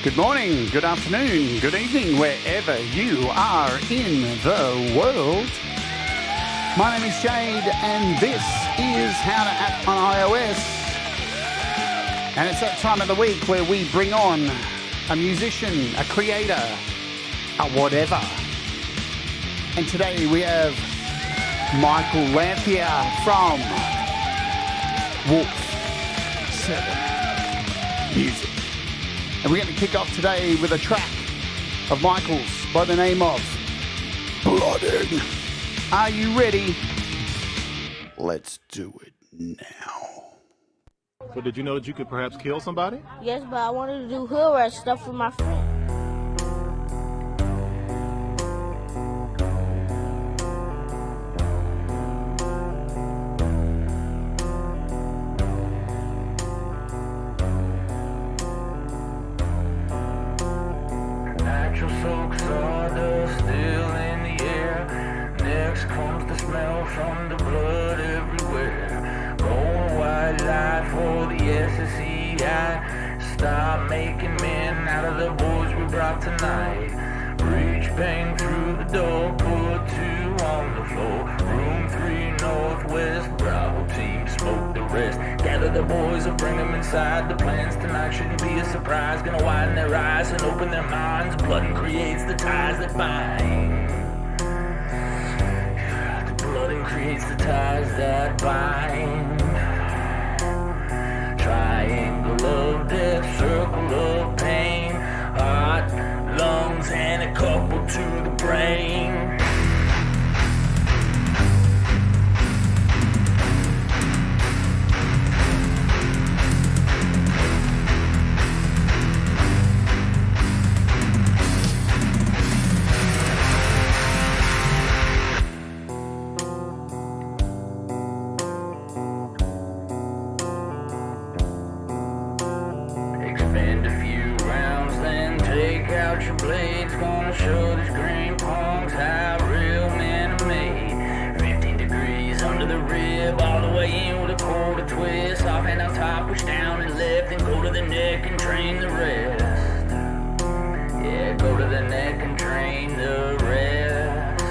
Good morning, good afternoon, good evening, wherever you are in the world. My name is Jade, and this is How to Act on iOS. And it's that time of the week where we bring on a musician, a creator, a whatever. And today we have Michael Lanthier from Wolf 7 Music. And we're going to kick off today with a track of Michael's by the name of Blooded. Are you ready? Let's do it now. So did you know that you could perhaps kill somebody? Yes, but I wanted to do hood rat stuff with my friend. Natural soak sawdust still in the air. Next comes the smell from the blood everywhere. Going white light for the SSEI. Stop making men out of the boys we brought tonight. Reach bang through the door, put 2 on the floor. Room 3 northwest, Bravo team, smoke the rest. Gather the boys or bring them inside. The plans tonight shouldn't be a surprise. Gonna widen their eyes and open their minds. Blood creates the ties that bind. The blood creates the ties that bind. Triangle of death, circle of pain. Heart, lungs, and a couple to the brain. Expend a few rounds, then take out your blades. Gonna show these green punks how real men are made. 15 degrees under the rib, all the way in with a quarter twist. Off and on top, push down and left, then go to the neck and train the rest. Yeah, go to the neck and train the rest.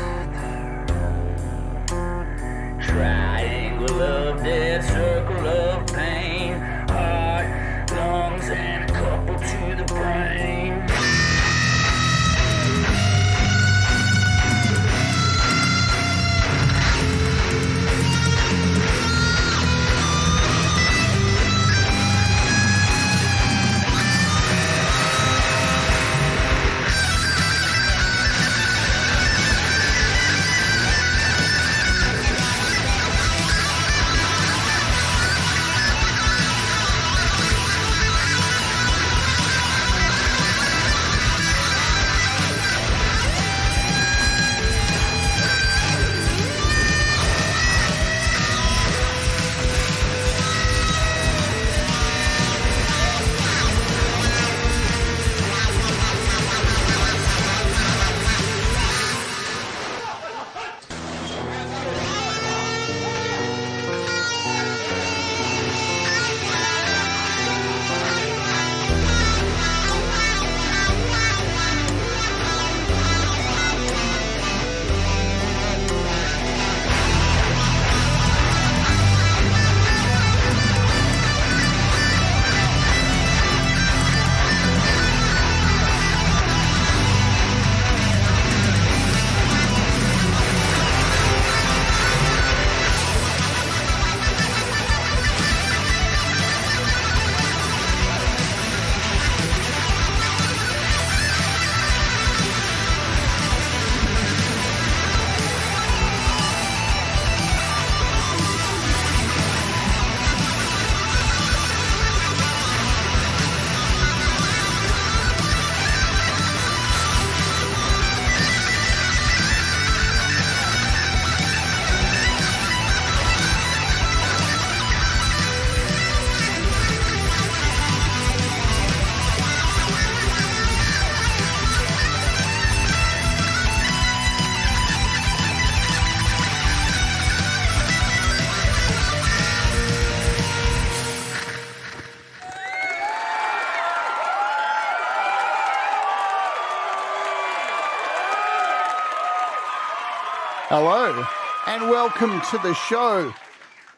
Triangle of death, circle of pain. Heart, lungs, and a couple to the brain. Hello, and welcome to the show.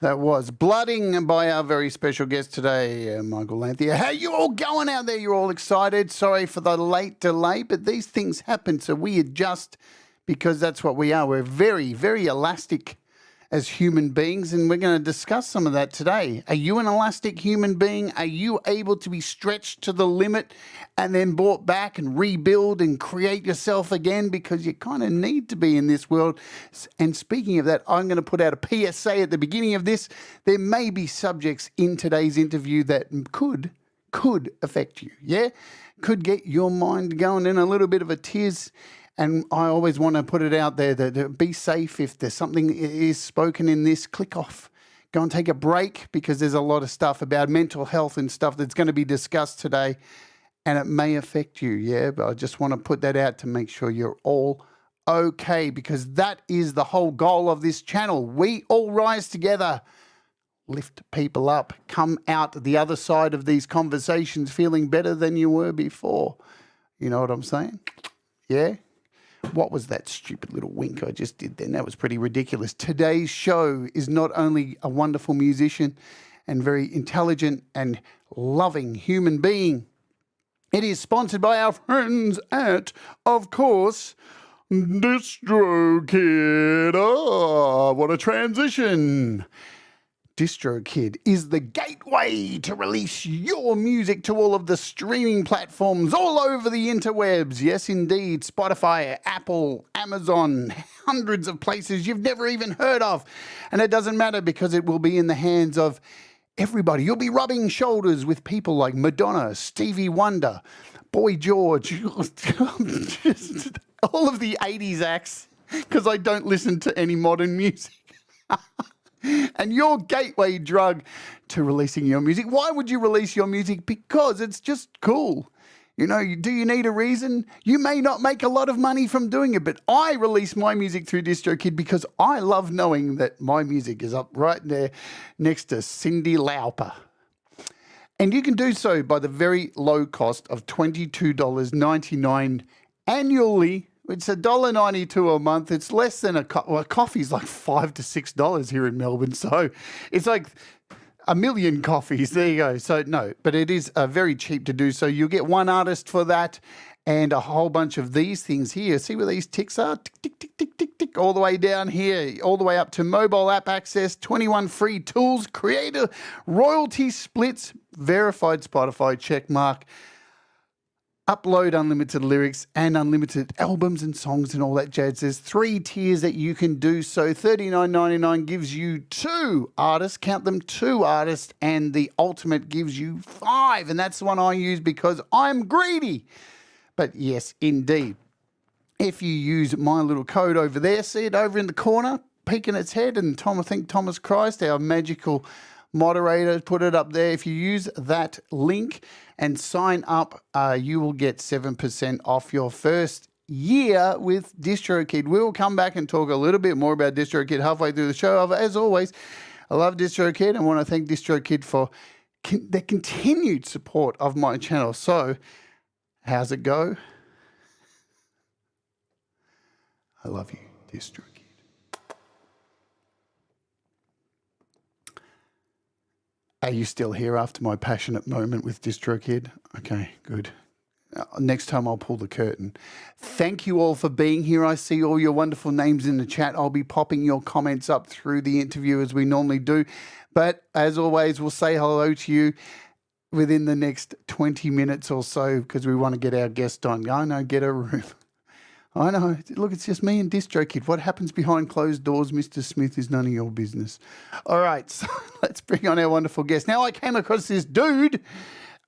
That was Blooding by our very special guest today, Michael Lanthier. How you all going out there? You're all excited. Sorry for the late delay, but these things happen, so we adjust because that's what we are. We're very, very elastic as human beings, and we're going to discuss some of that today. Are you an elastic human being? Are you able to be stretched to the limit and then brought back and rebuild and create yourself again? Because you kind of need to be in this world. And speaking of that, I'm going to put out a PSA at the beginning of this. There may be subjects in today's interview that could affect you, yeah? Could get your mind going in a little bit of a tiz. And I always want to put it out there that be safe. If there's something is spoken in this, click off. Go and take a break because there's a lot of stuff about mental health and stuff that's going to be discussed today. And it may affect you, yeah? But I just want to put that out to make sure you're all okay because that is the whole goal of this channel. We all rise together, lift people up, come out the other side of these conversations feeling better than you were before. You know what I'm saying? Yeah? What was that stupid little wink I just did then? That was pretty ridiculous. Today's show is not only a wonderful musician and very intelligent and loving human being, it is sponsored by our friends at, of course, DistroKid. Oh, what a transition. DistroKid is the gateway to release your music to all of the streaming platforms all over the interwebs. Yes, indeed. Spotify, Apple, Amazon, hundreds of places you've never even heard of. And it doesn't matter because it will be in the hands of everybody. You'll be rubbing shoulders with people like Madonna, Stevie Wonder, Boy George, all of the 80s acts because I don't listen to any modern music. And your gateway drug to releasing your music. Why would you release your music? Because it's just cool. You know, do you need a reason? You may not make a lot of money from doing it, but I release my music through DistroKid because I love knowing that my music is up right there next to Cyndi Lauper. And you can do so by the very low cost of $22.99 annually. It's $1.92 a month. It's less than coffee's like $5 to $6 here in Melbourne. So it's like a million coffees. There you go. So no, but it is very cheap to do so. You'll get one artist for that and a whole bunch of these things here. See where these ticks are? Tick, tick, tick, tick, tick, tick, all the way down here, all the way up to mobile app access, 21 free tools, creator royalty splits, verified Spotify check mark, upload unlimited lyrics and unlimited albums and songs and all that jazz. There's 3 tiers that you can do so. $39.99 gives you 2 artists, count them 2 artists, and the ultimate gives you 5. And that's the one I use because I'm greedy. But yes, indeed. If you use my little code over there, see it over in the corner, peeking its head, and I think Thomas Christ, our magical moderator, put it up there. If you use that link and sign up, you will get 7% off your first year with DistroKid. We will come back and talk a little bit more about DistroKid halfway through the show. As always, I love DistroKid and want to thank DistroKid for their continued support of my channel. So, how's it go? I love you, DistroKid. Are you still here after my passionate moment with DistroKid? Okay, good. Next time I'll pull the curtain. Thank you all for being here. I see all your wonderful names in the chat. I'll be popping your comments up through the interview as we normally do. But as always, we'll say hello to you within the next 20 minutes or so because we want to get our guest on. I know, get a room. I know. Look, it's just me and DistroKid. What happens behind closed doors, Mr. Smith, is none of your business. All right, so let's bring on our wonderful guest. Now, I came across this dude.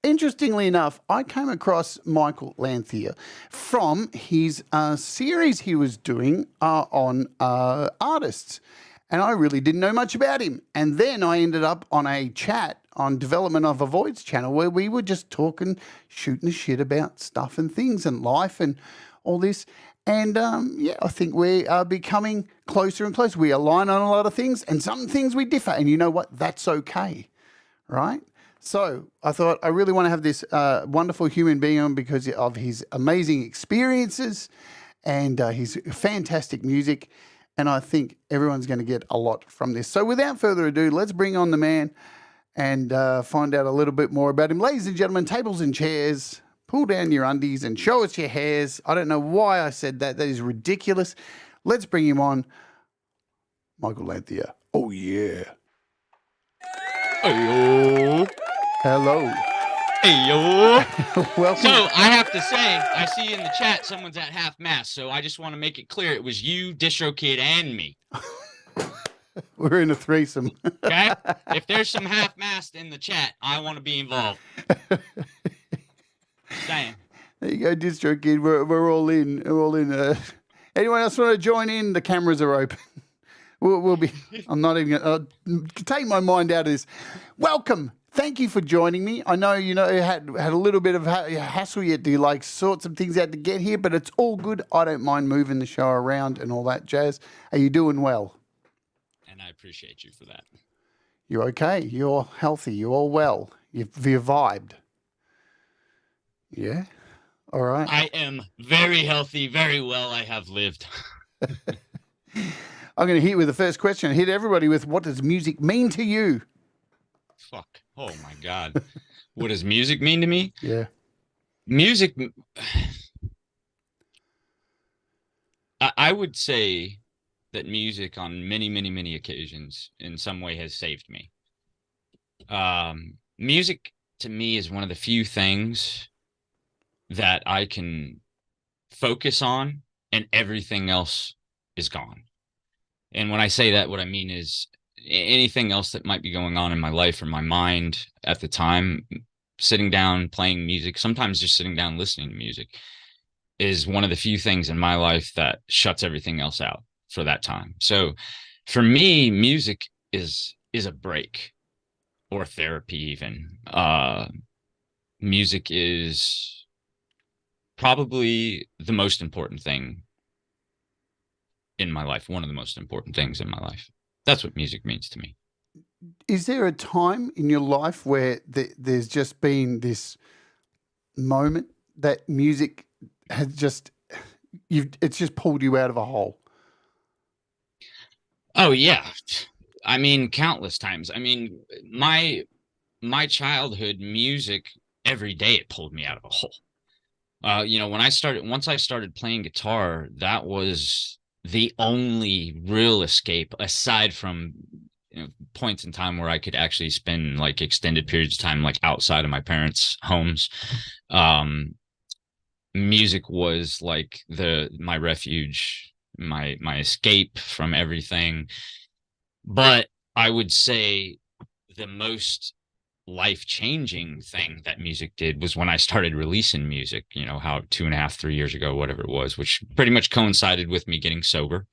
Interestingly enough, I came across Michael Lanthier from his series he was doing on artists. And I really didn't know much about him. And then I ended up on a chat on Development of a Void's channel where we were just talking, shooting the shit about stuff and things and life and all this. And, yeah, I think we are becoming closer and closer. We align on a lot of things and some things we differ. And you know what? That's okay, right? So I thought I really want to have this wonderful human being on because of his amazing experiences and his fantastic music. And I think everyone's going to get a lot from this. So without further ado, let's bring on the man and find out a little bit more about him. Ladies and gentlemen, tables and chairs, pull down your undies and show us your hairs. I don't know why I said that. That is ridiculous. Let's bring him on. Michael Lanthier. Oh, yeah. Hey-yo. Hello. Hey-yo. Welcome. So I have to say, I see in the chat someone's at half mast, so I just want to make it clear it was you, DistroKid, and me. We're in a threesome. Okay? If there's some half mast in the chat, I want to be involved. Saying. There you go, DistroKid. We're all in. We're all in. Anyone else want to join in? The cameras are open. We'll be. I'm not even going to take my mind out of this. Welcome. Thank you for joining me. I know you had a little bit of hassle. You had to like sort some things out to get here, but it's all good. I don't mind moving the show around and all that jazz. Are you doing well? And I appreciate you for that. You're okay. You're healthy. You're all well. You've vibed. Yeah. All right. I am very healthy, very well. I have lived. I'm going to hit you with the first question. I hit everybody with, what does music mean to you? Fuck. Oh, my God. What does music mean to me? Yeah. Music, I would say that music on many, many, many occasions in some way has saved me. Music to me is one of the few things that I can focus on and everything else is gone. And when I say that, what I mean is anything else that might be going on in my life or my mind at the time, sitting down, playing music, sometimes just sitting down, listening to music is one of the few things in my life that shuts everything else out for that time. So for me, music is a break or therapy even. Music is probably the most important thing in my life, one of the most important things in my life. That's what music means to me. Is there a time in your life where there's just been this moment that music has it's just pulled you out of a hole? Oh yeah. I mean, countless times. I mean, my childhood music, every day it pulled me out of a hole. Once I started playing guitar, that was the only real escape aside from points in time where I could actually spend like extended periods of time like outside of my parents' homes. Music was like my refuge, my escape from everything. But I would say the most life-changing thing that music did was when I started releasing music, how 2.5, 3 years ago, whatever it was, which pretty much coincided with me getting sober.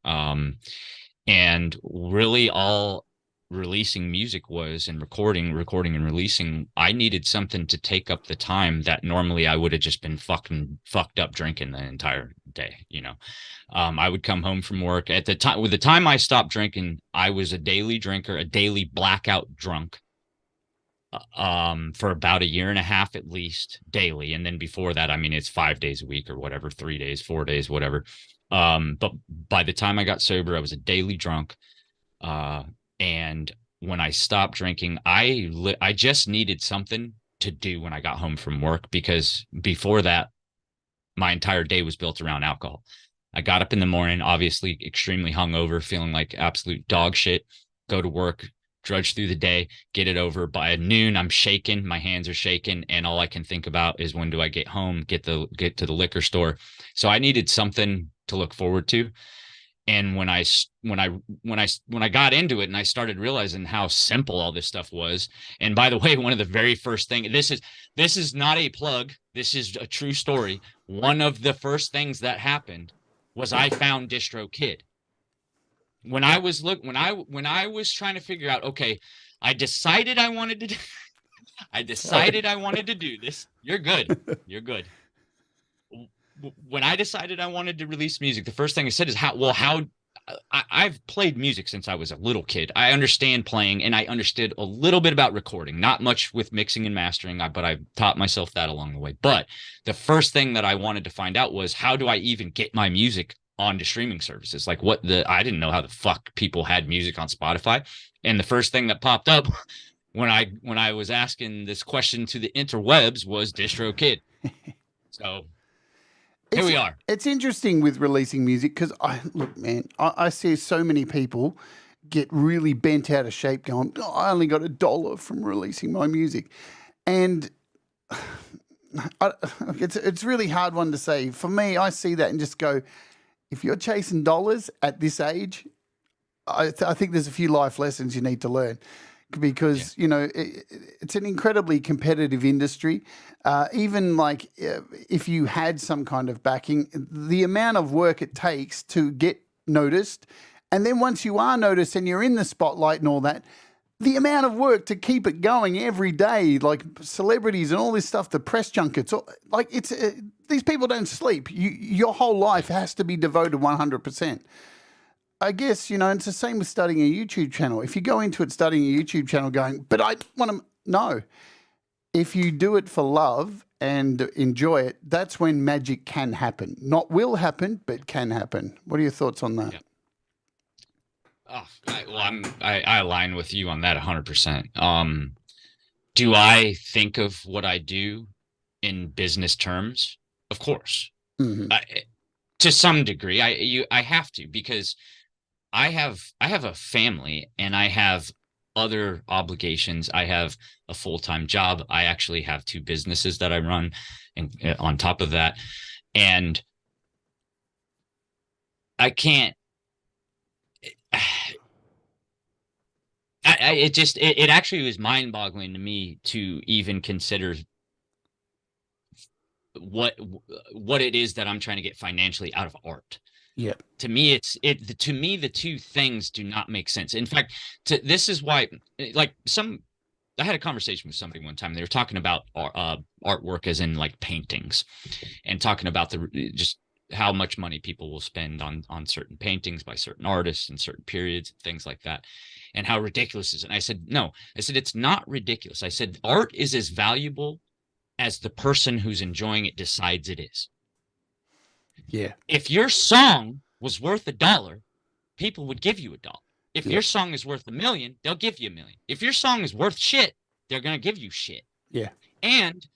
And really all releasing music was, and recording and releasing, I needed something to take up the time that normally I would have just been fucked up drinking the entire day. I would come home from work at the time I stopped drinking. I was a daily drinker, a daily blackout drunk. For about 1.5 years at least, daily. And then before that, I mean, it's 5 days a week or whatever, 3 days, 4 days, whatever. But by the time I got sober, I was a daily drunk. And when I stopped drinking, I just needed something to do when I got home from work, because before that, my entire day was built around alcohol. I got up in the morning, obviously extremely hungover, feeling like absolute dog shit, go to work, drudge through the day, get it over. By noon, I'm shaking, my hands are shaking, and all I can think about is when do I get home, get to the liquor store. So I needed something to look forward to. And when I got into it and I started realizing how simple all this stuff was, and by the way, one of the very first things, this is not a plug, this is a true story. One of the first things that happened was I found DistroKid. When I was trying to figure out, okay, I decided I wanted to do this. You're good. You're good. When I decided I wanted to release music, the first thing I said is I've played music since I was a little kid. I understand playing, and I understood a little bit about recording, not much with mixing and mastering, but I taught myself that along the way. But the first thing that I wanted to find out was, how do I even get my music onto streaming services. Like I didn't know how the fuck people had music on Spotify. And the first thing that popped up when I was asking this question to the interwebs was DistroKid. So here we are. It's interesting with releasing music because I see so many people get really bent out of shape going, oh, I only got $1 from releasing my music. And it's really hard one to say. For me, I see that and just go, if you're chasing dollars at this age, I think there's a few life lessons you need to learn because, it's an incredibly competitive industry. Even like if you had some kind of backing, the amount of work it takes to get noticed. And then once you are noticed and you're in the spotlight and all that, the amount of work to keep it going every day, like celebrities and all this stuff, the press junkets, like these people don't sleep. Your whole life has to be devoted 100%. I guess, it's the same with starting a YouTube channel. If you go into it studying a YouTube channel going, but I want to, no. If you do it for love and enjoy it, that's when magic can happen. Not will happen, but can happen. What are your thoughts on that? Yeah. I align with you on that 100%. Do I think of what I do in business terms? Of course. Mm-hmm. To some degree, I have to, because I have a family and I have other obligations. I have a full-time job. I actually have 2 businesses that I run, and on top of that, and I can't. It actually was mind-boggling to me to even consider what it is that I'm trying to get financially out of art. Yeah. To me, the two things do not make sense. In fact, this is why, like, I had a conversation with somebody one time. They were talking about artwork as in like paintings, and talking about just how much money people will spend on certain paintings by certain artists in certain periods, things like that, and how ridiculous is it. And I said, no, I said, it's not ridiculous. I said, art is as valuable as the person who's enjoying it decides it is. Yeah. If your song was worth $1, people would give you $1. If your song is worth $1 million, they'll give you $1 million. If your song is worth shit, they're going to give you shit. Yeah. And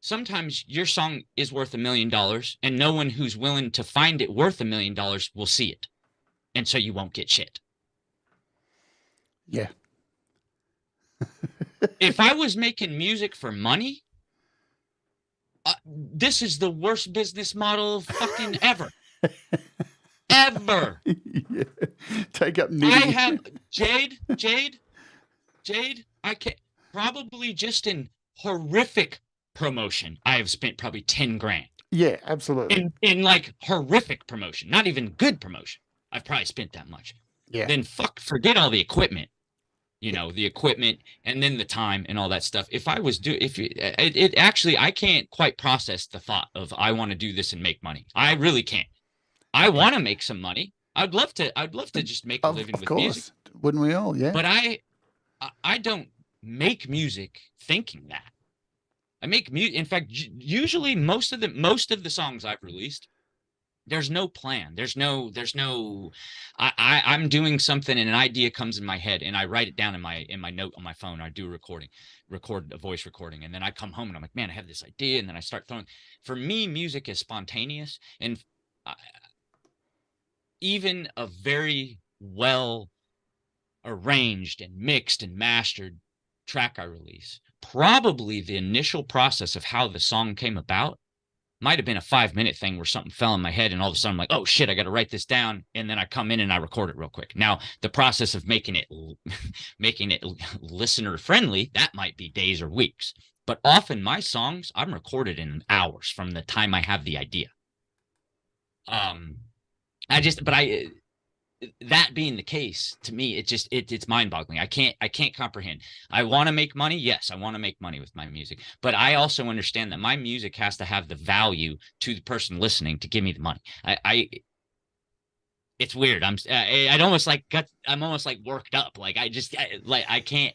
sometimes your song is worth $1 million, and no one who's willing to find it worth $1 million will see it. And so you won't get shit. Yeah. If I was making music for money, this is the worst business model fucking ever. Ever. Yeah. Take up knitting. I have Jade, I can probably just in horrific promotion, I have spent probably 10 grand. Yeah, absolutely. In like horrific promotion, not even good promotion. I've probably spent that much. Yeah. Then forget all the equipment. The equipment and then the time and all that stuff. If I was I can't quite process the thought of I want to do this and make money. I really can't. I want to make some money. I'd love to just make a living with music. Wouldn't we all? Yeah. But I don't make music thinking that. I make music. In fact, usually most of the songs I've released, there's no plan. I'm doing something and an idea comes in my head and I write it down in my note on my phone. I do record a voice recording, and then I come home and I'm like, man, I have this idea. And then I start throwing. For me, music is spontaneous, and even a very well arranged and mixed and mastered track I release, probably the initial process of how the song came about might have been a 5-minute thing where something fell in my head and all of a sudden I'm like, oh shit, I got to write this down. And then I come in and I record it real quick. Now the process of making it listener friendly, that might be days or weeks, but often my songs I'm recorded in hours from the time I have the idea. That being the case, to me, it's mind-boggling. I can't comprehend. I want to make money. Yes, I want to make money with my music, but I also understand that my music has to have the value to the person listening to give me the money. It's weird. I'm almost like worked up. Like I can't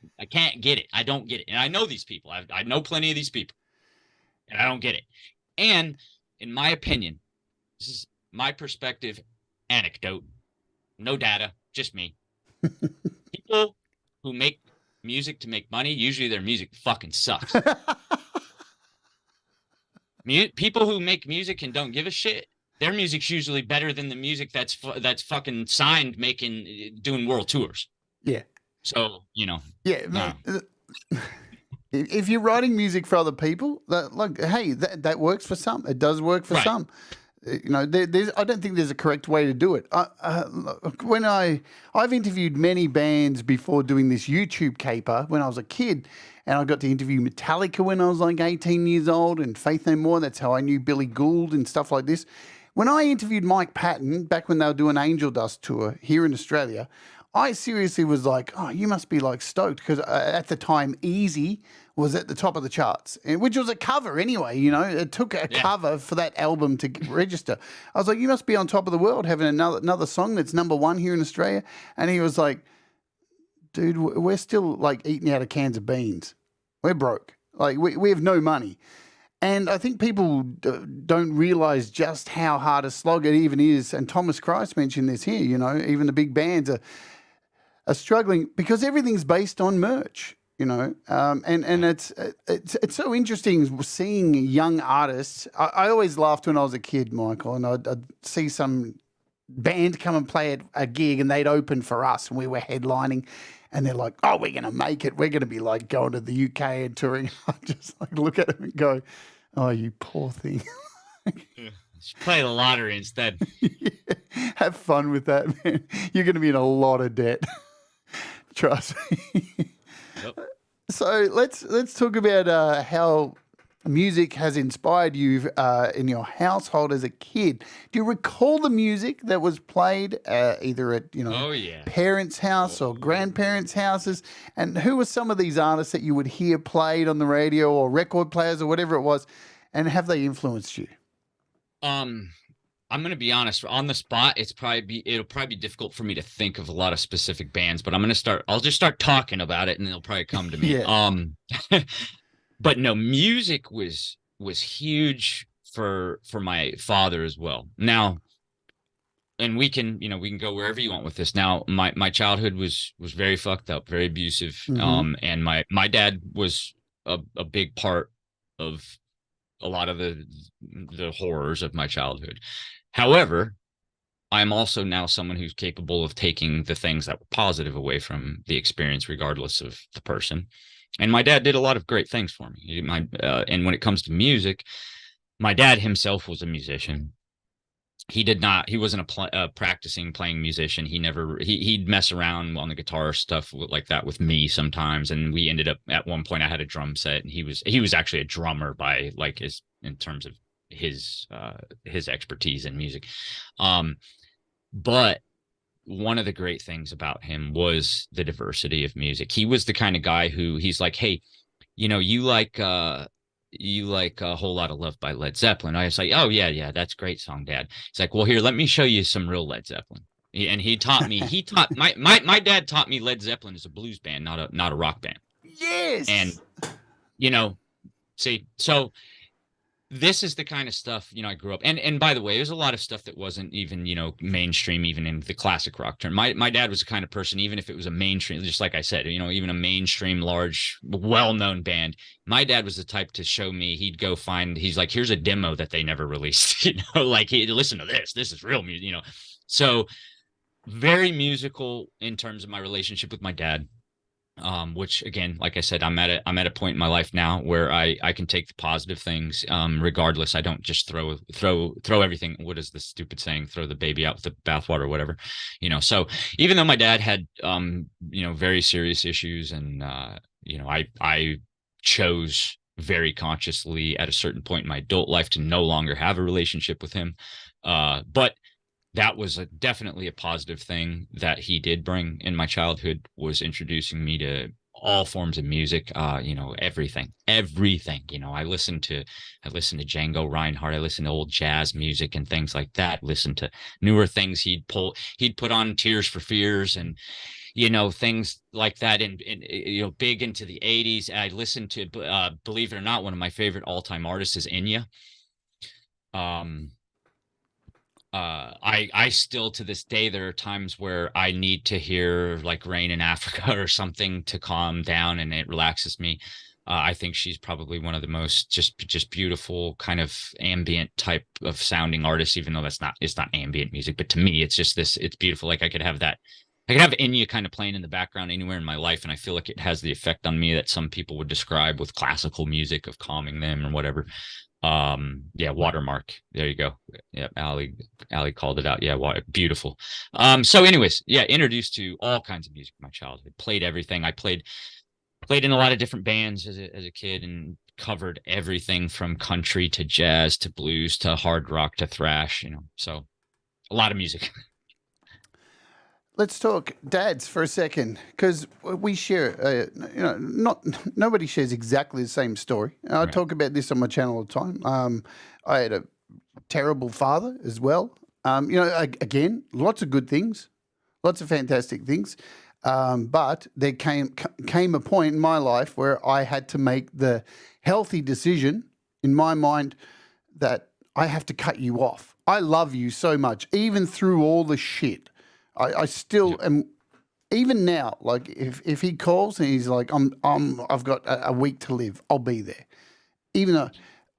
get it. I don't get it. And I know these people. I know plenty of these people, and I don't get it. And in my opinion, this is my perspective, anecdote, no data, just me. People who make music to make money, usually their music fucking sucks. People who make music and don't give a shit, their music's usually better than the music that's fucking signed doing world tours. Yeah. So, Yeah. If you're writing music for other people, that works for some. It does work for some. I don't think there's a correct way to do it. When I've interviewed many bands before doing this YouTube caper when I was a kid, and I got to interview Metallica when I was like 18 years old, and Faith No More. That's how I knew Billy Gould and stuff like this. When I interviewed Mike Patton back when they were doing Angel Dust tour here in Australia, I seriously was like, oh, you must be like stoked, because at the time, Easy was at the top of the charts, which was a cover anyway. It took a cover for that album to register. I was like, you must be on top of the world having another song that's #1 here in Australia. And he was like, dude, we're still like eating out of cans of beans. We're broke. Like we have no money. And I think people don't realize just how hard a slog it even is. And Thomas Christ mentioned this here, even the big bands are struggling because everything's based on merch, and it's so interesting seeing young artists. I always laughed when I was a kid, Michael, and I'd see some band come and play at a gig and they'd open for us and we were headlining. And they're like, oh, we're going to make it. We're going to be like going to the UK and touring. I just like look at them and go, oh, you poor thing. Play the lottery instead. Yeah, have fun with that, man. You're going to be in a lot of debt. Trust me. Yep. So let's talk about how music has inspired you in your household as a kid. Do you recall the music that was played either at parents' house or grandparents' houses? And who were some of these artists that you would hear played on the radio or record players or whatever it was? And have they influenced you? I'm going to be honest, on the spot, it'll probably be difficult for me to think of a lot of specific bands, but I'll just start talking about it and it'll probably come to me. Yeah. But no, music was huge for my father as well. Now, and we can go wherever you want with this. Now, my childhood was very fucked up, very abusive. Mm-hmm. And my dad was a big part of a lot of the horrors of my childhood. However, I'm also now someone who's capable of taking the things that were positive away from the experience, regardless of the person. And my dad did a lot of great things for me. And when it comes to music, my dad himself was a musician. He wasn't a practicing playing musician. He'd mess around on the guitar stuff like that with me sometimes. And we ended up at one point, I had a drum set and he was actually a drummer by like in terms of his expertise in music. But one of the great things about him was the diversity of music. He was the kind of guy who he's like, hey, you like a Whole Lot of Love by Led Zeppelin. I was like, oh yeah, that's a great song, Dad. He's like, well, here, let me show you some real Led Zeppelin. And he taught me. My dad taught me Led Zeppelin is a blues band, not a rock band. Yes. And see, so this is the kind of stuff, I grew up. And by the way, there's a lot of stuff that wasn't even, mainstream, even in the classic rock term. My dad was the kind of person, even if it was a mainstream, just like I said, even a mainstream, large, well-known band, my dad was the type to show me, he's like, here's a demo that they never released, like, hey, listen to this is real music, So very musical in terms of my relationship with my dad. Which again, like I said, I'm at a point in my life now where I can take the positive things, regardless. I don't just throw everything. What is the stupid saying? Throw the baby out with the bathwater or whatever, So even though my dad had, very serious issues and, I chose very consciously at a certain point in my adult life to no longer have a relationship with him. But that was definitely a positive thing that he did bring in my childhood, was introducing me to all forms of music, everything. I listened to Django Reinhardt. I listened to old jazz music and things like that. Listened to newer things he'd put on Tears for Fears and, things like that. And big into the 80s. I listened to, believe it or not, one of my favorite all-time artists is Enya. I still to this day, there are times where I need to hear like Rain in Africa or something to calm down, and it relaxes me. I think she's probably one of the most just beautiful kind of ambient type of sounding artists, even though it's not ambient music, but to me, it's just it's beautiful. Like I could have that, I could have Enya kind of playing in the background anywhere in my life, and I feel like it has the effect on me that some people would describe with classical music of calming them or whatever. Yeah, Watermark, there you go. Yeah, Ali called it out. Yeah, beautiful. So anyways, yeah, introduced to all kinds of music in my childhood, played everything. I played in a lot of different bands as a kid, and covered everything from country to jazz to blues to hard rock to thrash, so a lot of music. Let's talk dads for a second, because we share, nobody shares exactly the same story. I Right. talk about this on my channel all the time. I had a terrible father as well. Again, lots of good things, lots of fantastic things. But there came a point in my life where I had to make the healthy decision in my mind that I have to cut you off. I love you so much, even through all the shit. I still am. Even now, like if he calls and he's like, I've got a week to live, I'll be there. Even though,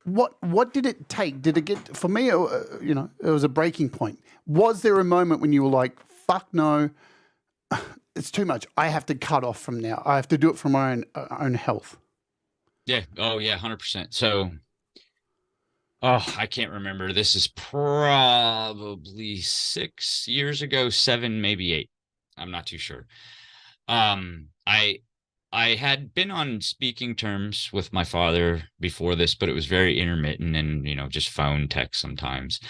what did it take? Did it get for me? It was a breaking point. Was there a moment when you were like, fuck no, it's too much. I have to cut off from now. I have to do it for my own health. Yeah. Oh yeah, 100%. So, oh, I can't remember. This is probably 6 years ago, 7, maybe 8. I'm not too sure. I had been on speaking terms with my father before this, but it was very intermittent and, just phone, text sometimes.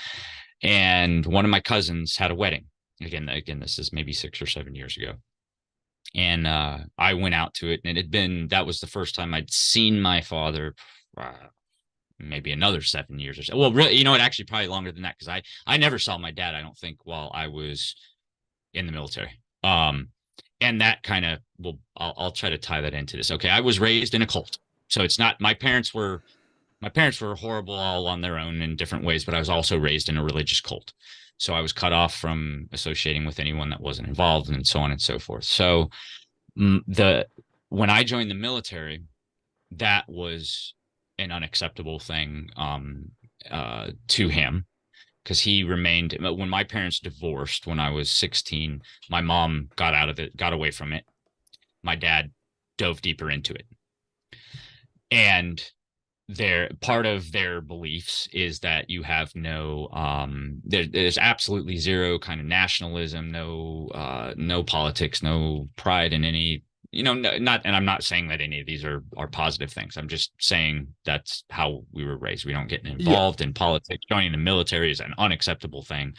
And one of my cousins had a wedding. Again, this is maybe 6 or 7 years ago. And I went out to it, and that was the first time I'd seen my father. Maybe another 7 years or so. Well, really, actually probably longer than that, because I never saw my dad, I don't think, while I was in the military. And that kind of, I'll try to tie that into this. Okay, I was raised in a cult, so it's not my parents were horrible all on their own in different ways, but I was also raised in a religious cult, so I was cut off from associating with anyone that wasn't involved, and so on and so forth. So when I joined the military, that was an unacceptable thing to him, because he remained. When my parents divorced when I was 16, my mom got out of it, got away from it. My dad dove deeper into it, and part of their beliefs is that you have no there's absolutely zero kind of nationalism, no politics, no pride in any, not, and I'm not saying that any of these are positive things. I'm just saying that's how we were raised. We don't get involved in politics. Joining the military is an unacceptable thing.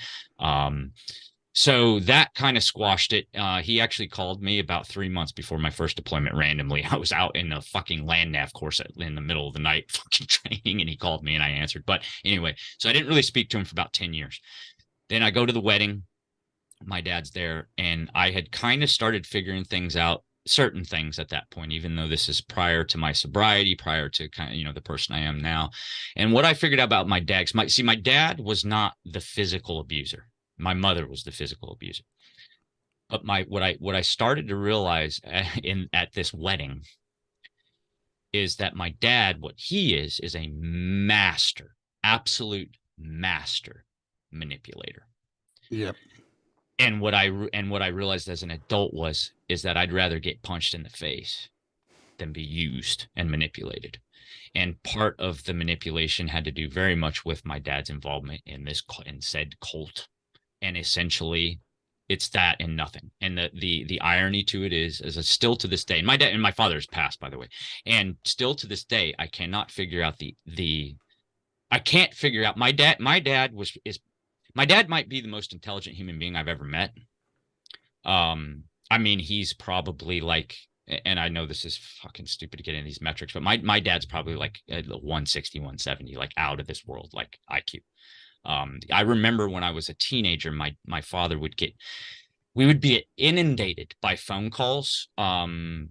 So that kind of squashed it. He actually called me about 3 months before my first deployment randomly. I was out in a fucking land nav course in the middle of the night fucking training, and he called me and I answered. But anyway, so I didn't really speak to him for about 10 years. Then I go to the wedding. My dad's there, and I had kind of started figuring things out, certain things at that point, even though this is prior to my sobriety, prior to kind of, the person I am now. And what I figured out about my dad, my dad was not the physical abuser. My mother was the physical abuser. But what I started to realize at this wedding is that my dad, what he is a master, absolute master manipulator. Yep. And what I realized as an adult is that I'd rather get punched in the face than be used and manipulated. And part of the manipulation had to do very much with my dad's involvement in said cult. And essentially, it's that and nothing. And the irony to it is still to this day, and my dad and my father has passed, by the way, and still to this day, I cannot figure out I can't figure out my dad. My dad might be the most intelligent human being I've ever met. I mean, he's probably like, and I know this is fucking stupid to get into these metrics, but my dad's probably like 160, 170, like out of this world, like IQ. I remember when I was a teenager, my father we would be inundated by phone calls in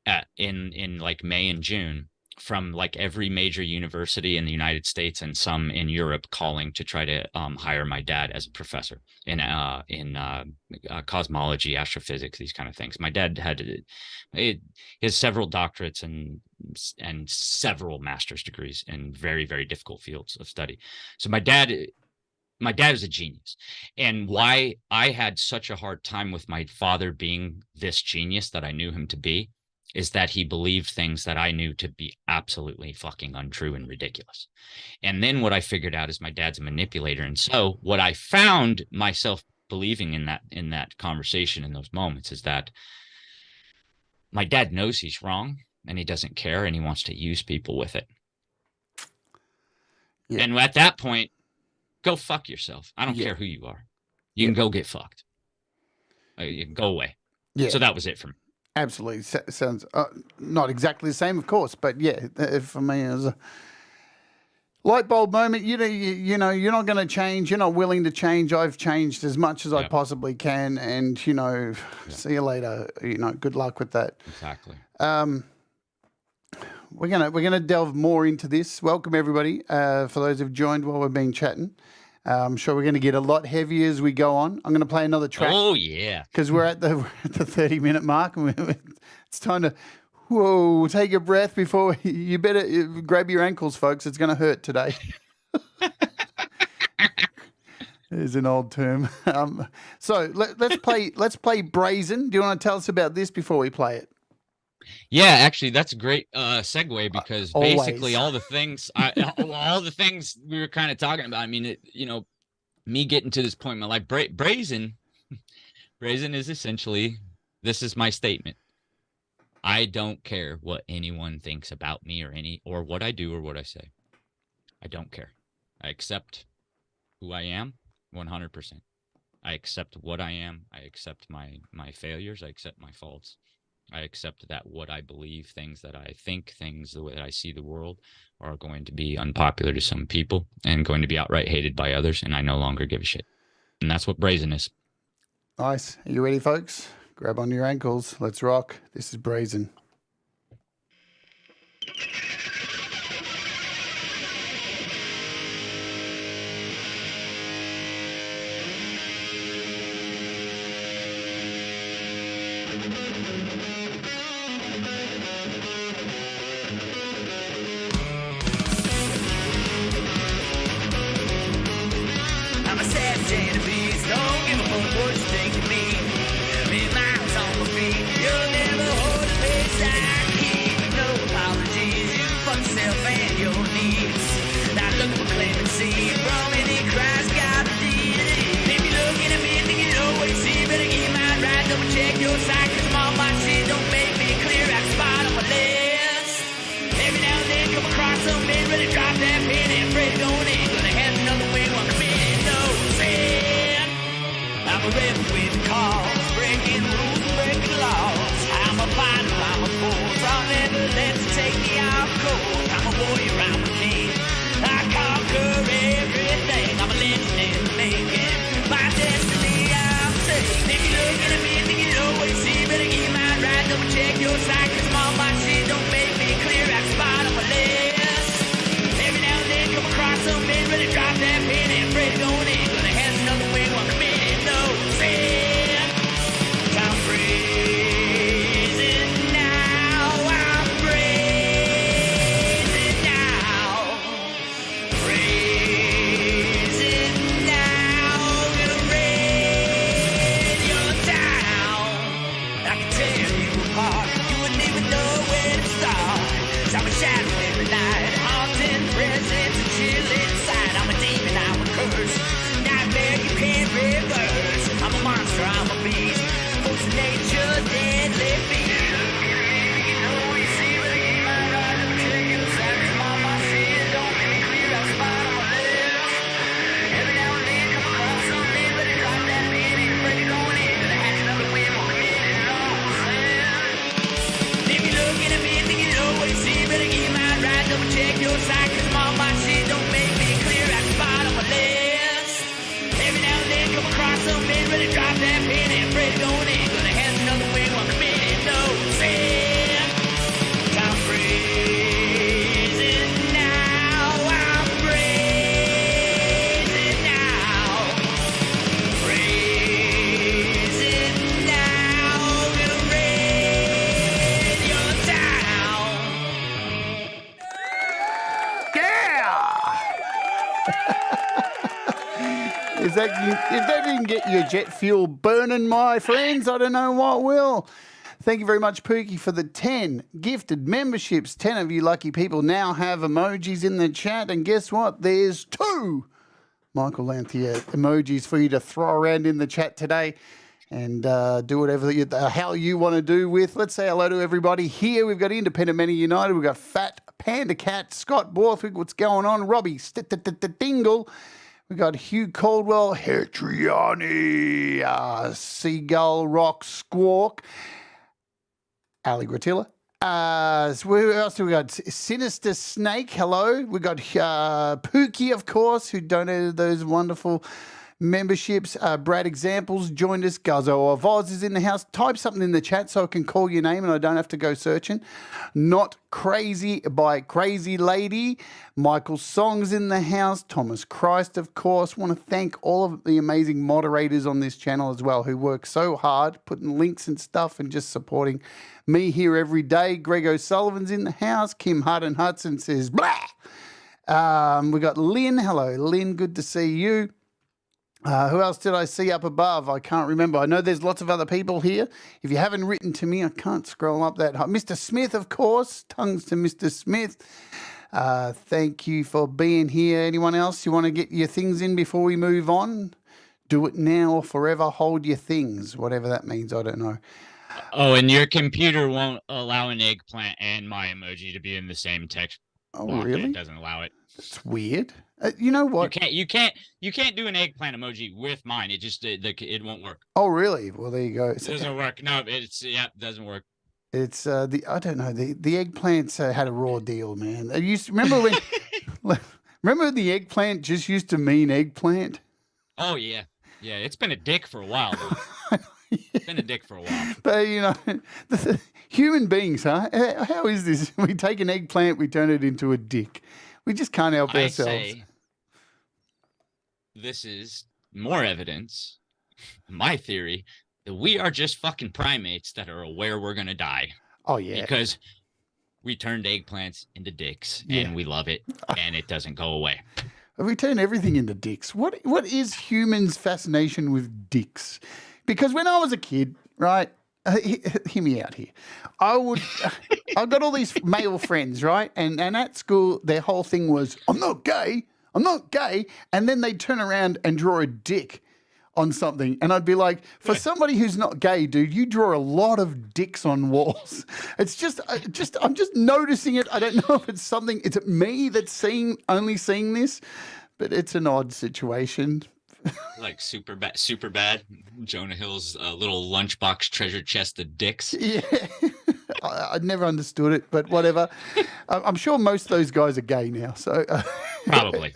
like May and June from like every major university in the United States and some in Europe calling to try to hire my dad as a professor in cosmology, astrophysics, these kind of things. My dad he has several doctorates and several master's degrees in very, very difficult fields of study. So my dad is a genius. And why I had such a hard time with my father being this genius that I knew him to be is that he believed things that I knew to be absolutely fucking untrue and ridiculous. And then what I figured out is my dad's a manipulator. And so what I found myself believing in that conversation, in those moments, is that my dad knows he's wrong and he doesn't care and he wants to use people with it. Yeah. And at that point, go fuck yourself. I don't care who you are. You can go get fucked. You can go away. Yeah. So that was it for me. Absolutely. Sounds not exactly the same, of course, but yeah, for me, it was a light bulb moment. You know, you're not going to change. You're not willing to change. I've changed as much as I possibly can, and see you later. Good luck with that. Exactly. We're gonna delve more into this. Welcome everybody. For those who've joined while we've been chatting. I'm sure we're going to get a lot heavier as we go on. I'm going to play another track. Oh, yeah. Because we're at the 30-minute mark. And it's time to, take a breath before you better grab your ankles, folks. It's going to hurt today. There's an old term. So let's play Brazen. Do you want to tell us about this before we play it? Yeah, actually, that's a great segue because basically all the things we were kind of talking about. I mean, me getting to this point in my life, brazen is essentially, this is my statement. I don't care what anyone thinks about me or what I do or what I say. I don't care. I accept who I am 100%. I accept what I am. I accept my failures. I accept my faults. I accept that what I believe, things that I think, things the way that I see the world are going to be unpopular to some people and going to be outright hated by others, and I no longer give a shit. And that's what brazen is. Nice. Are you ready, folks? Grab on your ankles. Let's rock. This is Brazen. If that didn't get your jet fuel burning, my friends, I don't know what will. Thank you very much, Pookie, for the 10 gifted memberships. 10 of you lucky people now have emojis in the chat. And guess what? There's 2 Michael Lanthier emojis for you to throw around in the chat today. And do whatever the hell you want to do with. Let's say hello to everybody here. We've got Independent Men United. We've got Fat Panda Cat, Scott Borthwick. What's going on? Robbie Dingle. We've got Hugh Caldwell, Hetriani, Seagull Rock Squawk, Ali Gratilla. So who else do we got? Sinister Snake, hello. We got Pookie, of course, who donated those wonderful memberships. Brad Examples joined us. Guzzo of Oz is in the house. Type something in the chat so I can call your name and I don't have to go searching. Not Crazy by Crazy Lady. Michael Song's in the house. Thomas Christ, of course. Want to thank all of the amazing moderators on this channel as well who work so hard putting links and stuff and just supporting me here every day. Greg O'Sullivan's in the house. Kim Hutton Hudson says, blah. We got Lynn. Hello, Lynn. Good to see you. Who else did I see up above? I can't remember. I know there's lots of other people here. If you haven't written to me, I can't scroll up that high. Mr. Smith, of course. Tongues to Mr. Smith. Thank you for being here. Anyone else? You want to get your things in before we move on? Do it now or forever hold your things. Whatever that means, I don't know. Oh, and your computer won't allow an eggplant and my emoji to be in the same text. Oh, really? It doesn't allow it. It's weird. You know what? You can't do an eggplant emoji with mine. It just it won't work. Oh, really? Well, there you go. It doesn't work. No, it doesn't work. It's I don't know. The eggplants had a raw deal, man. They used to, remember remember the eggplant just used to mean eggplant. Oh yeah, yeah. It's been a dick for a while. It's been a dick for a while. But you know, human beings, huh? How is this? We take an eggplant, we turn it into a dick. We just can't help ourselves. Say, this is more evidence, my theory, that we are just fucking primates that are aware we're going to die. Oh, yeah. Because we turned eggplants into dicks, and we love it, and it doesn't go away. We turn everything into dicks. What is humans' fascination with dicks? Because when I was a kid, right, hear me out here. I've got all these male friends, right? And at school, their whole thing was, I'm not gay. And then they'd turn around and draw a dick on something. And I'd be like, for somebody who's not gay, dude, you draw a lot of dicks on walls. It's just I'm just noticing it. I don't know if it's me that's only seeing this, but it's an odd situation. Like super bad. Jonah Hill's little lunchbox treasure chest of dicks. Yeah. I never understood it, but whatever. I'm sure most of those guys are gay now, so probably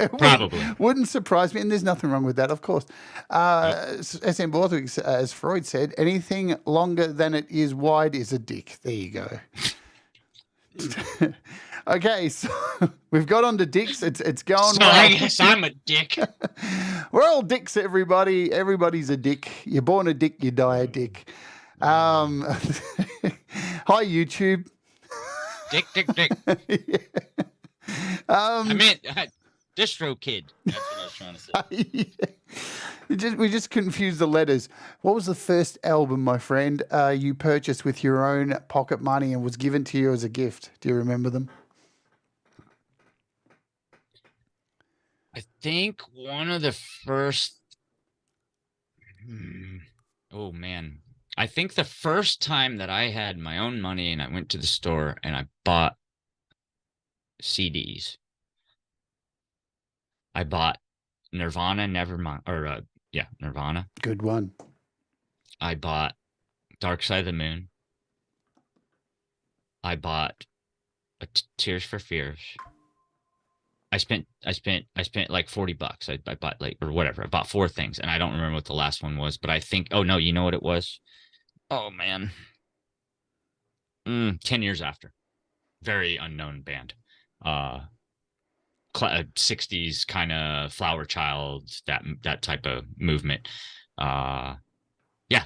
wouldn't surprise me. And there's nothing wrong with that, of course. S.M. Borthwick, as Freud said, anything longer than it is wide is a dick. There you go. Okay, so we've got on to dicks. It's going so well. I guess I'm a dick. We're all dicks, everybody. Everybody's a dick. You're born a dick, you die a dick. Hi, YouTube. Dick. Yeah. I meant distro kid. That's what I was trying to say. We just confused the letters. What was the first album, my friend, you purchased with your own pocket money and was given to you as a gift? Do you remember them? I think one of the first. Oh man. I think the first time that I had my own money and I went to the store and I bought CDs, I bought Nirvana, Nirvana. Good one. I bought Dark Side of the Moon. I bought Tears for Fears. I spent like $40. I bought like, or whatever. I bought 4 things and I don't remember what the last one was, but I think, oh no, you know what it was? Oh man. 10 years after. Very unknown band. 60s kind of Flower Child, that type of movement. Yeah,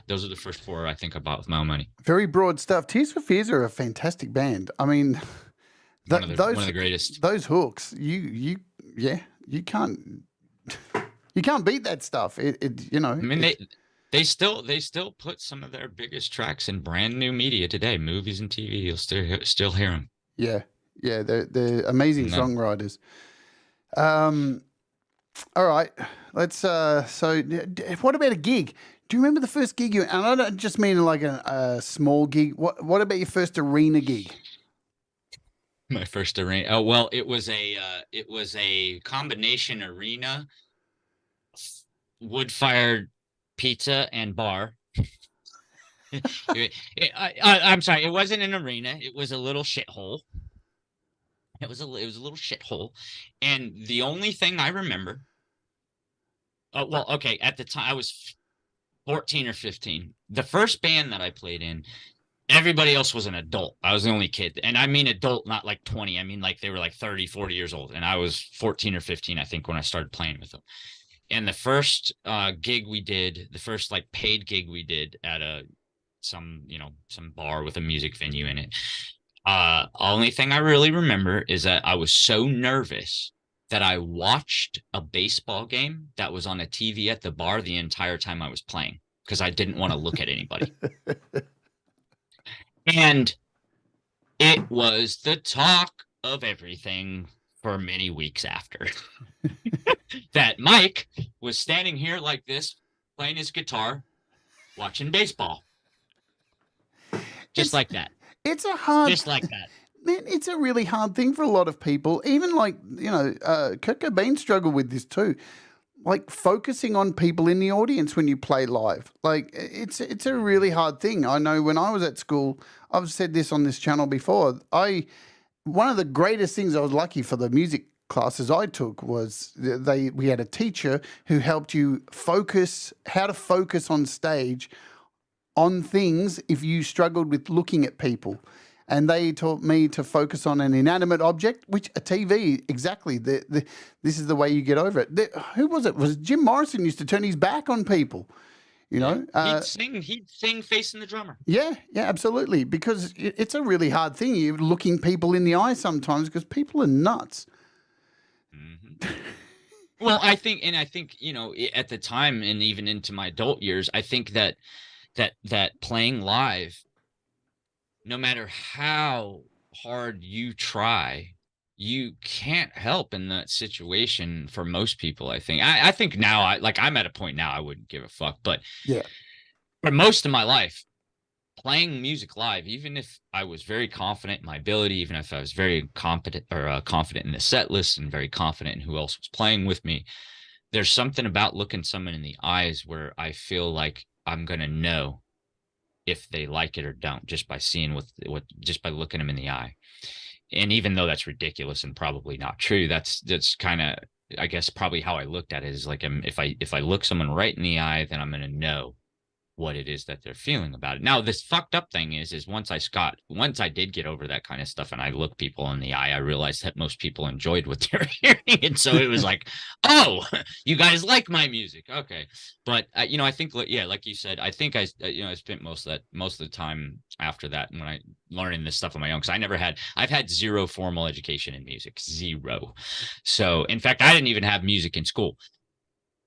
those are the first 4 I think I bought with my own money. Very broad stuff. Tears for Fears are a fantastic band. I mean, one of the greatest. Those hooks, you can't. You can't beat that stuff. I mean, they still put some of their biggest tracks in brand new media today, movies and TV. You'll still hear them. Yeah, they're amazing songwriters. All right, let's. So, what about a gig? Do you remember the first gig you? And I don't just mean like a small gig. What about your first arena gig? My first arena. Oh well, it was a combination arena, wood-fired pizza and bar. I'm sorry, it wasn't an arena. It was a little shithole. It was a little shithole, and the only thing I remember. Oh well, okay. At the time, I was 14 or 15. The first band that I played in, everybody else was an adult. I was the only kid. And I mean adult, not like 20. I mean like they were like 30, 40 years old. And I was 14 or 15, I think, when I started playing with them. And the first gig we did, the first like paid gig we did at some bar with a music venue in it. Only thing I really remember is that I was so nervous that I watched a baseball game that was on a TV at the bar the entire time I was playing because I didn't want to look at anybody. And it was the talk of everything for many weeks after. That Mike was standing here like this, playing his guitar, watching baseball. Just like that. It's a hard... Just like that. Man, it's a really hard thing for a lot of people. Even like, Kurt Cobain struggled with this too. Like focusing on people in the audience when you play live. Like it's a really hard thing. I know when I was at school, I've said this on this channel before. One of the greatest things I was lucky for the music classes I took was we had a teacher who helped you focus, how to focus on stage on things if you struggled with looking at people. And they taught me to focus on an inanimate object, which a TV, exactly. This is the way you get over it. Who was it? Was Jim Morrison used to turn his back on people, you know? He'd sing facing the drummer. Yeah, absolutely. Because it's a really hard thing. You're looking people in the eye sometimes because people are nuts. Mm-hmm. Well, I think, at the time and even into my adult years, I think that playing live, no matter how hard you try, you can't help in that situation for most people. I think now I'm at a point now I wouldn't give a fuck, but yeah, for most of my life, playing music live, even if I was very confident in my ability, even if I was very confident in the set list and very confident in who else was playing with me, there's something about looking someone in the eyes where I feel like I'm going to know if they like it or don't, just by seeing just by looking them in the eye. And even though that's ridiculous and probably not true, that's kind of, I guess, probably how I looked at it, is like, if I look someone right in the eye, then I'm going to know what it is that they're feeling about it. Now, this fucked up thing is once I did get over that kind of stuff and I looked people in the eye, I realized that most people enjoyed what they're hearing. And so it was like, oh, you guys like my music. Okay. But, I think, yeah, like you said, I think I spent most of the time after that when I learning this stuff on my own, because I've had zero formal education in music, zero. So in fact, I didn't even have music in school.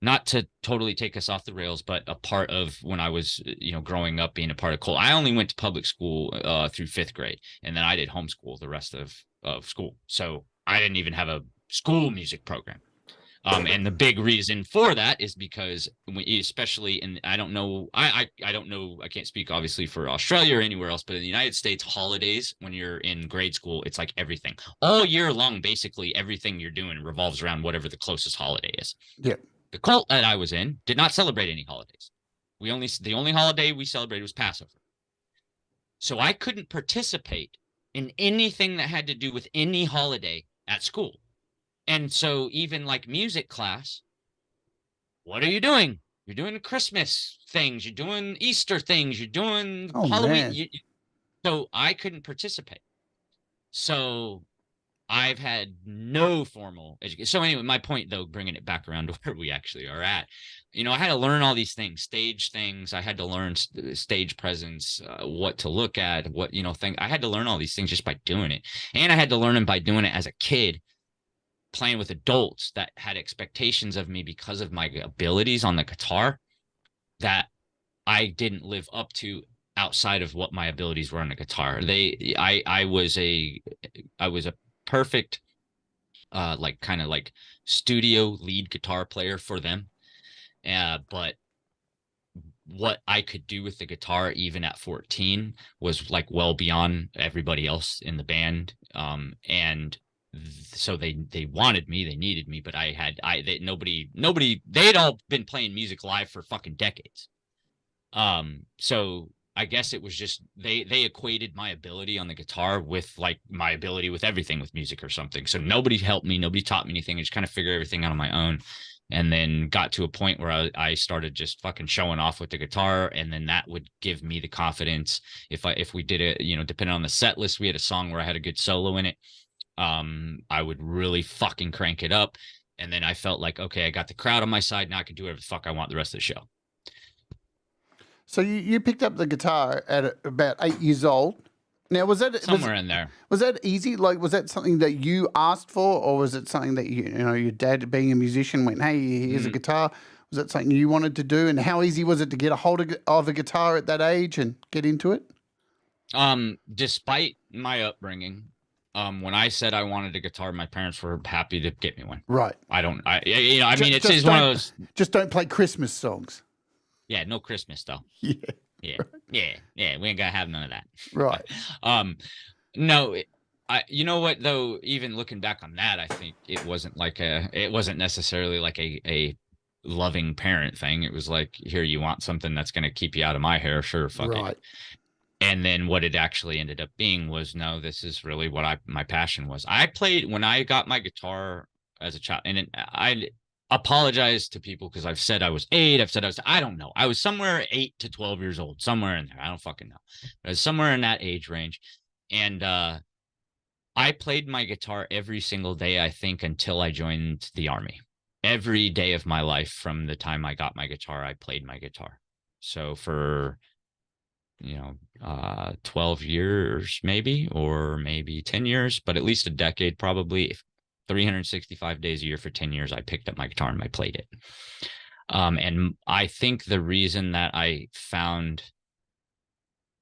Not to totally take us off the rails, but a part of when I was, growing up, being a part of Cole, I only went to public school through 5th grade, and then I did homeschool the rest of school. So I didn't even have a school music program. And the big reason for that is because especially in, I don't know, I can't speak obviously for Australia or anywhere else, but in the United States, holidays, when you're in grade school, it's like everything all year long. Basically everything you're doing revolves around whatever the closest holiday is. Yeah. The cult that I was in did not celebrate any holidays. The only holiday we celebrated was Passover. So I couldn't participate in anything that had to do with any holiday at school. And so even like music class, what are you doing? You're doing Christmas things. You're doing Easter things. You're doing Halloween. So I couldn't participate. So I've had no formal education. So anyway, my point, though, bringing it back around to where we actually are at, I had to learn all these stage things. I had to learn stage presence, what to look at, I had to learn all these things just by doing it. And I had to learn them by doing it as a kid playing with adults that had expectations of me because of my abilities on the guitar that I didn't live up to outside of what my abilities were on the guitar. I was a perfect like kind of like studio lead guitar player for them. But what I could do with the guitar even at 14 was like well beyond everybody else in the band. And so they wanted me, they needed me, but nobody they had all been playing music live for fucking decades. So I guess it was just they equated my ability on the guitar with like my ability with everything with music or something. So nobody helped me, nobody taught me anything. I just kind of figured everything out on my own. And then got to a point where I started just fucking showing off with the guitar, and then that would give me the confidence. If we did it, you know, depending on the set list, we had a song where I had a good solo in it. I would really fucking crank it up, and then I felt like, okay, I got the crowd on my side. Now I can do whatever the fuck I want the rest of the show. So you picked up the guitar at about 8 years old. Now, was that somewhere in there? Was that easy? Like, was that something that you asked for, or was it something that you know your dad, being a musician, went, "Hey, here's a guitar"? Was that something you wanted to do? And how easy was it to get a hold of a guitar at that age and get into it? Despite my upbringing, when I said I wanted a guitar, my parents were happy to get me one. Right. I mean, it's one of those. Just don't play Christmas songs. Yeah, no Christmas though. Yeah. Yeah. We ain't gonna have none of that. Right. No, you know what though? Even looking back on that, I think it wasn't necessarily like a loving parent thing. It was like, here, you want something that's gonna keep you out of my hair? Sure, fuck it. And then what it actually ended up being was, no, this is really what my passion was. I played when I got my guitar as a child, and I apologize to people because I've said I was 8. I've said I don't know. I was somewhere 8 to 12 years old, somewhere in there. I don't fucking know. But I was somewhere in that age range. And I played my guitar every single day, I think, until I joined the Army. Every day of my life from the time I got my guitar, I played my guitar. So for, 12 years maybe, or maybe 10 years, but at least a decade probably. 365 days a year for 10 years, I picked up my guitar and I played it. And I think the reason that I found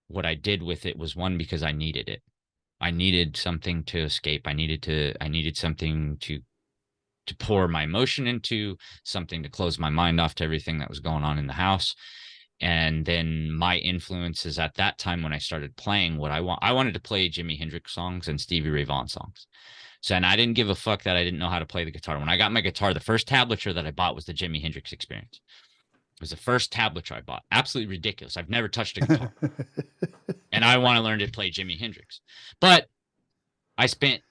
what I did with it was, one, because I needed it. I needed something to escape. I needed something to pour my emotion into, something to close my mind off to everything that was going on in the house. And then my influences at that time when I started playing I wanted to play Jimi Hendrix songs and Stevie Ray Vaughan songs. So, and I didn't give a fuck that I didn't know how to play the guitar. When I got my guitar, the first tablature that I bought was the Jimi Hendrix Experience. It was the first tablature I bought. Absolutely ridiculous. I've never touched a guitar. And I want to learn to play Jimi Hendrix. But I spent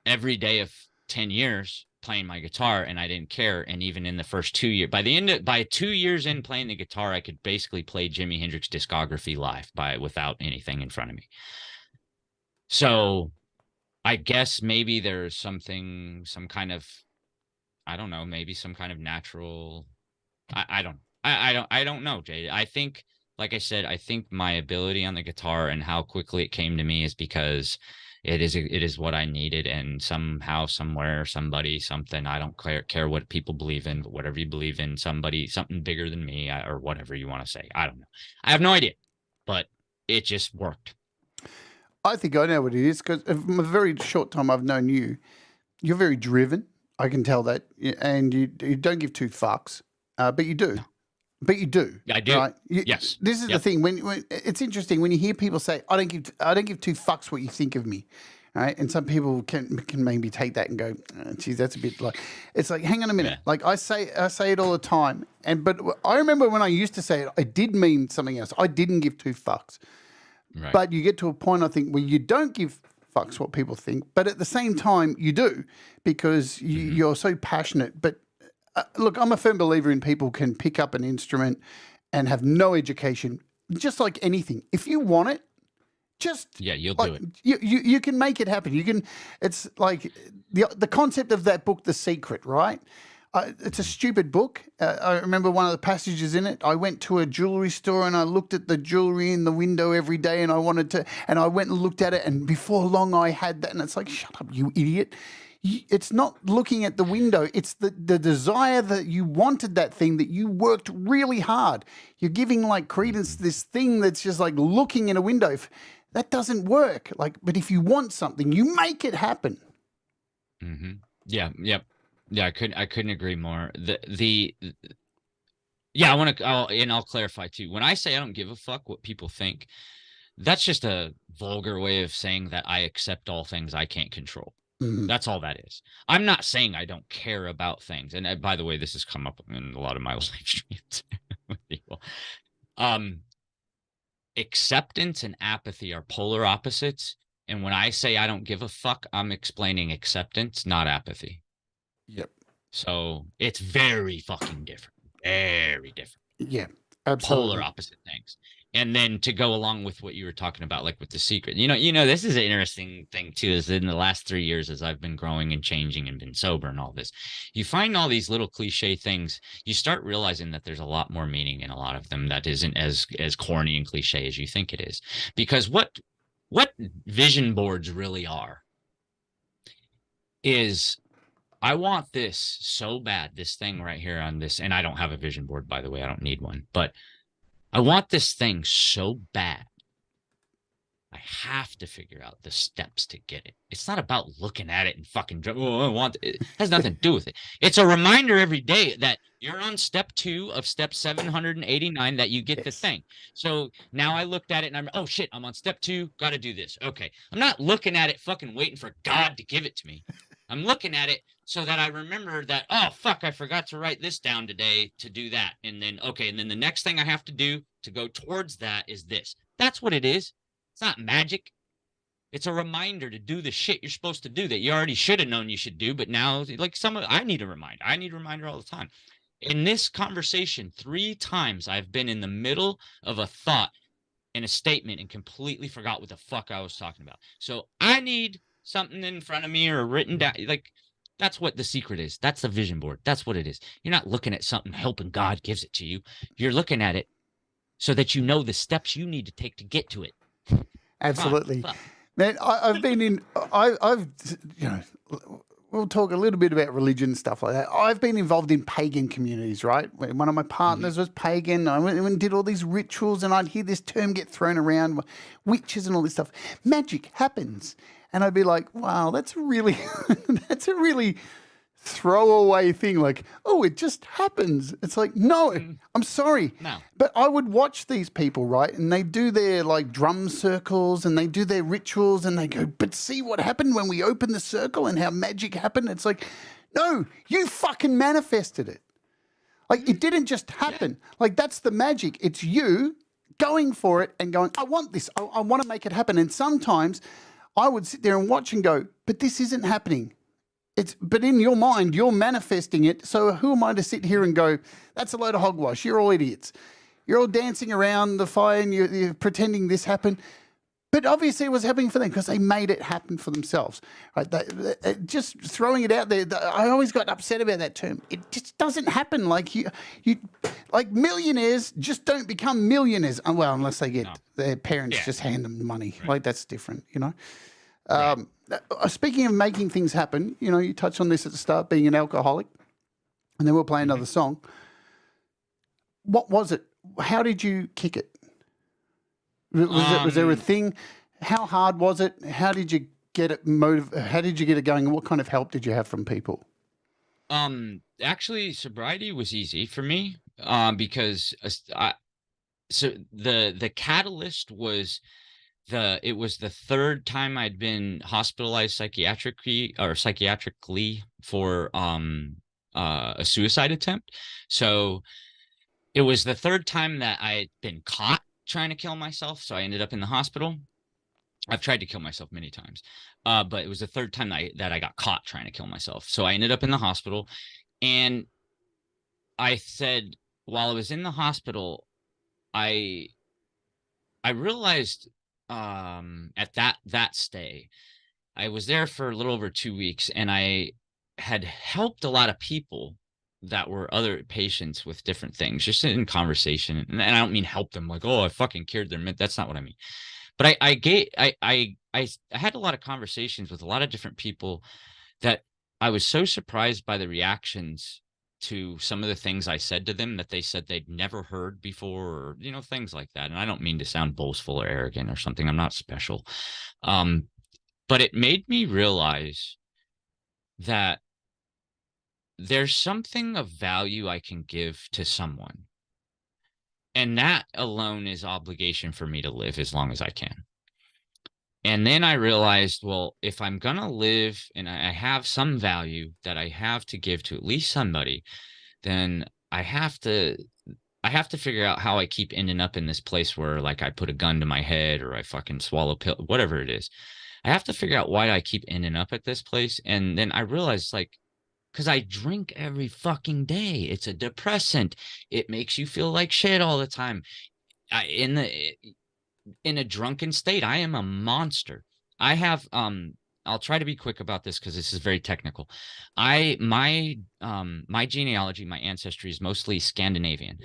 every day of 10 years playing my guitar, and I didn't care. And even in the first 2 years, by 2 years in playing the guitar, I could basically play Jimi Hendrix discography live without anything in front of me. So I guess maybe there's some kind of, I don't know, maybe some kind of natural, I don't know, Jade. I think, like I said, I think my ability on the guitar and how quickly it came to me is because it is what I needed. And somehow, somewhere, somebody, something, I don't care what people believe in, but whatever you believe in, something bigger than me, or whatever you want to say. I don't know. I have no idea, but it just worked. I think I know what it is, because in the very short time I've known you, you're very driven. I can tell that. And you don't give two fucks, but you do. No. But you do. I do. Right? Yes. This is the thing. When it's interesting when you hear people say, I don't give two fucks what you think of me. Right? And some people can maybe take that and go, oh, geez, that's a bit like, it's like, hang on a minute. Yeah. Like I say it all the time. But I remember when I used to say it, I did mean something else. I didn't give two fucks. Right. But you get to a point, I think, where you don't give fucks what people think, but at the same time you do, because you're so passionate. But look, I'm a firm believer in people can pick up an instrument and have no education, just like anything. If you want it, you'll do it. You can make it happen. You can. It's like the concept of that book, The Secret, right? It's a stupid book. I remember one of the passages in it. I went to a jewelry store and I looked at the jewelry in the window every day, and I went and looked at it, and before long I had that. And it's like, shut up, you idiot. It's not looking at the window. It's the desire that you wanted that thing, that you worked really hard. You're giving like credence to this thing that's just like looking in a window. That doesn't work. Like, but if you want something, you make it happen. Mm-hmm. Yeah. Yep. Yeah. I couldn't agree more. Yeah, I'll clarify too. When I say I don't give a fuck what people think, that's just a vulgar way of saying that I accept all things I can't control. Mhm. That's all that is. I'm not saying I don't care about things. And by the way, this has come up in a lot of my live streams with people. Acceptance and apathy are polar opposites. And when I say I don't give a fuck, I'm explaining acceptance, not apathy. Yep. So it's very fucking different. Very different. Yeah, absolutely. Polar opposite things. And then to go along with what you were talking about, like with The Secret, you know, this is an interesting thing too, is in the last 3 years, as I've been growing and changing and been sober and all this, you find all these little cliche things. You start realizing that there's a lot more meaning in a lot of them that isn't as corny and cliche as you think it is. Because what vision boards really are is, I want this so bad, this thing right here on this, and I don't have a vision board, by the way, I don't need one, but I want this thing so bad. I have to figure out the steps to get it. It's not about looking at it and fucking, I want it. It has nothing to do with it. It's a reminder every day that you're on step 2 of step 789 that you get the thing. So now I looked at it and oh shit, I'm on step 2, got to do this. Okay. I'm not looking at it fucking waiting for God to give it to me. I'm looking at it so that I remember that, oh, fuck, I forgot to write this down today to do that. And then, okay, and then the next thing I have to do to go towards that is this. That's what it is. It's not magic. It's a reminder to do the shit you're supposed to do that you already should have known you should do, but now, like I need a reminder. I need a reminder all the time. In this conversation, 3 times I've been in the middle of a thought and a statement and completely forgot what the fuck I was talking about. So I need something in front of me or written down. Like, that's what The Secret is. That's the vision board. That's what it is. You're not looking at something hoping God gives it to you. You're looking at it so that you know the steps you need to take to get to it. Absolutely. Man, I've been in, I've, you know, we'll talk a little bit about religion and stuff like that. I've been involved in pagan communities, right? One of my partners was pagan. I went and did all these rituals, and I'd hear this term get thrown around, witches and all this stuff. Magic happens. And I'd be like, wow, that's really, that's a really throwaway thing. Like, oh, it just happens. It's like, no, I'm sorry. No. But I would watch these people, right? And they do their like drum circles and they do their rituals and they go, but see what happened when we opened the circle and how magic happened? It's like, no, you fucking manifested it. Like, it didn't just happen. Like, that's the magic. It's you going for it and going, I want this. I want to make it happen. And sometimes I would sit there and watch and go, but this isn't happening. But in your mind, you're manifesting it. So who am I to sit here and go, that's a load of hogwash. You're all idiots. You're all dancing around the fire and you're pretending this happened. But obviously it was happening for them because they made it happen for themselves. Right? Just throwing it out there, I always got upset about that term. It just doesn't happen. Like you like millionaires just don't become millionaires. Well, unless they get their parents just hand them the money. Right. Like that's different, you know. Speaking of making things happen, you know, you touched on this at the start, being an alcoholic, and then we'll play another song. What was it? How did you kick it? Was there a thing? How hard was it? How did you get it How did you get it going? And what kind of help did you have from people? Actually, sobriety was easy for me because the catalyst was it was the 3rd time I'd been hospitalized psychiatrically for a suicide attempt. So it was the 3rd time that I had been caught trying to kill myself. So I ended up in the hospital. I've tried to kill myself many times, but it was the 3rd time that I got caught trying to kill myself. So I ended up in the hospital, and I said, while I was in the hospital, I realized at that stay, I was there for a little over 2 weeks, and I had helped a lot of people that were other patients with different things, just in conversation. And I don't mean help them like, oh, I fucking cured their that's not what I mean. But I had a lot of conversations with a lot of different people that I was so surprised by the reactions to some of the things I said to them that they said they'd never heard before, or, you know, things like that. And I don't mean to sound boastful or arrogant or something. I'm not special. But it made me realize that there's something of value I can give to someone. And that alone is obligation for me to live as long as I can. And then I realized, well, if I'm going to live and I have some value that I have to give to at least somebody, then I have to figure out how I keep ending up in this place where, like, I put a gun to my head or I fucking swallow pill, whatever it is. I have to figure out why I keep ending up at this place. And then I realized, like, because I drink every fucking day. It's a depressant. It makes you feel like shit all the time. In a drunken state, I am a monster. I have I'll try to be quick about this because this is very technical. My genealogy, my ancestry is mostly Scandinavian.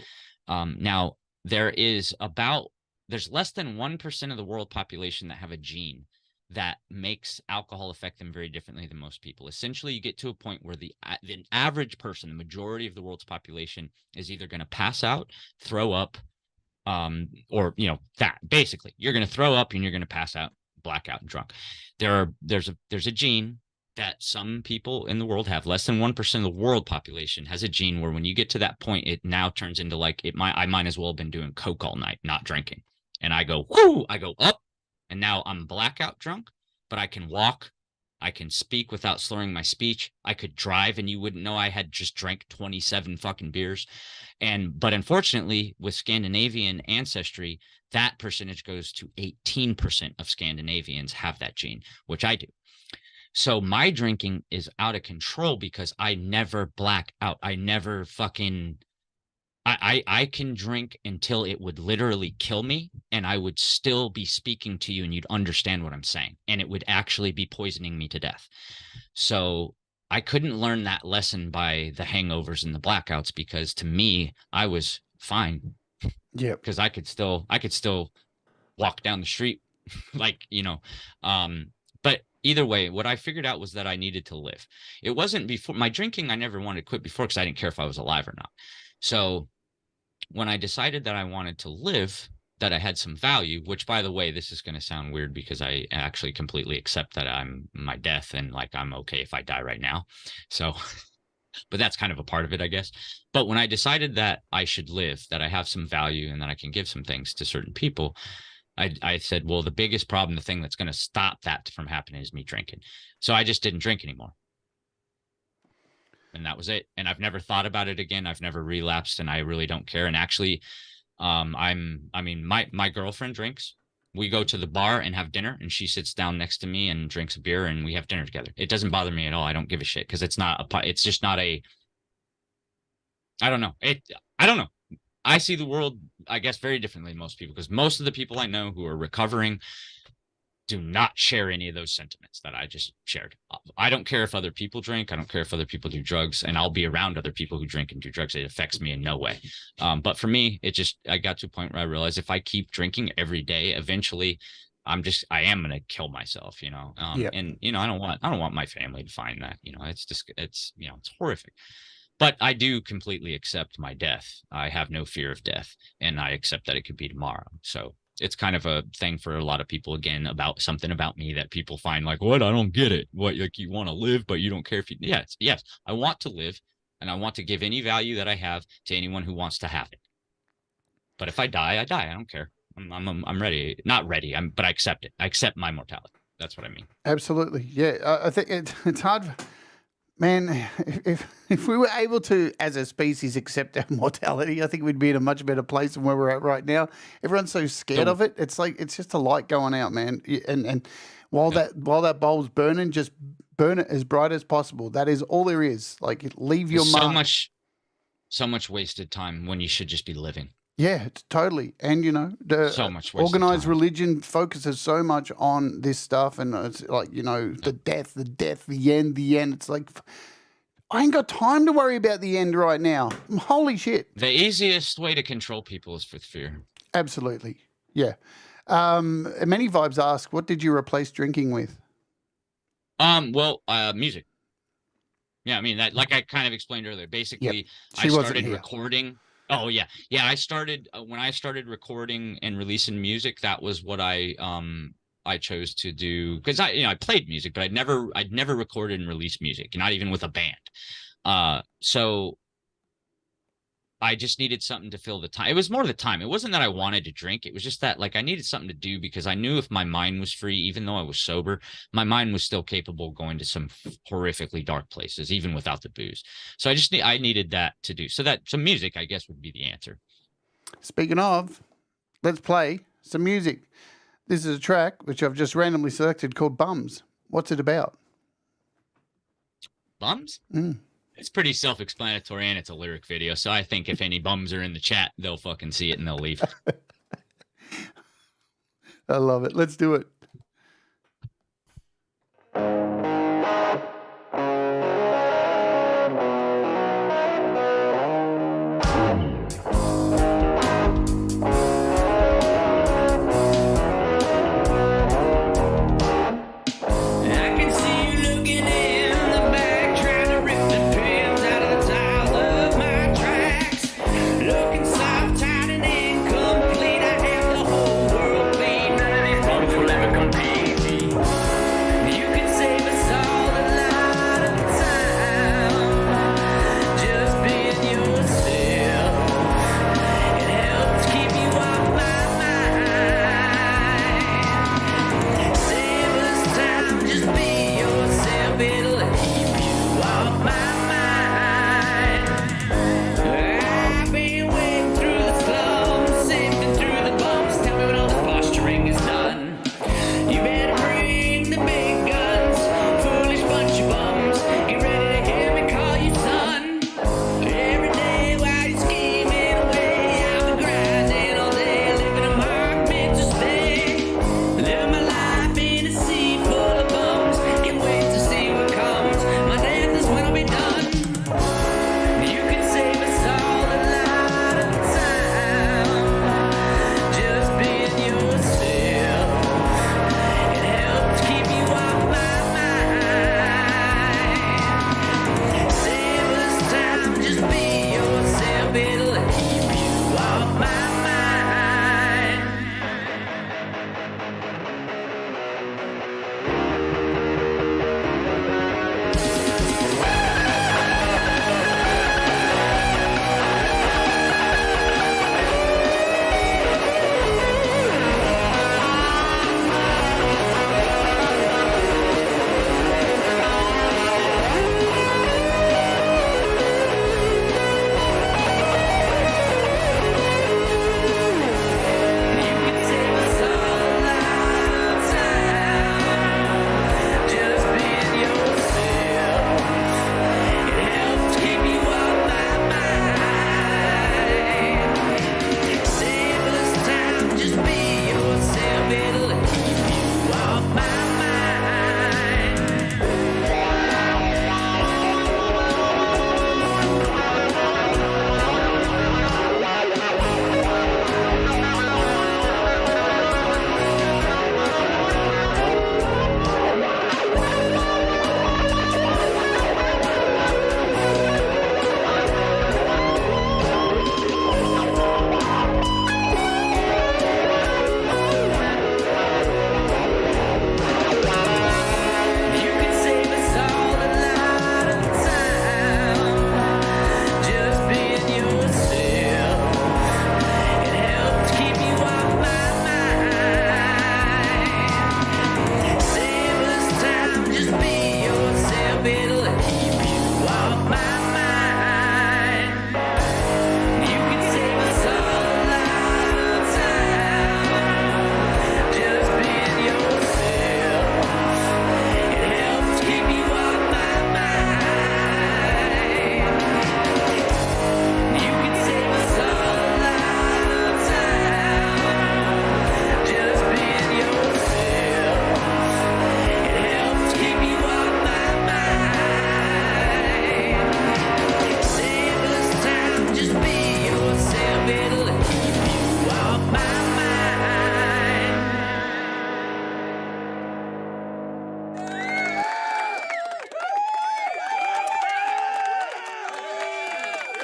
Now there's less than 1% of the world population that have a gene that makes alcohol affect them very differently than most people. Essentially, you get to a point where the average person, the majority of the world's population, is either going to pass out, throw up, or, you know, that basically you're going to throw up and you're going to pass out, blackout, and drunk. There's a gene that some people in the world have. Less than 1% of the world population has a gene where when you get to that point, it now turns into like I might as well have been doing coke all night, not drinking. And I go, whoo, I go up, and now I'm blackout drunk, but I can walk. I can speak without slurring my speech. I could drive and you wouldn't know I had just drank 27 fucking beers. But unfortunately, with Scandinavian ancestry, that percentage goes to 18% of Scandinavians have that gene, which I do. So my drinking is out of control because I never black out. I never fucking I can drink until it would literally kill me, and I would still be speaking to you and you'd understand what I'm saying, and it would actually be poisoning me to death. So I couldn't learn that lesson by the hangovers and the blackouts, because to me, I was fine. Yeah. Because I could still walk down the street like, you know. But either way, what I figured out was that I needed to live. It wasn't before my drinking. I never wanted to quit before because I didn't care if I was alive or not. So when I decided that I wanted to live, that I had some value, which, by the way, this is going to sound weird because I actually completely accept that I'm my death and, like, I'm okay if I die right now. So, but that's kind of a part of it, I guess. But when I decided that I should live, that I have some value and that I can give some things to certain people, I said, well, the biggest problem, the thing that's going to stop that from happening is me drinking. So I just didn't drink anymore. And that was it. And I've never thought about it again. I've never relapsed, and I really don't care. And actually, my girlfriend drinks. We go to the bar and have dinner, and she sits down next to me and drinks a beer, and we have dinner together. It doesn't bother me at all. I don't give a shit because it's just not a, I don't know. I don't know. I see the world, I guess, very differently than most people, because most of the people I know who are recovering do not share any of those sentiments that I just shared. I don't care if other people drink. I don't care if other people do drugs, and I'll be around other people who drink and do drugs. It affects me in no way. But for me, I got to a point where I realized if I keep drinking every day, eventually I am going to kill myself, you know? And, you know, I don't want my family to find that, you know, it's horrific. But I do completely accept my death. I have no fear of death, and I accept that it could be tomorrow. So it's kind of a thing for a lot of people, again, about something about me that people find like, what? I don't get it. What, like, you want to live, but you don't care if you, yes, I want to live, and I want to give any value that I have to anyone who wants to have it. But if I die, I die. I don't care. I'm ready. Not ready. But I accept it. I accept my mortality. That's what I mean. Absolutely. Yeah. I think it's hard. Man, if we were able to, as a species, accept our mortality, I think we'd be in a much better place than where we're at right now. Everyone's so scared of it. It's like, it's just a light going out, man. And while that bulb's burning, just burn it as bright as possible. That is all there is. Like, leave your mark. So much wasted time when you should just be living. Yeah, totally. And, you know, the so much organized religion focuses so much on this stuff, and it's like, you know, the death, the end. It's like, I ain't got time to worry about the end right now. Holy shit. The easiest way to control people is with fear. Absolutely. Yeah. Many Vibes ask, what did you replace drinking with? Music. Yeah, I mean that, like I kind of explained earlier. Basically, She I wasn't started here. recording. Oh yeah, yeah. I started when I started recording and releasing music. That was what I chose to do because I played music, but I'd never recorded and released music, not even with a band. So I just needed something to fill the time. It was more the time. It wasn't that I wanted to drink. It was just that like I needed something to do because I knew if my mind was free, even though I was sober, my mind was still capable of going to some horrifically dark places, even without the booze. So I needed that to do. So some music, I guess, would be the answer. Speaking of, let's play some music. This is a track which I've just randomly selected called Bums. What's it about? Bums? Mm. It's pretty self-explanatory, and it's a lyric video. So I think if any bums are in the chat, they'll fucking see it and they'll leave. I love it. Let's do it. Looking soft, tight, and incomplete. I have the whole world bleeding. None of these bums will ever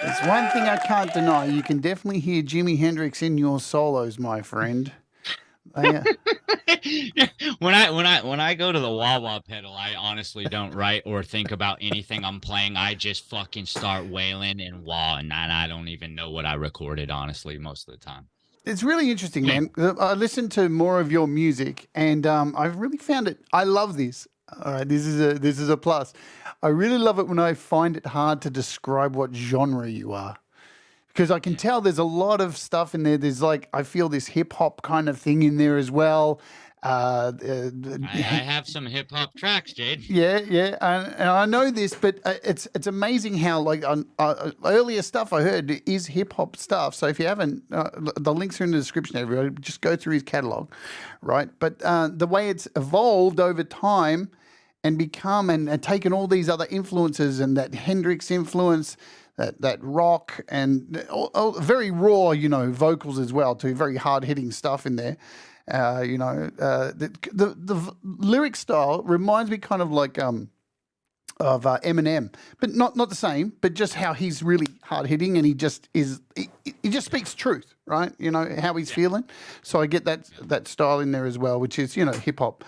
It's one thing I can't deny. You can definitely hear Jimi Hendrix in your solos, my friend. When I go to the wah wah pedal, I honestly don't write or think about anything I'm playing. I just fucking start wailing and wah, and I don't even know what I recorded, honestly, most of the time. It's really interesting, man. I listened to more of your music, and I've really found it. I love this. All right, this is a plus. I really love it when I find it hard to describe what genre you are, because I can tell there's a lot of stuff in there. There's like, I feel this hip hop kind of thing in there as well. I have some hip hop tracks, Jade. Yeah, and I know this, but it's amazing how like on earlier stuff I heard is hip hop stuff. So if you haven't, the links are in the description. Everybody, just go through his catalog, right? But the way it's evolved over time and become and taken all these other influences and that Hendrix influence, that rock and all very raw, vocals as well too, very hard hitting stuff in there. The lyric style reminds me kind of like of Eminem, but not the same, but just how he's really hard hitting and he just speaks truth, right? How he's feeling. So I get that style in there as well, which is hip hop.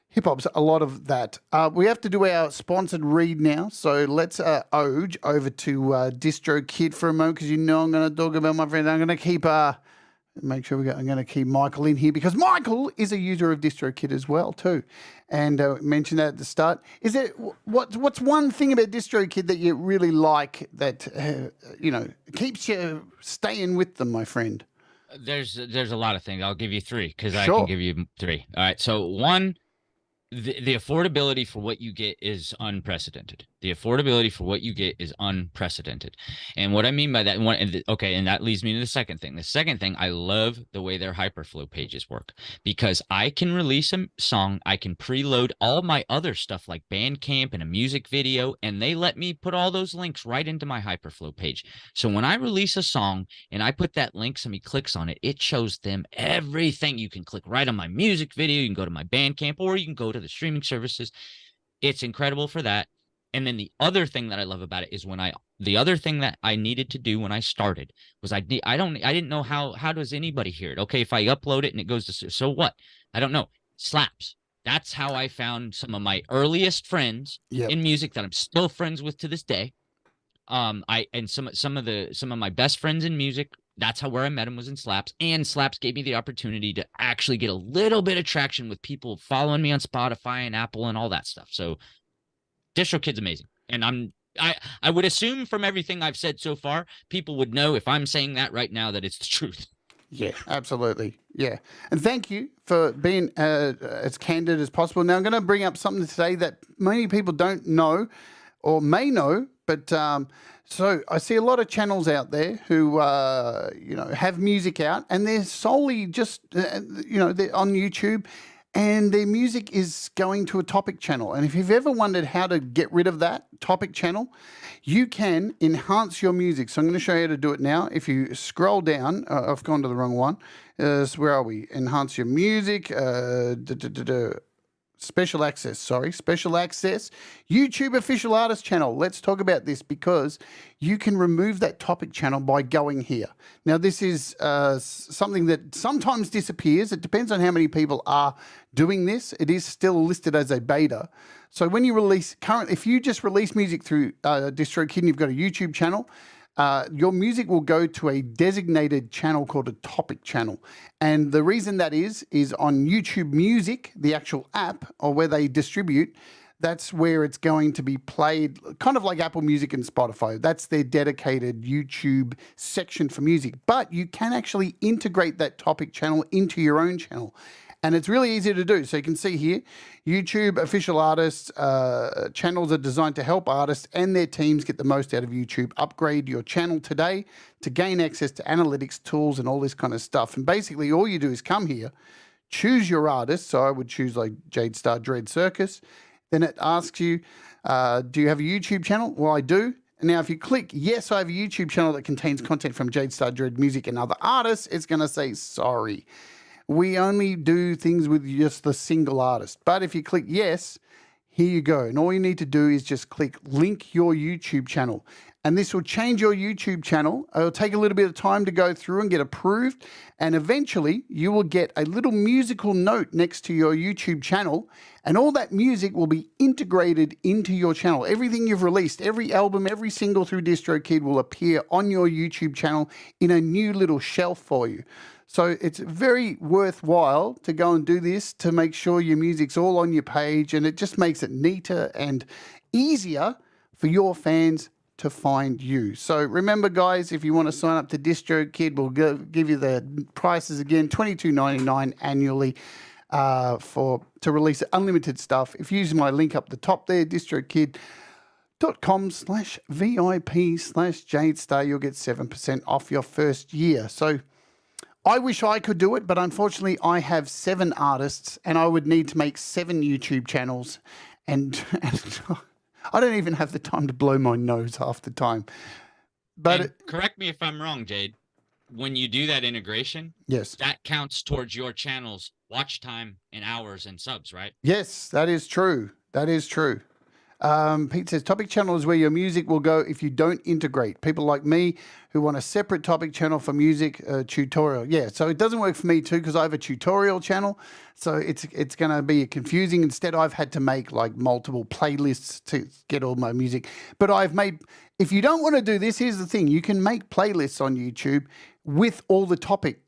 Hip hop's a lot of that. We have to do our sponsored read now, so let's ode over to DistroKid for a moment, because I'm going to talk about my friend. I'm going to keep. Make sure I'm going to keep Michael in here, because Michael is a user of DistroKid as well too, and mentioned that at the start. Is there what's one thing about DistroKid that you really like that keeps you staying with them, my friend? There's a lot of things. I'll give you three, because I can give you three. All right. So one, the affordability for what you get is unprecedented. The affordability for what you get is unprecedented. And what I mean by that, and that leads me to the second thing. The second thing, I love the way their hyperflow pages work, because I can release a song, I can preload all my other stuff like Bandcamp and a music video, and they let me put all those links right into my hyperflow page. So when I release a song and I put that link, somebody clicks on it, it shows them everything. You can click right on my music video, you can go to my Bandcamp, or you can go to the streaming services. It's incredible for that. And then the other thing that I love about it is the other thing that I needed to do when I started was I didn't know how does anybody hear it. Okay, if I upload it and it goes to, so what? I don't know. Slaps. That's how I found some of my earliest friends in music that I'm still friends with to this day. Some of my best friends in music, that's where I met them, was in Slaps. And Slaps gave me the opportunity to actually get a little bit of traction with people following me on Spotify and Apple and all that stuff. So DistroKid's amazing. And I would assume from everything I've said so far, people would know if I'm saying that right now that it's the truth. Yeah, absolutely. Yeah. And thank you for being as candid as possible. Now, I'm going to bring up something today that many people don't know or may know, but so I see a lot of channels out there who, have music out, and they're solely just, they're on YouTube, and their music is going to a topic channel. And if you've ever wondered how to get rid of that topic channel, you can enhance your music. So I'm going to show you how to do it now. If you scroll down, I've gone to the wrong one. So where are we? Enhance your music. Special access, YouTube official artist channel. Let's talk about this, because you can remove that topic channel by going here. Now, this is something that sometimes disappears. It depends on how many people are doing this. It is still listed as a beta. So when you release if you just release music through DistroKid and you've got a YouTube channel, your music will go to a designated channel called a topic channel. And the reason that is on YouTube Music, the actual app, or where they distribute, that's where it's going to be played, kind of like Apple Music and Spotify. That's their dedicated YouTube section for music. But you can actually integrate that topic channel into your own channel. And it's really easy to do. So you can see here, YouTube official artists, channels are designed to help artists and their teams get the most out of YouTube. Upgrade your channel today to gain access to analytics tools and all this kind of stuff. And basically all you do is come here, choose your artist. So I would choose like Jade, Starr, Dread, Circus. Then it asks you, do you have a YouTube channel? Well, I do. And now if you click, yes, I have a YouTube channel that contains content from Jade, Starr, Dread, Music and other artists, it's going to say, sorry. We only do things with just the single artist. But if you click yes, here you go. And all you need to do is just click link your YouTube channel. and this will change your YouTube channel. It'll take a little bit of time to go through and get approved, and eventually you will get a little musical note next to your YouTube channel, and all that music will be integrated into your channel. Everything you've released, every album, every single through DistroKid will appear on your YouTube channel in a new little shelf for you. So it's very worthwhile to go and do this to make sure your music's all on your page, and it just makes it neater and easier for your fans to find you. So remember, guys, if you want to sign up to DistroKid, we'll give you the prices again, $22.99 annually to release unlimited stuff. If you use my link up the top there, distrokid.com/VIP/Jade Starr, you'll get 7% off your first year. So I wish I could do it, but unfortunately I have 7 artists and I would need to make 7 YouTube channels, and I don't even have the time to blow my nose half the time. But correct me if I'm wrong, Jade. When you do that integration, yes, that counts towards your channel's watch time and hours and subs, right? Yes, that is true. That is true. Pete says, topic channel is where your music will go if you don't integrate. People like me who want a separate topic channel for music tutorial. Yeah, so it doesn't work for me too because I have a tutorial channel. So it's going to be confusing. Instead, I've had to make like multiple playlists to get all my music. But I've made, if you don't want to do this, here's the thing. You can make playlists on YouTube with all the topic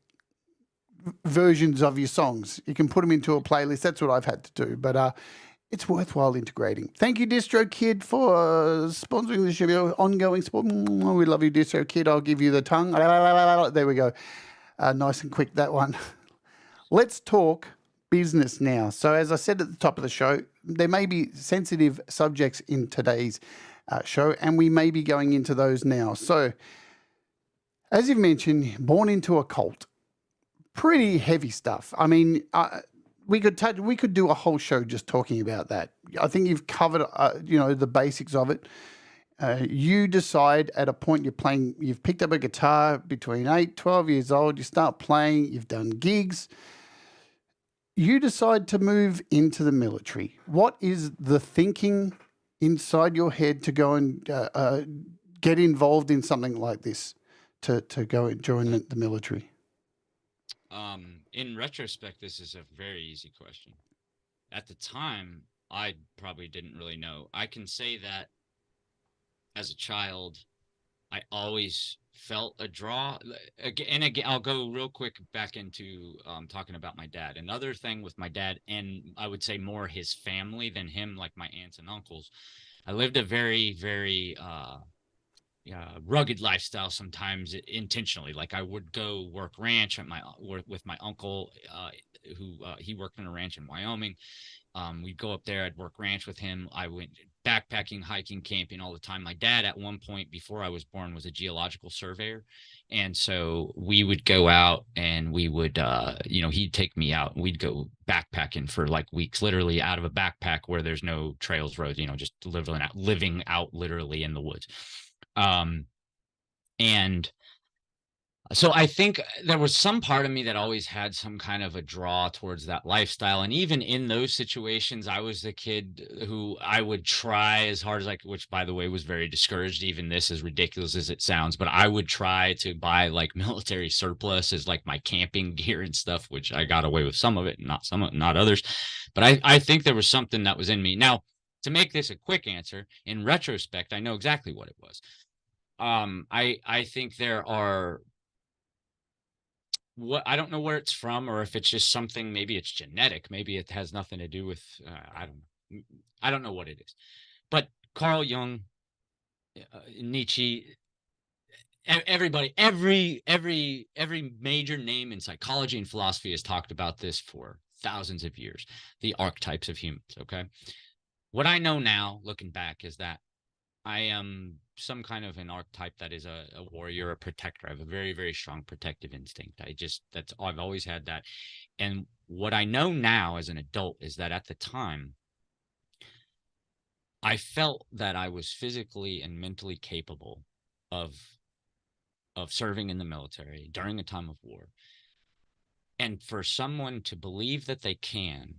versions of your songs. You can put them into a playlist. That's what I've had to do. But it's worthwhile integrating. Thank you, DistroKid, for sponsoring the show. Ongoing support. We love you, DistroKid. I'll give you the tongue. There we go. Nice and quick, that one. Let's talk business now. So as I said at the top of the show, there may be sensitive subjects in today's show, and we may be going into those now. So as you've mentioned, born into a cult. Pretty heavy stuff. I mean, we could do a whole show just talking about that. I think you've covered, the basics of it. You decide at a point you've picked up a guitar between 8, 12 years old, you start playing, you've done gigs. You decide to move into the military. What is the thinking inside your head to go and get involved in something like this, to go and join the military? In retrospect, this is a very easy question. At the time, I probably didn't really know. I can say that as a child, I always felt a draw. And again, I'll go real quick back into talking about my dad. Another thing with my dad, and I would say more his family than him, like my aunts and uncles. I lived a very, very rugged lifestyle, sometimes intentionally. Like I would go work ranch with my uncle, who he worked in a ranch in Wyoming. We'd go up there, I'd work ranch with him. I went backpacking, hiking, camping all the time. My dad, at one point before I was born, was a geological surveyor. And so we would go out and we would, he'd take me out and we'd go backpacking for like weeks, literally out of a backpack where there's no trails, roads, just living out literally in the woods. And so I think there was some part of me that always had some kind of a draw towards that lifestyle. And even in those situations, I was the kid who I would try as hard as I could, which by the way was very discouraged. Even this, as ridiculous as it sounds, but I would try to buy like military surplus as like my camping gear and stuff, which I got away with some of it, not others. But I think there was something that was in me. Now, to make this a quick answer, in retrospect, I know exactly what it was. I think there are, I don't know where it's from, or if it's just something, maybe it's genetic, maybe it has nothing to do with, I don't know what it is, but Carl Jung, Nietzsche, everybody, every major name in psychology and philosophy has talked about this for thousands of years, the archetypes of humans. Okay. What I know now, looking back, is that I am some kind of an archetype that is a warrior, a protector. I have a very, very strong protective instinct. I've always had that. And what I know now as an adult is that at the time, I felt that I was physically and mentally capable of serving in the military during a time of war. And for someone to believe that they can,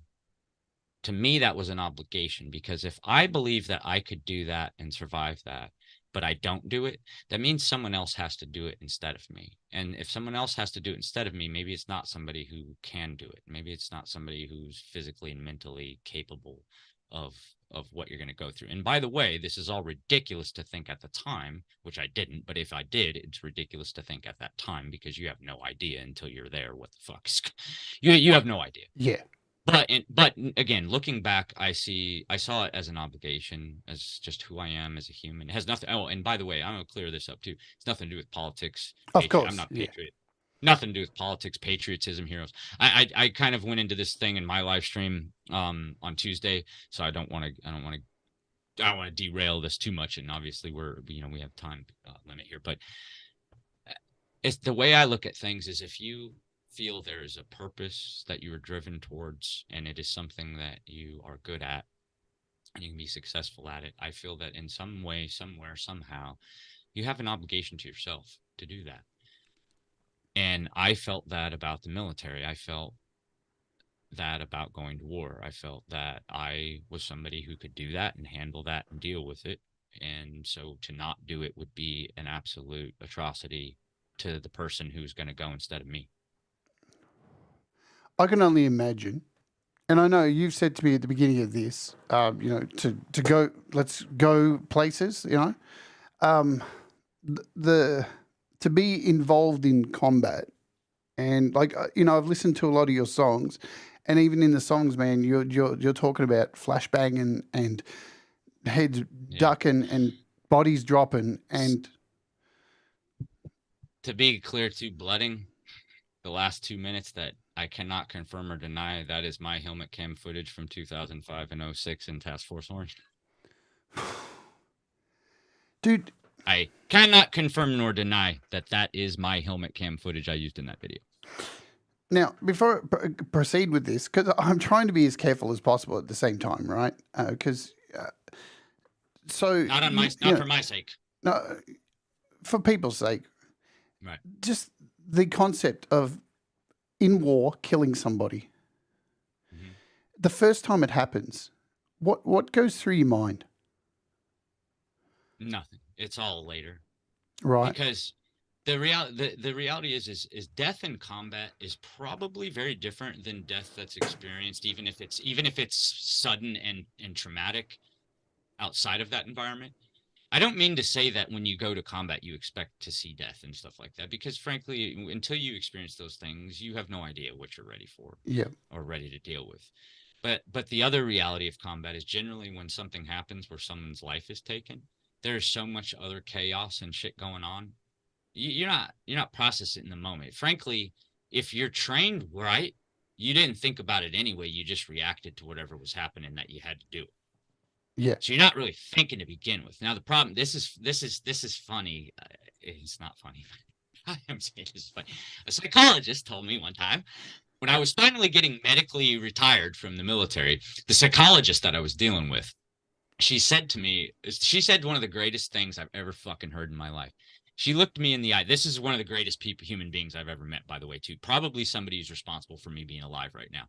to me, that was an obligation, because if I believed that I could do that and survive that, but I don't do it, that means someone else has to do it instead of me. And if someone else has to do it instead of me, maybe it's not somebody who can do it. Maybe it's not somebody who's physically and mentally capable of what you're going to go through. And by the way, this is all ridiculous to think at the time, which I didn't, but if I did, it's ridiculous to think at that time because you have no idea until you're there what the fuck is you have no idea. Yeah. But again, looking back, I saw it as an obligation, as just who I am as a human. It has nothing. Oh, and by the way, I'm gonna clear this up too. It's nothing to do with politics. Of course, I'm not yeah. patriot. Nothing to do with politics, patriotism, heroes. I kind of went into this thing in my live stream on Tuesday, so I don't want to derail this too much. And obviously, we have time limit here, but it's the way I look at things is if you feel there is a purpose that you are driven towards and it is something that you are good at and you can be successful at it, I feel that in some way, somewhere, somehow, you have an obligation to yourself to do that. And I felt that about the military. I felt that about going to war. I felt that I was somebody who could do that and handle that and deal with it. And so to not do it would be an absolute atrocity to the person who's going to go instead of me. I can only imagine, and I know you've said to me at the beginning of this, to go, let's go places, to be involved in combat, and I've listened to a lot of your songs, and even in the songs, man, you're talking about flashbang and heads ducking and bodies dropping, and to be clear, too, blooding. The last 2 minutes that I cannot confirm or deny, that is my helmet cam footage from 2005 and 06 in Task Force Orange. Dude, I cannot confirm nor deny that is my helmet cam footage I used in that video. Now, before I proceed with this, because I'm trying to be as careful as possible at the same time, right? Because not for my sake. No, for people's sake. Right. Just the concept of in war killing somebody. Mm-hmm. The first time it happens, what goes through your mind? Nothing. It's all later. Right. Because the reality is death in combat is probably very different than death that's experienced, even if it's sudden and traumatic outside of that environment. I don't mean to say that when you go to combat, you expect to see death and stuff like that, because frankly, until you experience those things, you have no idea what you're ready for or ready to deal with. But the other reality of combat is generally when something happens where someone's life is taken, there's so much other chaos and shit going on. You're not processing it in the moment. Frankly, if you're trained right, you didn't think about it anyway. You just reacted to whatever was happening that you had to do. Yeah. So you're not really thinking to begin with. Now the problem, this is funny. It's not funny. I am saying this is funny. A psychologist told me one time when I was finally getting medically retired from the military, the psychologist that I was dealing with, she said one of the greatest things I've ever fucking heard in my life. She looked me in the eye. This is one of the greatest human beings I've ever met, by the way, too. Probably somebody who's responsible for me being alive right now.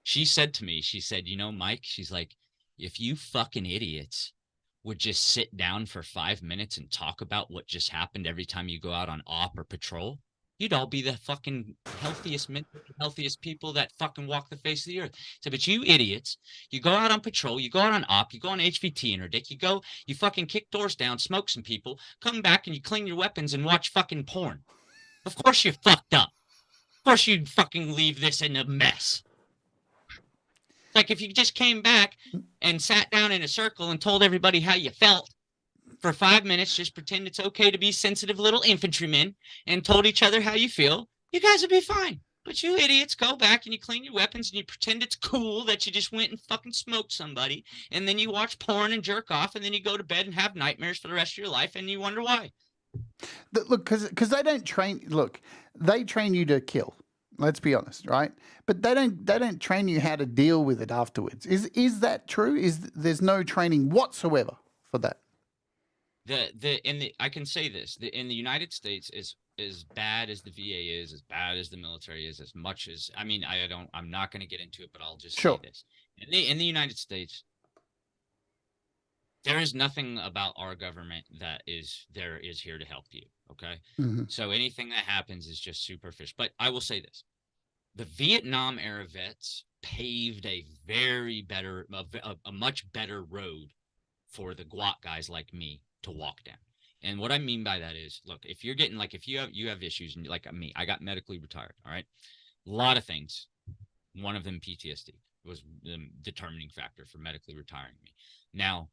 She said to me, Mike, she's like, if you fucking idiots would just sit down for 5 minutes and talk about what just happened every time you go out on op or patrol, you'd all be the fucking healthiest people that fucking walk the face of the earth. So, but you idiots, you go out on patrol, you go out on op, you go on HVT interdict, you fucking kick doors down, smoke some people, come back and you clean your weapons and watch fucking porn. Of course you're fucked up. Of course you'd fucking leave this in a mess. Like if you just came back and sat down in a circle and told everybody how you felt for 5 minutes, just pretend it's okay to be sensitive little infantrymen and told each other how you feel, you guys would be fine. But you idiots go back and you clean your weapons and you pretend it's cool that you just went and fucking smoked somebody, and then you watch porn and jerk off, and then you go to bed and have nightmares for the rest of your life, and you wonder why. Look, because they don't train. Look, they train you to kill. Let's be honest, right? But they don't train you how to deal with it afterwards. Is that true? There's no training whatsoever for that? I can say this: in the United States, as bad as the VA is, as bad as the military is, as much as I'm not going to get into it, but I'll just say this: in the United States, there is nothing about our government that is here to help you. Okay. Mm-hmm. So anything that happens is just superficial. But I will say this: the Vietnam era vets paved a much better road for the GWAT guys like me to walk down. And what I mean by that is, look, if you're getting like, if you have issues, and like me, I got medically retired. All right. A lot of things. One of them, PTSD, was the determining factor for medically retiring me. Now,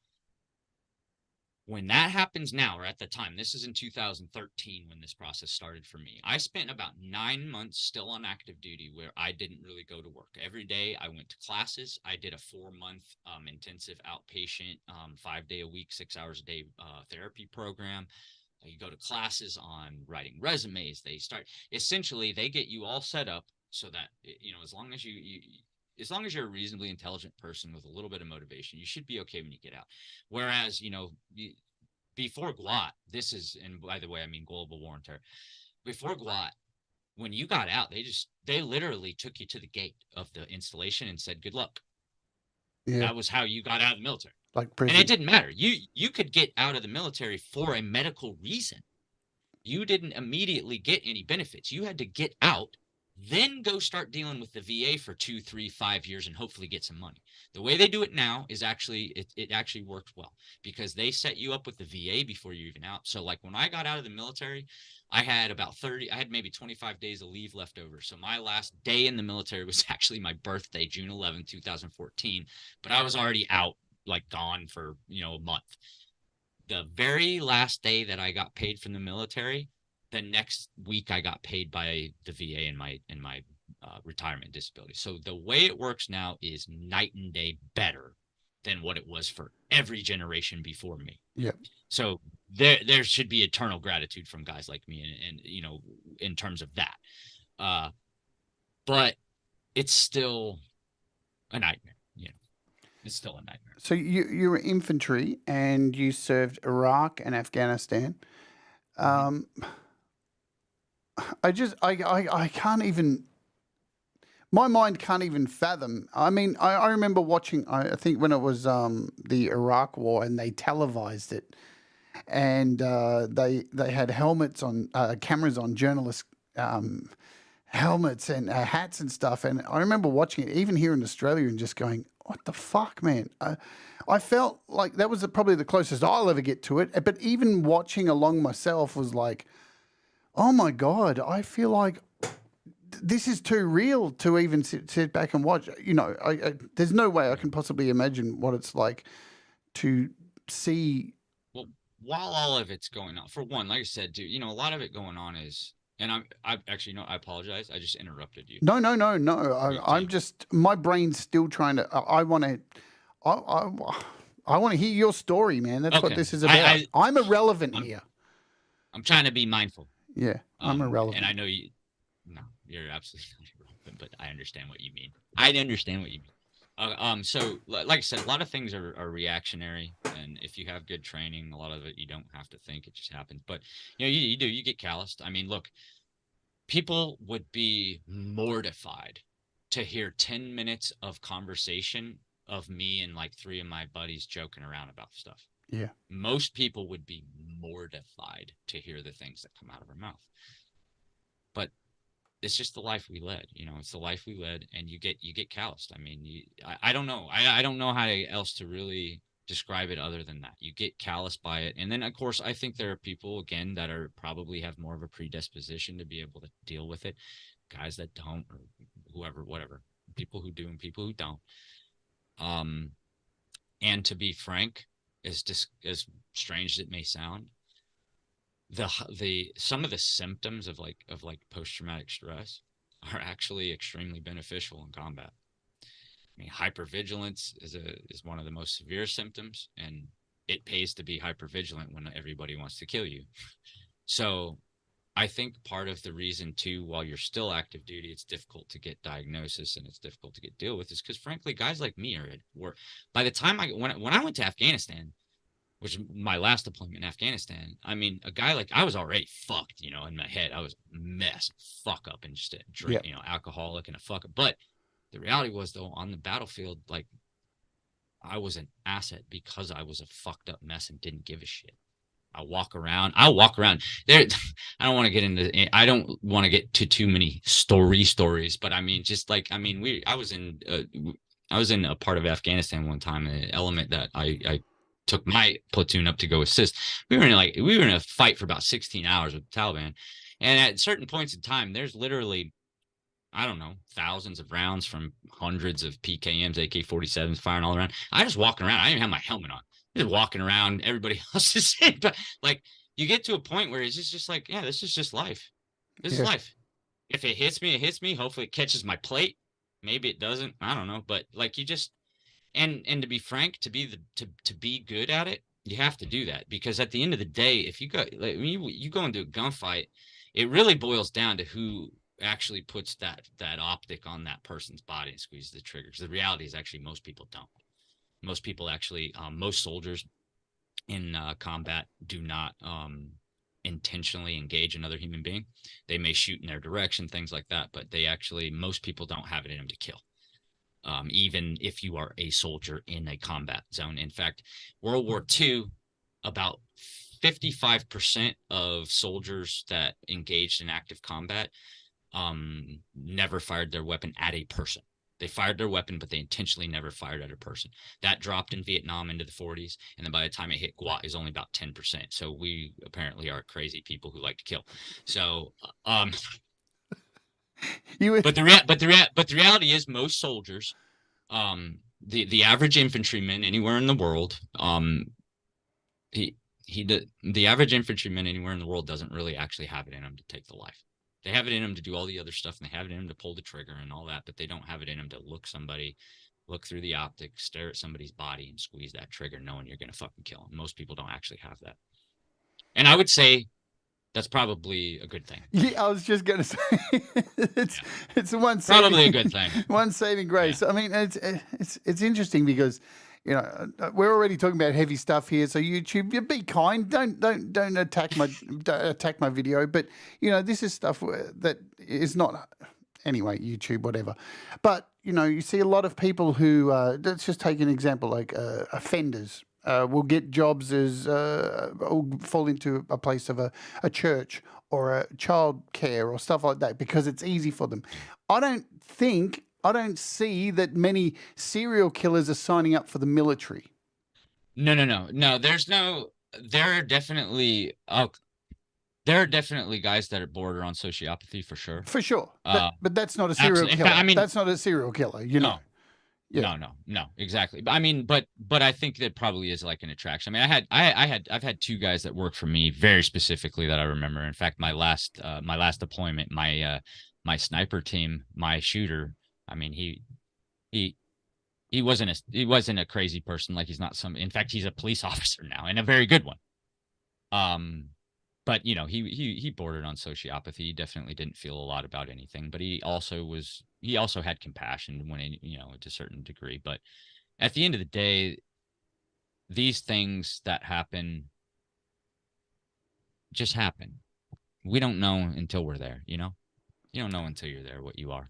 when that happens now, or at the time, this is in 2013 when this process started for me, I spent about 9 months still on active duty where I didn't really go to work. Every day I went to classes. I did a 4-month intensive outpatient, 5-day-a-week, 6 hours a day therapy program. You go to classes on writing resumes. Essentially, they get you all set up so that, as long as as long as you're a reasonably intelligent person with a little bit of motivation, you should be okay when you get out. Whereas, before GWAT, and by the way, I mean global war and terror. Before GWAT, when you got out, they literally took you to the gate of the installation and said, good luck. Yeah. That was how you got out of the military. Like prison. And it didn't matter. You could get out of the military for a medical reason. You didn't immediately get any benefits. You had to get out, then go start dealing with the VA for 2, 3, 5 years and hopefully get some money. The way they do it now is it actually works well because they set you up with the VA before you're even out. So like when I got out of the military, I had maybe 25 days of leave left over. So my last day in the military was actually my birthday, June 11, 2014, but I was already out, like gone for, a month. The very last day that I got paid from the military, the next week I got paid by the VA in my retirement disability. So the way it works now is night and day better than what it was for every generation before me. Yep. So there should be eternal gratitude from guys like me, and in terms of that. But it's still a nightmare. It's still a nightmare. So you were infantry and you served Iraq and Afghanistan. I can't even, my mind can't even fathom. I mean, I remember watching, I think when it was the Iraq war and they televised it, and they had helmets on, cameras on journalists' helmets and hats and stuff. And I remember watching it even here in Australia and just going, what the fuck, man? I felt like that was probably the closest I'll ever get to it. But even watching along myself was like, oh my God, I feel like this is too real to even sit back and watch. There's no way I can possibly imagine what it's like to see. Well, while all of it's going on, for one, like I said, dude, a lot of it going on is, and I actually, I apologize. I just interrupted you. No. I'm just, my brain's still trying to, I want to hear your story, man. That's what this is about. I'm irrelevant here. I'm trying to be mindful. Yeah, I'm irrelevant. And I know you're absolutely not irrelevant, but I understand what you mean. So like I said, a lot of things are reactionary, and if you have good training, a lot of it you don't have to think, it just happens. But you get calloused. I mean, look, people would be mortified to hear 10 minutes of conversation of me and like 3 of my buddies joking around about stuff. Yeah. Most people would be mortified to hear the things that come out of our mouth. But it's just the life we led. It's the life we led, and you get calloused. I mean, I don't know. I don't know how else to really describe it other than that. You get calloused by it. And then, of course, I think there are people, again, that are probably have more of a predisposition to be able to deal with it. Guys that don't, or whoever, whatever. People who do and people who don't. And to be frank, as strange as it may sound, some of the symptoms of post-traumatic stress are actually extremely beneficial in combat. I mean, hypervigilance is one of the most severe symptoms, and it pays to be hypervigilant when everybody wants to kill you. So I think part of the reason too, while you're still active duty, it's difficult to get diagnosis and it's difficult to get deal with, is because frankly, guys like me were by the time when I went to Afghanistan, which is my last deployment in Afghanistan, I mean, a guy like, I was already fucked, in my head. I was a mess, fuck up, and just a drink, alcoholic and a fuck up. But the reality was, though, on the battlefield, like, I was an asset because I was a fucked up mess and didn't give a shit. I'll walk around there. I don't want to get to too many stories, but I mean, just like, I mean, I was in a part of Afghanistan one time, an element that I took my platoon up to go assist. We were in a fight for about 16 hours with the Taliban. And at certain points in time, there's literally, I don't know, thousands of rounds from hundreds of PKMs, AK-47s firing all around. I just walking around. I didn't even have my helmet on. Just walking around. Everybody else is in. But like, you get to a point where it's just like, yeah, this is just life. This is life. If it hits me, it hits me. Hopefully it catches my plate. Maybe it doesn't. I don't know. But like, you just, and to be frank, to be good at it, you have to do that, because at the end of the day, if you go, like, when you go into a gunfight, it really boils down to who actually puts that optic on that person's body and squeezes the trigger. Because the reality is, actually, most people don't. Most people actually, most soldiers in combat do not intentionally engage another human being. They may shoot in their direction, things like that, but most people don't have it in them to kill. Even if you are a soldier in a combat zone. In fact, World War II, about 55% of soldiers that engaged in active combat never fired their weapon at a person. They fired their weapon, but they intentionally never fired at a person. That dropped in Vietnam into the 40s, and then by the time it hit Guat, is only about 10%. So we apparently are crazy people who like to kill. So, but the reality is, most soldiers, the average infantryman anywhere in the world, the average infantryman anywhere in the world doesn't really actually have it in them to take the life. They have it in them to do all the other stuff, and they have it in them to pull the trigger and all that, but they don't have it in them to look through the optics, stare at somebody's body, and squeeze that trigger knowing you're going to fucking kill them. Most people don't actually have that. And I would say that's probably a good thing. Yeah, I was just going to say, it's one probably a good thing. One saving grace. Yeah. I mean, it's interesting because, you know, we're already talking about heavy stuff here. So YouTube, you be kind. Don't attack my video. But you know, this is stuff that is not. Anyway, YouTube, whatever. But you know, you see a lot of people who. Let's just take an example, like offenders. Will get jobs as or fall into a place of a church or a child care or stuff like that because it's easy for them. I don't see that many serial killers are signing up for the military. No. There are definitely guys that are border on sociopathy for sure. For sure, but that's not a serial killer. I mean, that's not a serial killer. You know. Yeah. No, exactly. I mean, but I think that probably is like an attraction. I mean, I've had two guys that work for me very specifically that I remember. In fact, my last deployment, my sniper team, my shooter. I mean, he wasn't a crazy person. Like, he's not some. In fact, he's a police officer now, and a very good one. But you know, he bordered on sociopathy. He definitely didn't feel a lot about anything, but he also had compassion when, you know, to a certain degree. But at the end of the day, these things that happen just happen. We don't know until we're there. You know, you don't know until you're there what you are.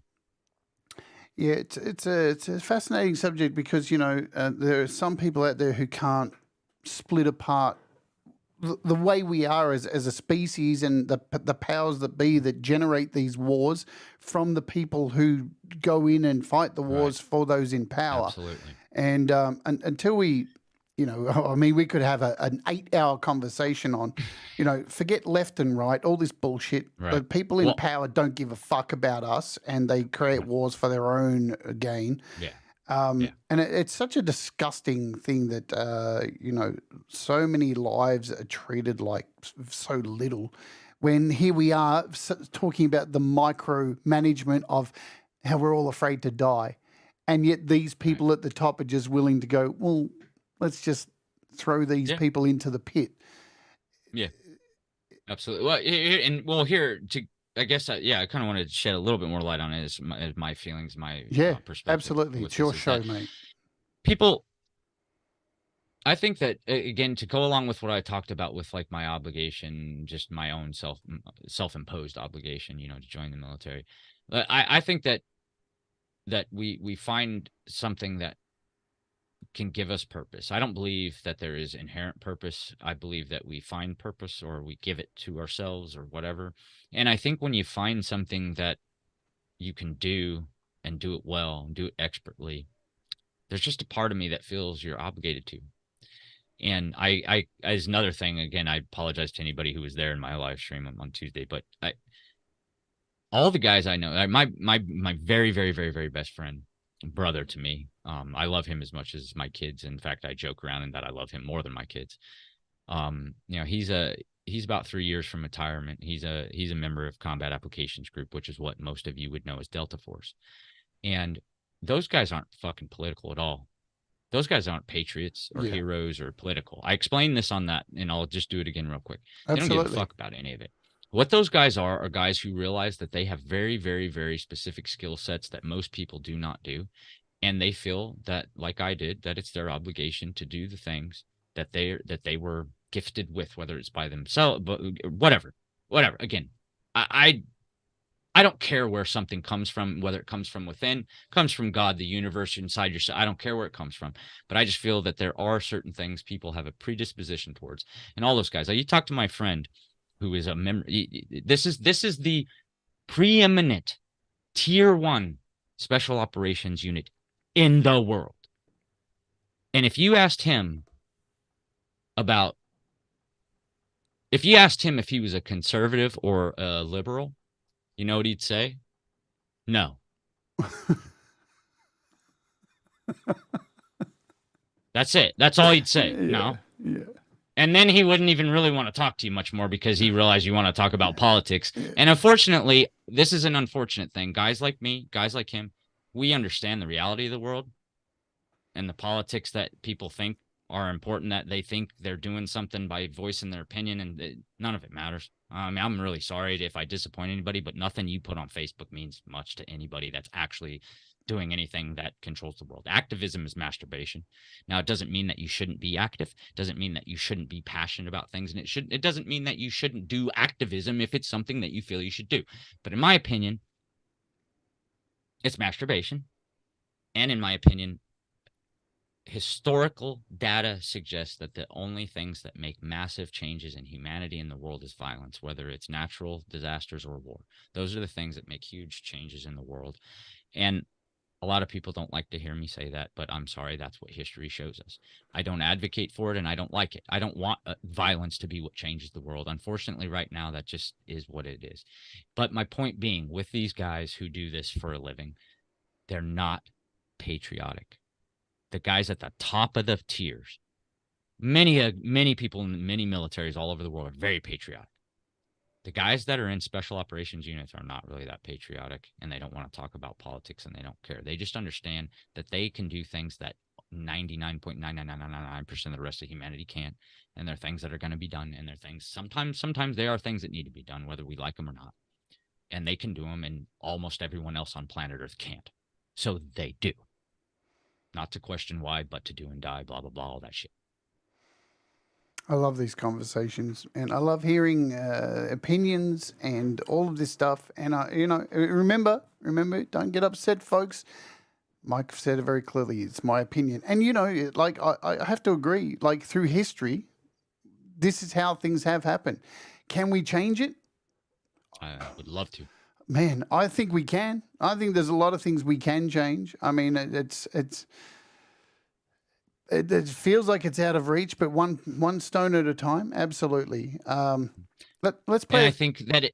Yeah, it's a fascinating subject because, you know, there are some people out there who can't split apart the way we are as a species and the powers that be that generate these wars from the people who go in and fight the wars for those in power. Absolutely. And until we, you know, I mean, we could have an 8-hour conversation on, you know, forget left and right, all this bullshit. Right. The people in power don't give a fuck about us, and they create wars for their own gain. Yeah. And it's such a disgusting thing that, you know, so many lives are treated like so little, when here we are talking about the micromanagement of how we're all afraid to die. And yet these people at the top are just willing to go, well, let's just throw these people into the pit. Yeah, absolutely. Well, here to, I guess, I kind of wanted to shed a little bit more light on it as my feelings, my perspective. Absolutely. It's your show, mate. People, I think that, again, to go along with what I talked about with like my obligation, just my own self-imposed obligation, you know, to join the military. I think that we find something can give us purpose. I don't believe that there is inherent purpose. I believe that we find purpose or we give it to ourselves or whatever. And I think when you find something that you can do and do it well and do it expertly, there's just a part of me that feels you're obligated to. And I as another thing, again, I apologize to anybody who was there in my live stream on Tuesday, but all the guys I know, my very, very, very, very best friend, brother to me. I love him as much as my kids. In fact, I joke around in that I love him more than my kids. He's about 3 years from retirement. He's a member of Combat Applications Group, which is what most of you would know as Delta Force. And those guys aren't fucking political at all. Those guys aren't patriots or heroes or political. I explained this on that, and I'll just do it again real quick. Absolutely. They don't give a fuck about any of it. What those guys are guys who realize that they have very, very, very specific skill sets that most people do not do. And they feel that, like I did, that it's their obligation to do the things that they were gifted with, whether it's by themselves, but whatever. Again, I don't care where something comes from, whether it comes from within, comes from God, the universe, inside yourself. I don't care where it comes from. But I just feel that there are certain things people have a predisposition towards. And all those guys, like you talk to my friend who is a member. This is the preeminent tier 1 special operations unit in the world. And if you asked him if he was a conservative or a liberal, you know what he'd say? No. That's it. That's all he'd say. No. Yeah. And then he wouldn't even really want to talk to you much more because he realized you want to talk about politics. And unfortunately, this is an unfortunate thing. Guys like me, guys like him, we understand the reality of the world and the politics that people think are important, that they think they're doing something by voicing their opinion, and none of it matters. I mean, I'm really sorry if I disappoint anybody, but nothing you put on Facebook means much to anybody that's actually doing anything that controls the world. Activism is masturbation. Now, it doesn't mean that you shouldn't be active. It doesn't mean that you shouldn't be passionate about things, and it doesn't mean that you shouldn't do activism if it's something that you feel you should do. But in my opinion, it's masturbation. And in my opinion, historical data suggests that the only things that make massive changes in humanity in the world is violence, whether it's natural disasters or war. Those are the things that make huge changes in the world. And a lot of people don't like to hear me say that, but I'm sorry, that's what history shows us. I don't advocate for it, and I don't like it. I don't want violence to be what changes the world. Unfortunately, right now, that just is what it is. But my point being, with these guys who do this for a living, they're not patriotic. The guys at the top of the tiers, many people in many militaries all over the world are very patriotic. The guys that are in special operations units are not really that patriotic, and they don't want to talk about politics, and they don't care. They just understand that they can do things that 99.99999% of the rest of humanity can't, and they're things that are going to be done, and they're things, sometimes they are things that need to be done, whether we like them or not. And they can do them, and almost everyone else on planet Earth can't. So they do. Not to question why, but to do and die, blah, blah, blah, all that shit. I love these conversations, and I love hearing opinions and all of this stuff. And remember, don't get upset, folks. Mike said it very clearly. It's my opinion, and I have to agree. Like, through history, this is how things have happened. Can we change it? I would love to. Man, I think we can. I think there's a lot of things we can change. I mean, it feels like it's out of reach, but one stone at a time. Absolutely. Let's play. And I think that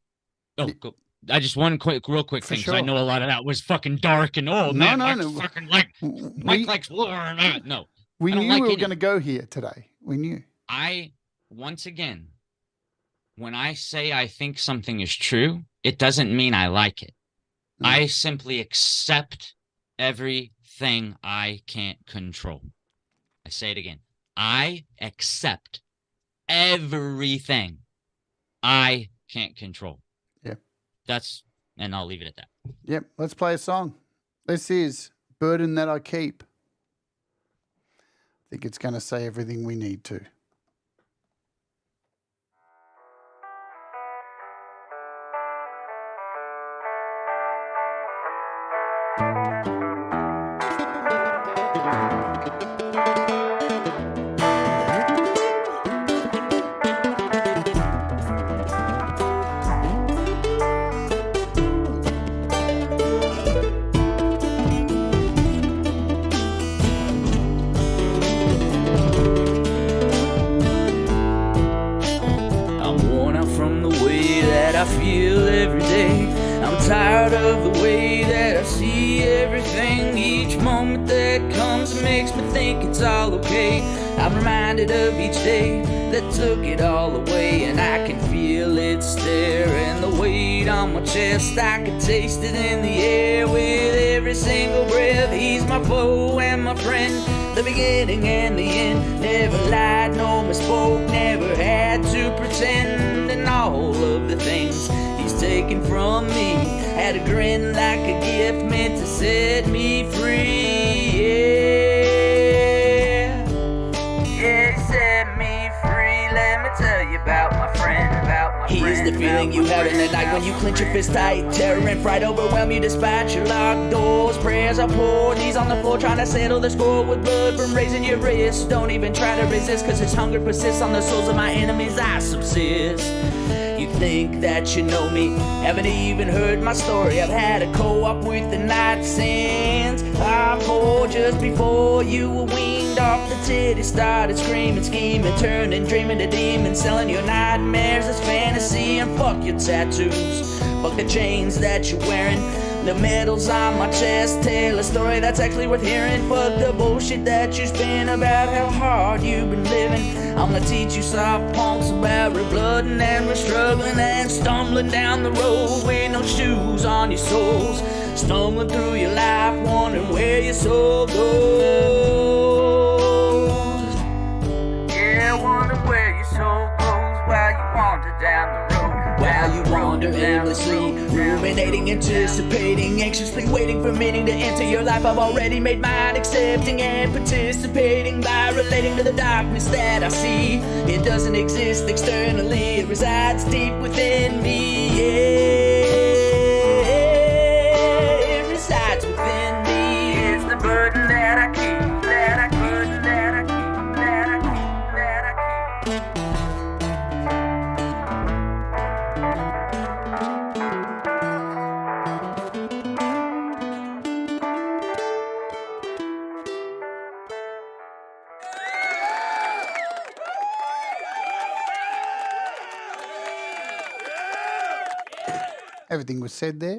go. I just real quick thing, because I know a lot of that was fucking dark and fucking Mike likes war. No, we knew we were going to go here today. We knew. Once again, when I say I think something is true, it doesn't mean I like it. No. I simply accept everything I can't control. I say it again. I accept everything I can't control. Yeah. And I'll leave it at that. Yep. Let's play a song. This is Burden That I Keep. I think it's going to say everything we need to. I feel every day. I'm tired of the way that I see everything. Each moment that comes makes me think it's all okay. I'm reminded of each day that took it all away, and I can feel it stare and the weight on my chest. I can taste it in the air with every single breath. He's my foe and my friend, the beginning and the end. Never lied, no misspoke, never had to pretend. And all of the things he's taken from me had a grin like a gift meant to set me free. Yeah, he set me free. Let me tell you about my friend, Here's the feeling you have in the night when you clench your fist tight. Terror and fright overwhelm you despite your locked doors. Prayers are poured, knees on the floor trying to settle the score with blood from raising your wrist. Don't even try to resist, cause his hunger persists. On the souls of my enemies I subsist. You think that you know me, haven't even heard my story. I've had a co-op with the night since I4, just before you were weaned off the titty. Started screaming, scheming, turning, dreaming to demons, selling your nightmares as fantasy. And fuck your tattoos, fuck the chains that you're wearing, the medals on my chest tell a story that's actually worth hearing. Fuck the bullshit that you spin about how hard you've been living. I'm gonna teach you soft punks about real blood, and then we're struggling and stumbling down the road with no shoes on your soles. Stumbling through your life, wondering where your soul goes. Yeah, wondering where your soul goes while you wander down the road. While you wander endlessly, ruminating, anticipating, anxiously waiting for meaning to enter your life. I've already made mine, accepting and participating by relating to the darkness that I see. It doesn't exist externally, it resides deep within me. Yeah, it resides within me. It's the burden that I keep, that I keep, that I keep, that I keep, that I keep. Everything was said there.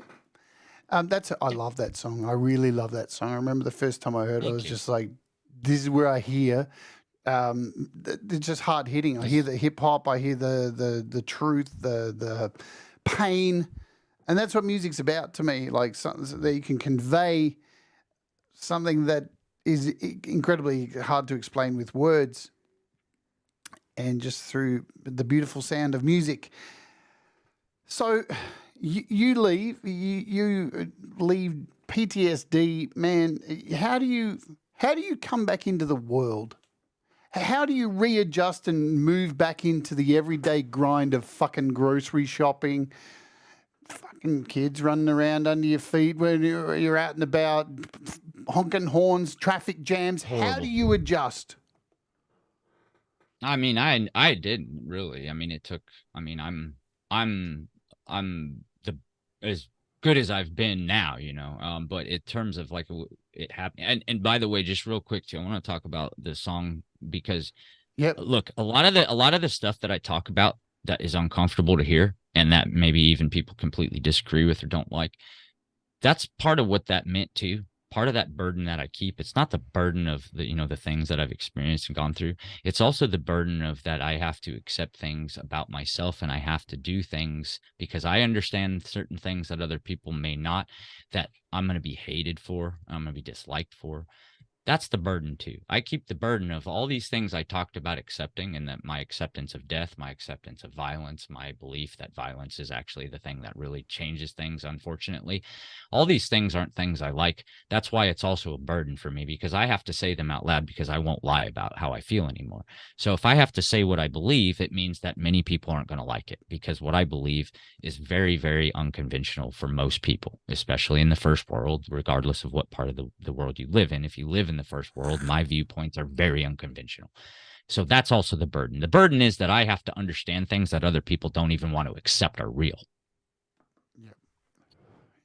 I love that song. I really love that song. I remember the first time I heard it, I was just like, this is where I hear, it's just hard hitting. I hear the hip hop, I hear the truth, the pain, and that's what music's about to me. Like something that you can convey something that is incredibly hard to explain with words, and just through the beautiful sound of music. So you leave PTSD, man. How do you come back into the world? How do you readjust and move back into the everyday grind of fucking grocery shopping, fucking kids running around under your feet when you're out and about, honking horns, traffic jams? How do you adjust? I mean, I didn't really. I mean, it took. I mean, I'm as good as I've been now, you know. But in terms of like it happened, and by the way, just real quick too, I want to talk about the song because, look, a lot of the stuff that I talk about that is uncomfortable to hear, and that maybe even people completely disagree with or don't like. That's part of what that meant too. Part of that burden that I keep, it's not the burden of the things that I've experienced and gone through. It's also the burden of that I have to accept things about myself, and I have to do things because I understand certain things that other people may not, that I'm going to be hated for, I'm going to be disliked for. That's the burden too. I keep the burden of all these things I talked about accepting, and that my acceptance of death, my acceptance of violence, my belief that violence is actually the thing that really changes things, unfortunately. All these things aren't things I like. That's why it's also a burden for me, because I have to say them out loud, because I won't lie about how I feel anymore. So if I have to say what I believe, it means that many people aren't going to like it, because what I believe is very, very unconventional for most people, especially in the first world, regardless of what part of the world you live in. If you live in the first world, my viewpoints are very unconventional. So that's also the burden. The burden is that I have to understand things that other people don't even want to accept are real.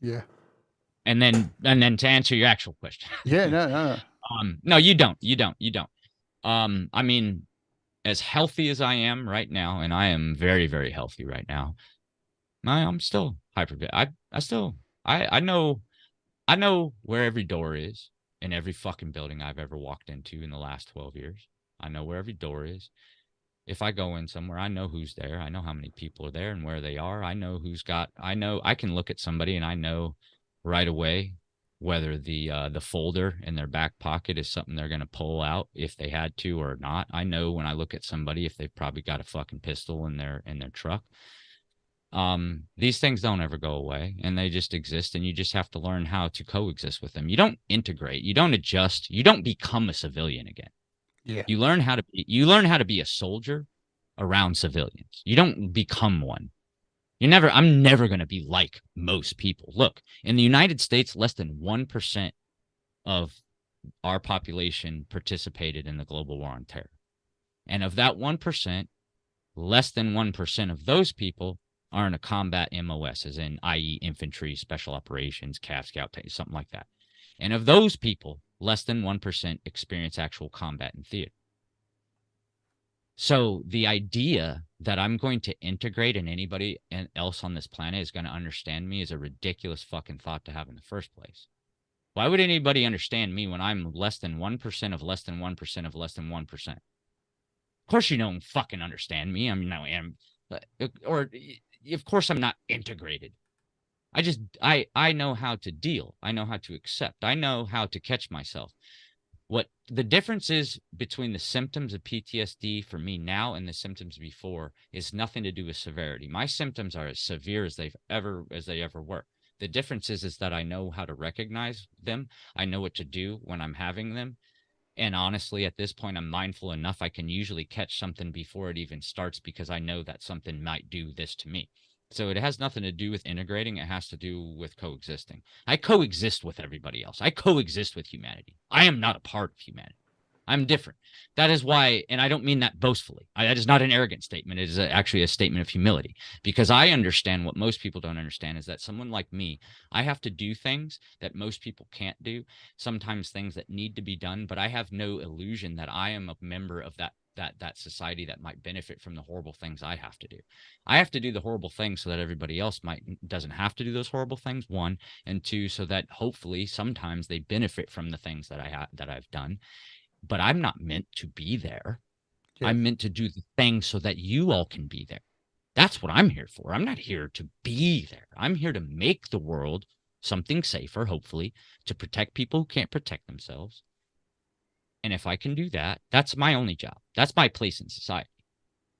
Yeah. And then to answer your actual question. Yeah, no. No, you don't. I mean, as healthy as I am right now, and I am very, very healthy right now, I'm still hyper. I know where every door is in every fucking building I've ever walked into in the last 12 years. I know where every door is. If I go in somewhere, I know who's there. I know how many people are there and where they are. I know I can look at somebody and I know right away whether the folder in their back pocket is something they're going to pull out if they had to or not. I know when I look at somebody if they've probably got a fucking pistol in their truck. These things don't ever go away and they just exist, and you just have to learn how to coexist with them. You don't integrate, you don't adjust, you don't become a civilian again. Yeah. You learn how to be a soldier around civilians. You don't become one. I'm never going to be like most people. Look, in the United States, less than 1% of our population participated in the global war on terror. And of that 1%, less than 1% of those people are in a combat MOS, as in, i.e., infantry, special operations, Cav Scout, something like that. And of those people, less than 1% experience actual combat in theater. So the idea that I'm going to integrate and anybody else on this planet is going to understand me is a ridiculous fucking thought to have in the first place. Why would anybody understand me when I'm less than 1% of less than 1% of less than 1%? Of course you don't fucking understand me. Of course I'm not integrated. I know how to deal. I know how to accept. I know how to catch myself. What the difference is between the symptoms of PTSD for me now and the symptoms before is nothing to do with severity. My symptoms are as severe as they ever were. The difference is that I know how to recognize them. I know what to do when I'm having them. And honestly, at this point, I'm mindful enough. I can usually catch something before it even starts because I know that something might do this to me. So it has nothing to do with integrating. It has to do with coexisting. I coexist with everybody else. I coexist with humanity. I am not a part of humanity. I'm different. That is why, and I don't mean that boastfully. That is not an arrogant statement. It is actually a statement of humility, because I understand what most people don't understand is that someone like me, I have to do things that most people can't do, sometimes things that need to be done, but I have no illusion that I am a member of that society that might benefit from the horrible things I have to do. I have to do the horrible things so that everybody else doesn't have to do those horrible things, one, and two, so that hopefully sometimes they benefit from the things that I've done. But I'm not meant to be there. Yeah. I'm meant to do the thing so that you all can be there. That's what I'm here for. I'm not here to be there. I'm here to make the world something safer, hopefully, to protect people who can't protect themselves. And if I can do that, that's my only job. That's my place in society.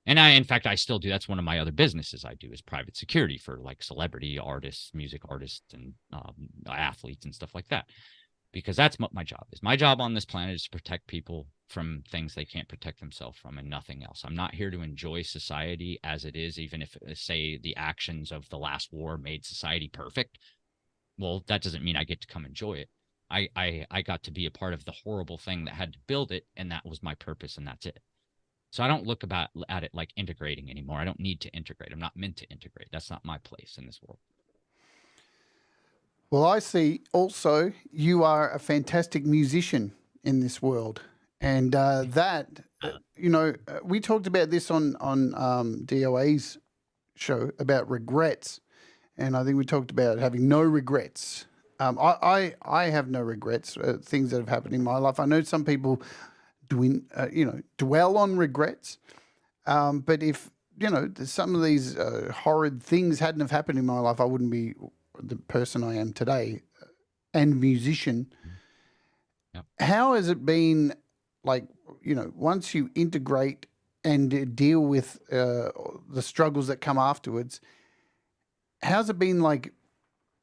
And in fact, I still do. That's one of my other businesses I do is private security for like celebrity artists, music artists, and athletes and stuff like that. Because that's what my job is. My job on this planet is to protect people from things they can't protect themselves from and nothing else. I'm not here to enjoy society as it is, even if, say, the actions of the last war made society perfect. Well, that doesn't mean I get to come enjoy it. I got to be a part of the horrible thing that had to build it, and that was my purpose, and that's it. So I don't look at it like integrating anymore. I don't need to integrate. I'm not meant to integrate. That's not my place in this world. Well, I see also you are a fantastic musician in this world. And we talked about this on DOA's show about regrets. And I think we talked about having no regrets. I have no regrets, things that have happened in my life. I know some people dwell on regrets. But if, some of these horrid things hadn't have happened in my life, I wouldn't be the person I am today and musician. Yep. How has it been, once you integrate and deal with the struggles that come afterwards, how's it been like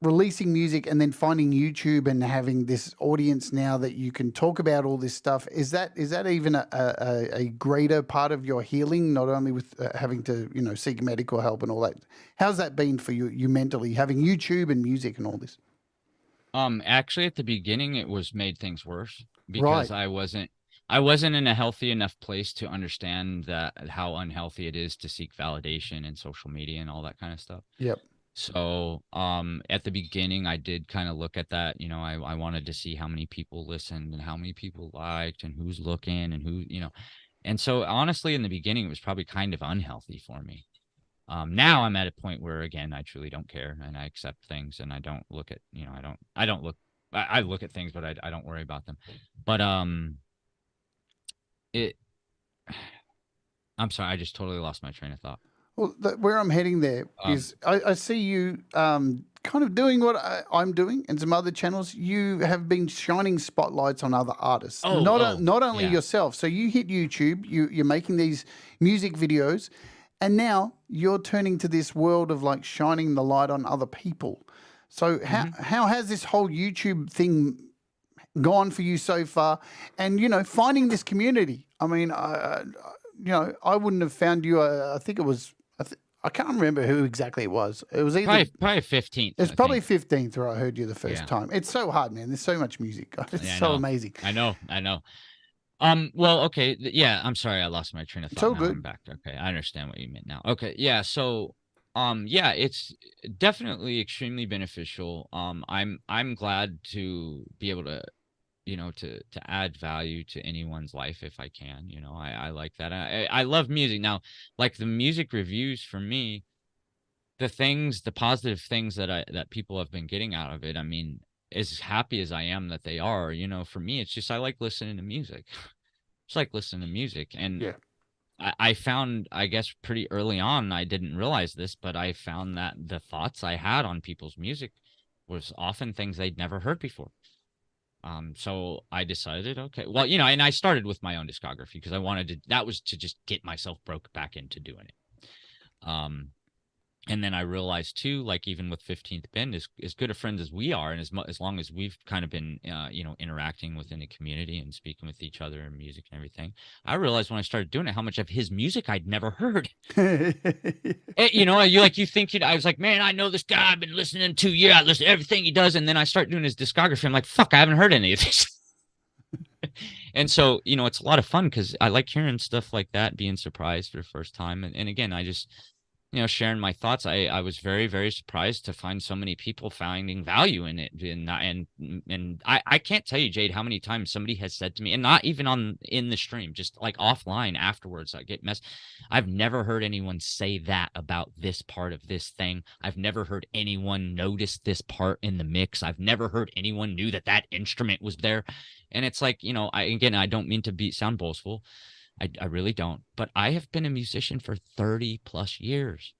releasing music and then finding YouTube and having this audience now that you can talk about all this stuff? Is that even a greater part of your healing, not only with having to, seek medical help and all that? How's that been for you mentally, having YouTube and music and all this? Actually at the beginning it made things worse because right. I wasn't in a healthy enough place to understand how unhealthy it is to seek validation in social media and all that kind of stuff. Yep. So at the beginning, I did kind of look at that. I wanted to see how many people listened and how many people liked and who's looking and who. And so honestly, in the beginning, it was probably kind of unhealthy for me. Now I'm at a point where, again, I truly don't care, and I accept things, and I don't look at, I look at things, but I don't worry about them. But it. I'm sorry, I just totally lost my train of thought. Well, where I'm heading there is I see you kind of doing what I'm doing and some other channels. You have been shining spotlights on other artists, not only yeah. yourself. So you hit YouTube, you're making these music videos, and now you're turning to this world of like shining the light on other people. So how has this whole YouTube thing gone for you so far? And finding this community. I mean, I wouldn't have found you. I think it was. I can't remember who exactly it was. It was either probably 15th. It's probably 15th where I heard you the first time. It's so hard, man. There's so much music. It's so amazing. I know. Well, okay. Yeah, I'm sorry. I lost my train of thought. So now good. I'm back. Okay. I understand what you meant now. Okay. Yeah. So, yeah, it's definitely extremely beneficial. I'm glad to be able to, to add value to anyone's life if I can. I like that. I love music. Now, like the music reviews for me, the positive things that people have been getting out of it. I mean, as happy as I am that they are, for me, it's just I like listening to music. It's like listening to music. And I found, I guess, pretty early on, I didn't realize this, but I found that the thoughts I had on people's music was often things they'd never heard before. So I decided, okay, well, and I started with my own discography because that was to just get myself broke back into doing it. And then I realized too, like even with 15th Bend, as good of friends as we are, and as long as we've kind of been, interacting within the community and speaking with each other and music and everything, I realized when I started doing it how much of his music I'd never heard. I was like, man, I know this guy. I've been listening to I listen to everything he does, and then I start doing his discography. I'm like, fuck, I haven't heard any of this. And so, it's a lot of fun because I like hearing stuff like that, being surprised for the first time, and again, I just. Sharing my thoughts, I was very, very surprised to find so many people finding value in it. And I can't tell you, Jade, how many times somebody has said to me, and not even in the stream, just like offline afterwards, I get messed. I've never heard anyone say that about this part of this thing. I've never heard anyone notice this part in the mix. I've never heard anyone knew that instrument was there. And it's like, I don't mean to sound boastful. I really don't. But I have been a musician for 30 plus years,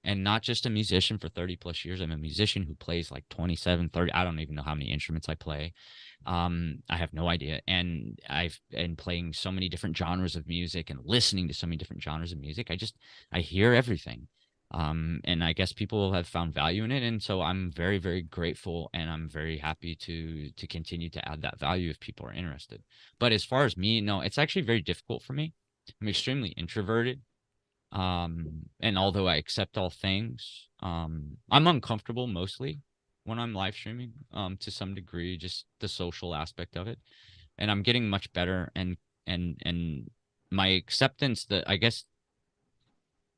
and not just a musician for 30 plus years. I'm a musician who plays like 27, 30. I don't even know how many instruments I play. I have no idea. And I've been playing so many different genres of music and listening to so many different genres of music. I hear everything. And I guess people have found value in it. And so I'm very, very grateful, and I'm very happy to continue to add that value if people are interested. But as far as me, no, it's actually very difficult for me. I'm extremely introverted. And although I accept all things, I'm uncomfortable mostly when I'm live streaming, to some degree, just the social aspect of it. And I'm getting much better, and my acceptance, that I guess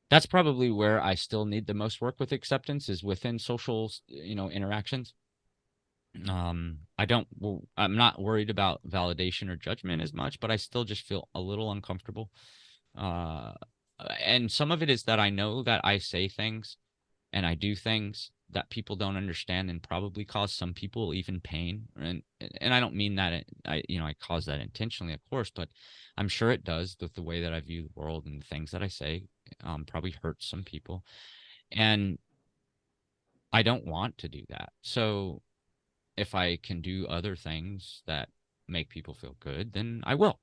that's probably where I still need the most work with acceptance, is within social, interactions. I'm not worried about validation or judgment as much, but I still just feel a little uncomfortable. And some of it is that I know that I say things and I do things that people don't understand and probably cause some people even pain. And I don't mean that I cause that intentionally, of course, but I'm sure it does, with the way that I view the world and the things that I say, probably hurts some people. And I don't want to do that. So if I can do other things that make people feel good, then I will.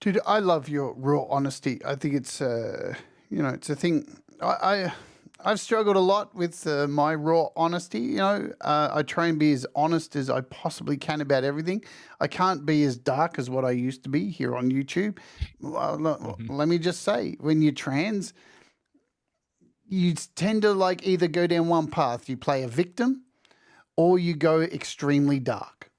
Dude, I love your raw honesty. I think it's, it's a thing. I've struggled a lot with my raw honesty. I try and be as honest as I possibly can about everything. I can't be as dark as what I used to be here on YouTube. Well, let me just say, when you're trans, you tend to like either go down one path. You play a victim, or you go extremely dark.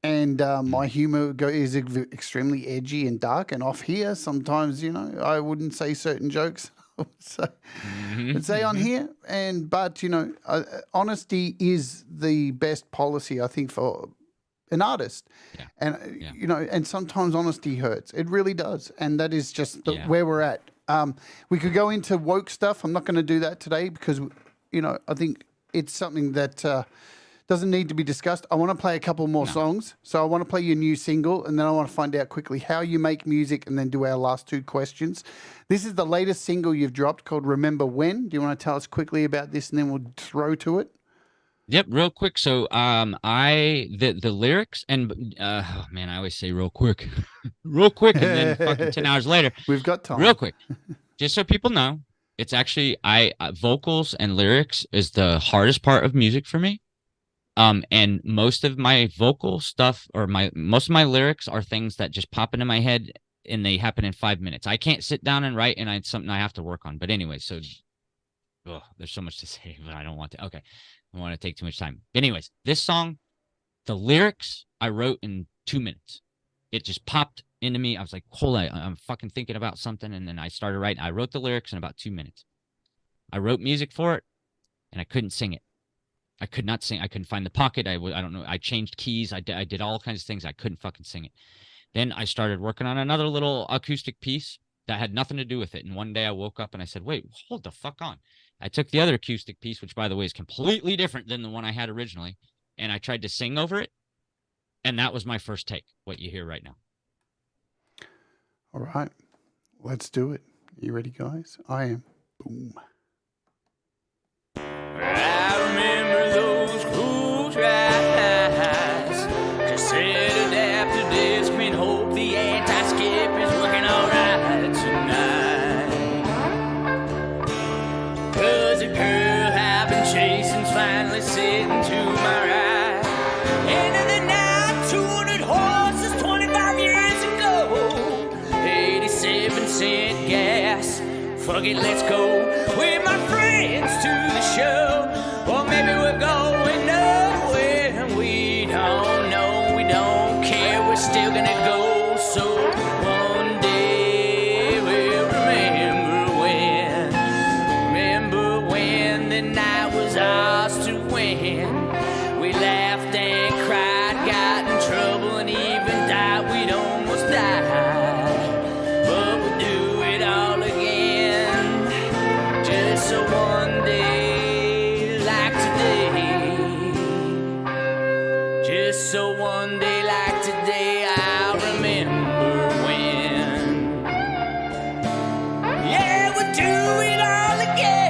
And my humor is extremely edgy and dark. And off here, sometimes, I wouldn't say certain jokes. So, I'd say on here, but honesty is the best policy, I think, for an artist. And and sometimes honesty hurts. It really does, and that is just where we're at. We could go into woke stuff. I'm not going to do that today because, I think it's something that doesn't need to be discussed. I want to play a couple more songs. So I want to play your new single, and then I want to find out quickly how you make music and then do our last two questions. This is the latest single you've dropped called Remember When. Do you want to tell us quickly about this, and then we'll throw to it? Yep, real quick. So the lyrics and oh man, I always say real quick. Real quick, and then fucking 10 hours later. We've got time. Real quick. Just so people know, it's actually vocals and lyrics is the hardest part of music for me. And most of my vocal stuff or most of my lyrics are things that just pop into my head and they happen in 5 minutes. I can't sit down and write, and it's something I have to work on. But anyway, so there's so much to say, but I don't want to. Okay. I don't want to take too much time. Anyways, this song, the lyrics I wrote in 2 minutes. It just popped into me. I was like, hold on, I'm fucking thinking about something. And then I started writing. I wrote the lyrics in about 2 minutes. I wrote music for it, and I couldn't sing it. I could not sing. I couldn't find the pocket. I don't know. I changed keys. I did all kinds of things. I couldn't fucking sing it. Then I started working on another little acoustic piece that had nothing to do with it. And one day I woke up and I said, wait, hold the fuck on. I took the other acoustic piece, which, by the way, is completely different than the one I had originally, and I tried to sing over it, and that was my first take, what you hear right now. All right. Let's do it. You ready, guys? I am. Boom. I remember those cruise rides, cassette adapter disc, and hope the anti-skip is working all right tonight. Cause a girl I've been chasing's finally sitting to my right. End of the night, 200 horses 25 years ago. 87-cent gas. Fuck it, let's go with my friends to the show. Or maybe we're going nowhere and we don't know, we don't care, we're still gonna go. So one day we'll remember when the night was ours to win. We laughed and cried, got in trouble and even died. We'd almost died, but we'll do it all again. Just so one day like today, just so one day like today, I'll remember when. Yeah, we'll do it all again.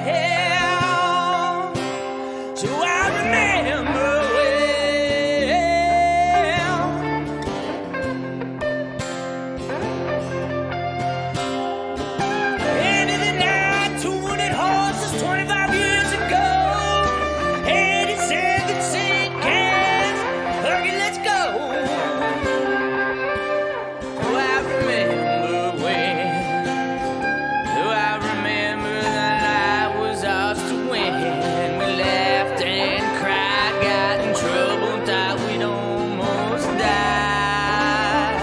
So I remember end of the night, 200 horses 25 years ago. 87-cent gas. Okay, let's go. Oh, I remember when. Oh, I remember the night was ours to win. We laughed and cried, got in trouble, and thought we'd almost die.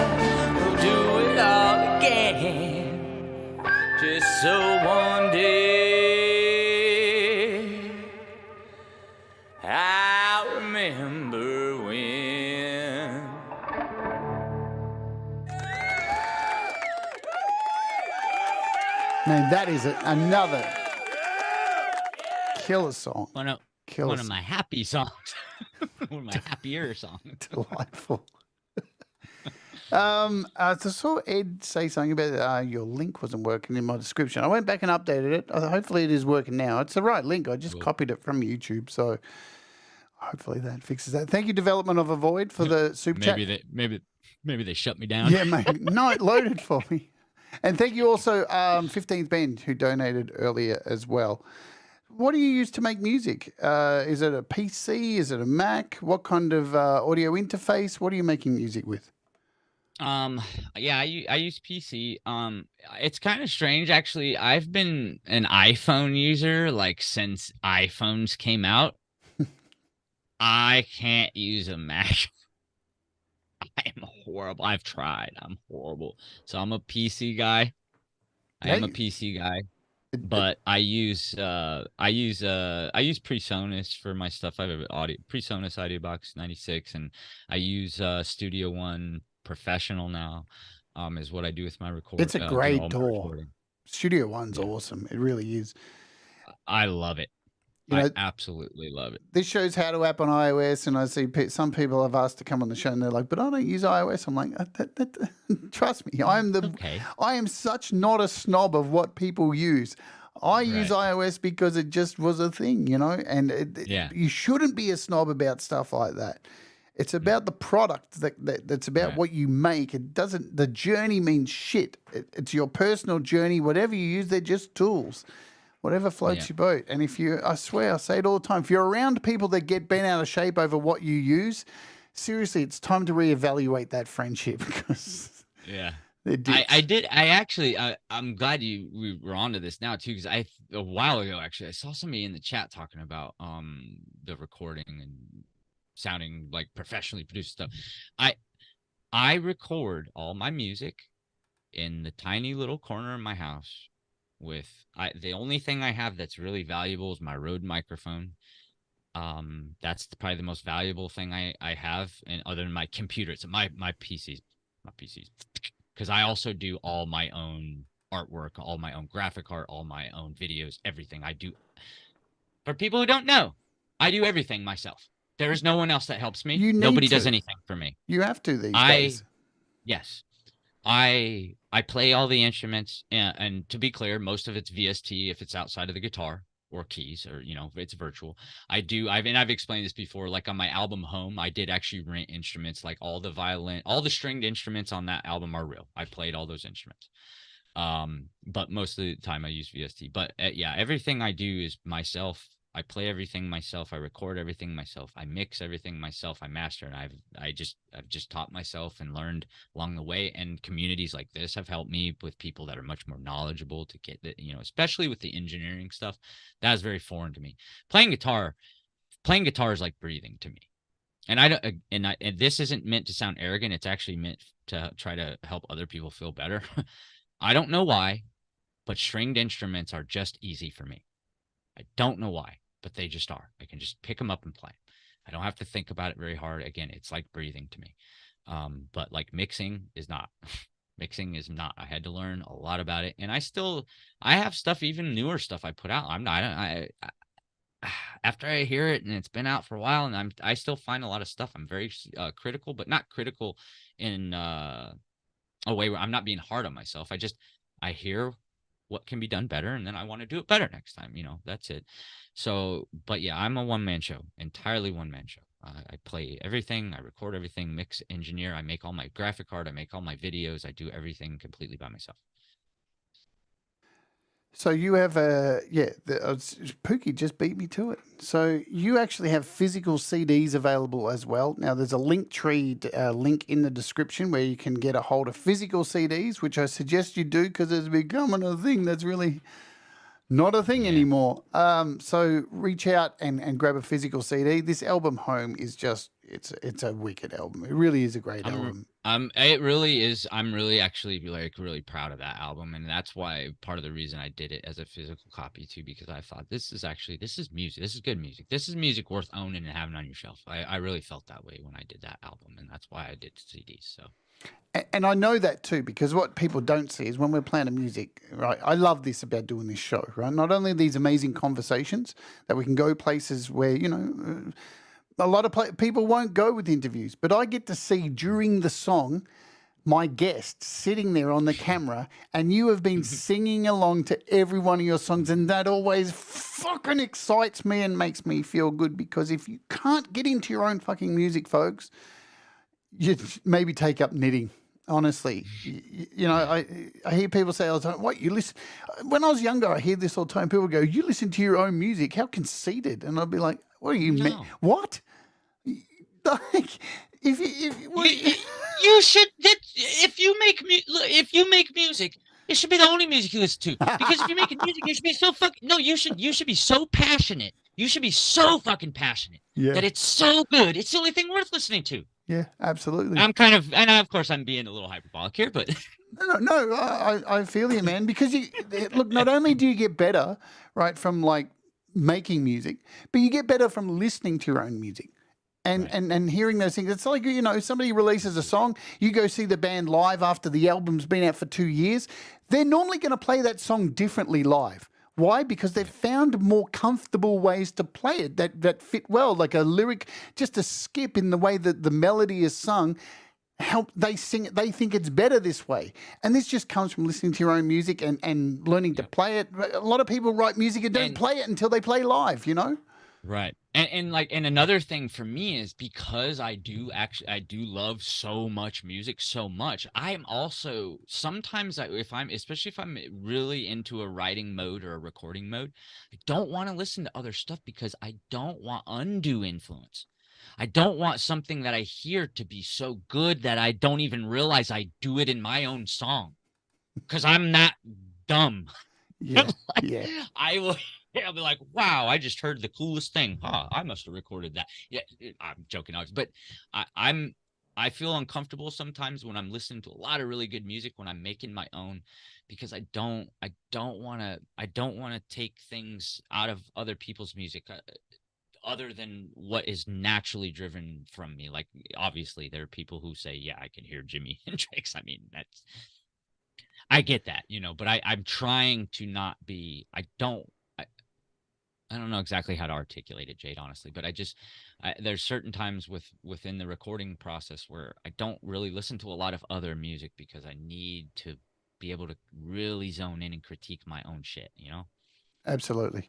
We'll do it all again. Just so one day I'll remember when. Man, that is another killer song. One of my happy songs. One of my happier songs. Delightful. I saw Ed say something about your link wasn't working in my description. I went back and updated it. Hopefully it is working now. It's the right link. I just copied it from YouTube, so hopefully that fixes that. Thank you, Development of a Void, for the super chat. Maybe they shut me down. Yeah, maybe. No, it loaded for me. And thank you also, 15th Bend, who donated earlier as well. What do you use to make music? Is it a PC? Is it a Mac? What kind of audio interface? What are you making music with? Yeah, I use PC. It's kind of strange actually. I've been an iPhone user like since iPhones came out. I can't use a Mac. I'm horrible. I've tried. I'm horrible. So I'm a PC guy. I am a PC guy. But I use PreSonus for my stuff. I have an PreSonus Audio Box 96, and I use Studio One Professional now. Is what I do with my recording. It's a great tool. Studio One's awesome. It really is. I love it. I absolutely love it. This shows how to app on iOS, and I see some people have asked to come on the show, and they're like, "But I don't use iOS." I'm like, "Trust me, I am such not a snob of what people use. I use iOS because it just was a thing, and you shouldn't be a snob about stuff like that. It's about the product that's about what you make. It doesn't. The journey means shit. It's your personal journey. Whatever you use, they're just tools." Whatever floats your boat. And I swear, I say it all the time, if you're around people that get bent out of shape over what you use, seriously, it's time to reevaluate that friendship because I'm glad we were onto this now too, because a while ago actually I saw somebody in the chat talking about the recording and sounding like professionally produced stuff. I record all my music in the tiny little corner of my house. The only thing I have that's really valuable is my Rode microphone. That's probably the most valuable thing I have, and other than my computer, it's my PCs, because I also do all my own artwork, all my own graphic art, all my own videos, everything I do. For people who don't know, I do everything myself. There is no one else that helps me. Nobody does anything for me. You have to these days. Yes. I play all the instruments, and to be clear, most of it's VST if it's outside of the guitar or keys, or if it's virtual. I've explained this before. Like on my album Home, I did actually rent instruments. Like all the violin, all the stringed instruments on that album are real. I played all those instruments. But most of the time I use VST. But everything I do is myself. I play everything myself. I record everything myself. I mix everything myself. I master, and I've just taught myself and learned along the way. And communities like this have helped me with people that are much more knowledgeable to get that, especially with the engineering stuff. That is very foreign to me. Playing guitar is like breathing to me. And this isn't meant to sound arrogant. It's actually meant to try to help other people feel better. I don't know why, but stringed instruments are just easy for me. I don't know why, but they just are. I can just pick them up and play. I don't have to think about it very hard. Again, it's like breathing to me. But like mixing is not. Mixing is not. I had to learn a lot about it, and I have stuff, even newer stuff I put out. After I hear it and it's been out for a while, and I still find a lot of stuff. I'm very critical, but not critical in a way where I'm not being hard on myself. I hear what can be done better, and then I want to do it better next time. That's it. So, but yeah, I'm a one-man show, entirely one-man show. I play everything, I record everything, mix, engineer, I make all my graphic art, I make all my videos, I do everything completely by myself. So you have Pookie just beat me to it. So you actually have physical CDs available as well. Now there's a Linktree link in the description where you can get a hold of physical CDs, which I suggest you do because it's becoming a thing that's really not a thing anymore. So reach out and grab a physical CD. This album Home is just it's a wicked album. It really is a great album. It really is. I'm really actually really proud of that album, and that's why part of the reason I did it as a physical copy too, because I thought this is music. This is good music. This is music worth owning and having on your shelf. I really felt that way when I did that album, and that's why I did CDs. So. And I know that too, because what people don't see is when we're playing the music, right? I love this about doing this show, right? Not only these amazing conversations that we can go places where, a lot of people won't go with interviews, but I get to see during the song my guest sitting there on the camera, and you have been singing along to every one of your songs, and that always fucking excites me and makes me feel good, because if you can't get into your own fucking music, folks, you maybe take up knitting. Honestly, I hear people say all the time, "What you listen?" When I was younger, I hear this all the time. People go, "You listen to your own music? How conceited!" And I'd be like, "What do you mean? What? Like, you should. If you make music, it should be the only music you listen to. Because if you're making music, you should be so fucking. No, you should be so passionate. You should be so fucking passionate that it's so good. It's the only thing worth listening to." Yeah, absolutely. And of course I'm being a little hyperbolic here, but no, I feel you, man. Because look, not only do you get better, right, from like making music, but you get better from listening to your own music. and hearing those things. It's like, you know, somebody releases a song, you go see the band live after the album's been out for 2 years. They're normally going to play that song differently live. Why? Because they've found more comfortable ways to play it that fit well, like a lyric, just a skip in the way that the melody is sung. They sing it, they think it's better this way. And this just comes from listening to your own music and learning to play it. A lot of people write music and don't play it until they play live, you know? Right. And another thing for me is because I do love so much music so much. I'm also sometimes especially if I'm really into a writing mode or a recording mode, I don't want to listen to other stuff because I don't want undue influence. I don't want something that I hear to be so good that I don't even realize I do it in my own song, because I'm not dumb. Yeah. I'll be like, wow, I just heard the coolest thing. Huh, I must have recorded that. Yeah, I'm joking, but I feel uncomfortable sometimes when I'm listening to a lot of really good music when I'm making my own, because I don't want to take things out of other people's music other than what is naturally driven from me. Like, obviously there are people who say, yeah, I can hear Jimi Hendrix. I mean, I get that, you know, but I'm trying to not be, I don't know exactly how to articulate it, Jade, honestly, but there's certain times within the recording process where I don't really listen to a lot of other music because I need to be able to really zone in and critique my own shit, you know? Absolutely.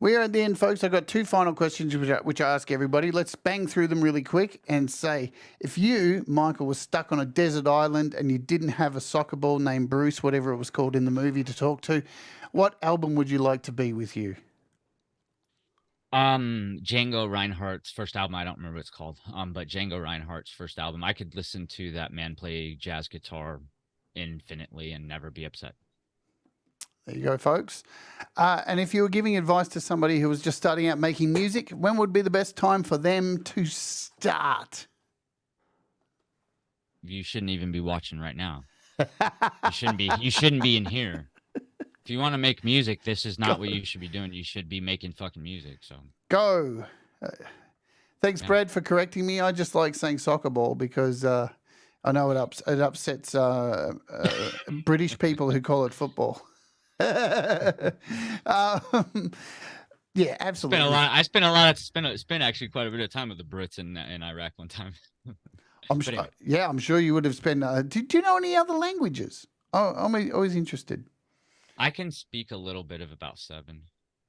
We are at the end, folks. I've got 2 final questions which I ask everybody. Let's bang through them really quick and say, if you, Michael, was stuck on a desert island and you didn't have a soccer ball named Bruce, whatever it was called in the movie, to talk to, what album would you like to be with you? Django Reinhardt's first album. I don't remember what it's called. But Django Reinhardt's first album. I could listen to that man play jazz guitar infinitely and never be upset. There you go, folks. And if you were giving advice to somebody who was just starting out making music, when would be the best time for them to start? You shouldn't even be watching right now. You shouldn't be in here. If you want to make music, this is not what you should be doing. You should be making fucking music. So go. Thanks, Brad, for correcting me. I just like saying soccer ball because I know it upsets British people who call it football. Yeah, absolutely. I spent actually quite a bit of time with the Brits in Iraq one time. I'm sure you would have spent. Do you know any other languages? Oh, I'm always interested. I can speak a little bit of about 7.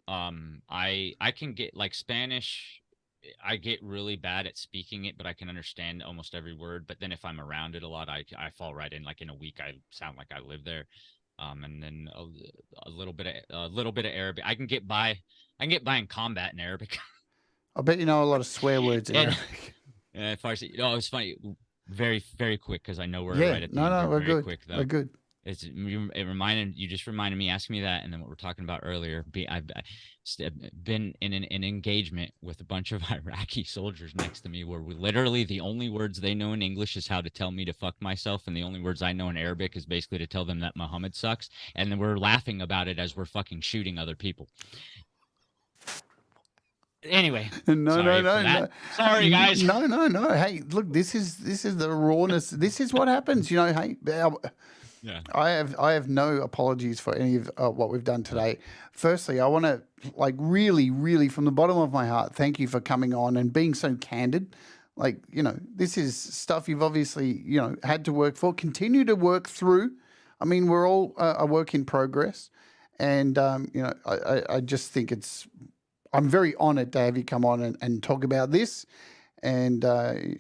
I can get like Spanish. I get really bad at speaking it, but I can understand almost every word. But then if I'm around it a lot, I fall right in. Like in a week, I sound like I live there. And then a little bit of Arabic. I can get by in combat in Arabic. I bet you know a lot of swear words in Arabic. Yeah, Farsi. Oh, it's funny. Very, very quick because I know we're right at the end. No, we're good. Quick, though. We're good. You just reminded me, asked me that, and then what we're talking about earlier. I've been in an engagement with a bunch of Iraqi soldiers next to me where literally the only words they know in English is how to tell me to fuck myself, and the only words I know in Arabic is basically to tell them that Muhammad sucks, and then we're laughing about it as we're fucking shooting other people. Anyway, no. Sorry, guys. No. Hey, look, this is the rawness. This is what happens. You know, hey. Yeah. I have no apologies for any of what we've done today. Firstly, I want to really, really from the bottom of my heart, thank you for coming on and being so candid. Like, you know, this is stuff you've obviously, you know, had to work for, continue to work through. I mean, we're all a work in progress. And, you know, I just think I'm very honored to have you come on and talk about this. And,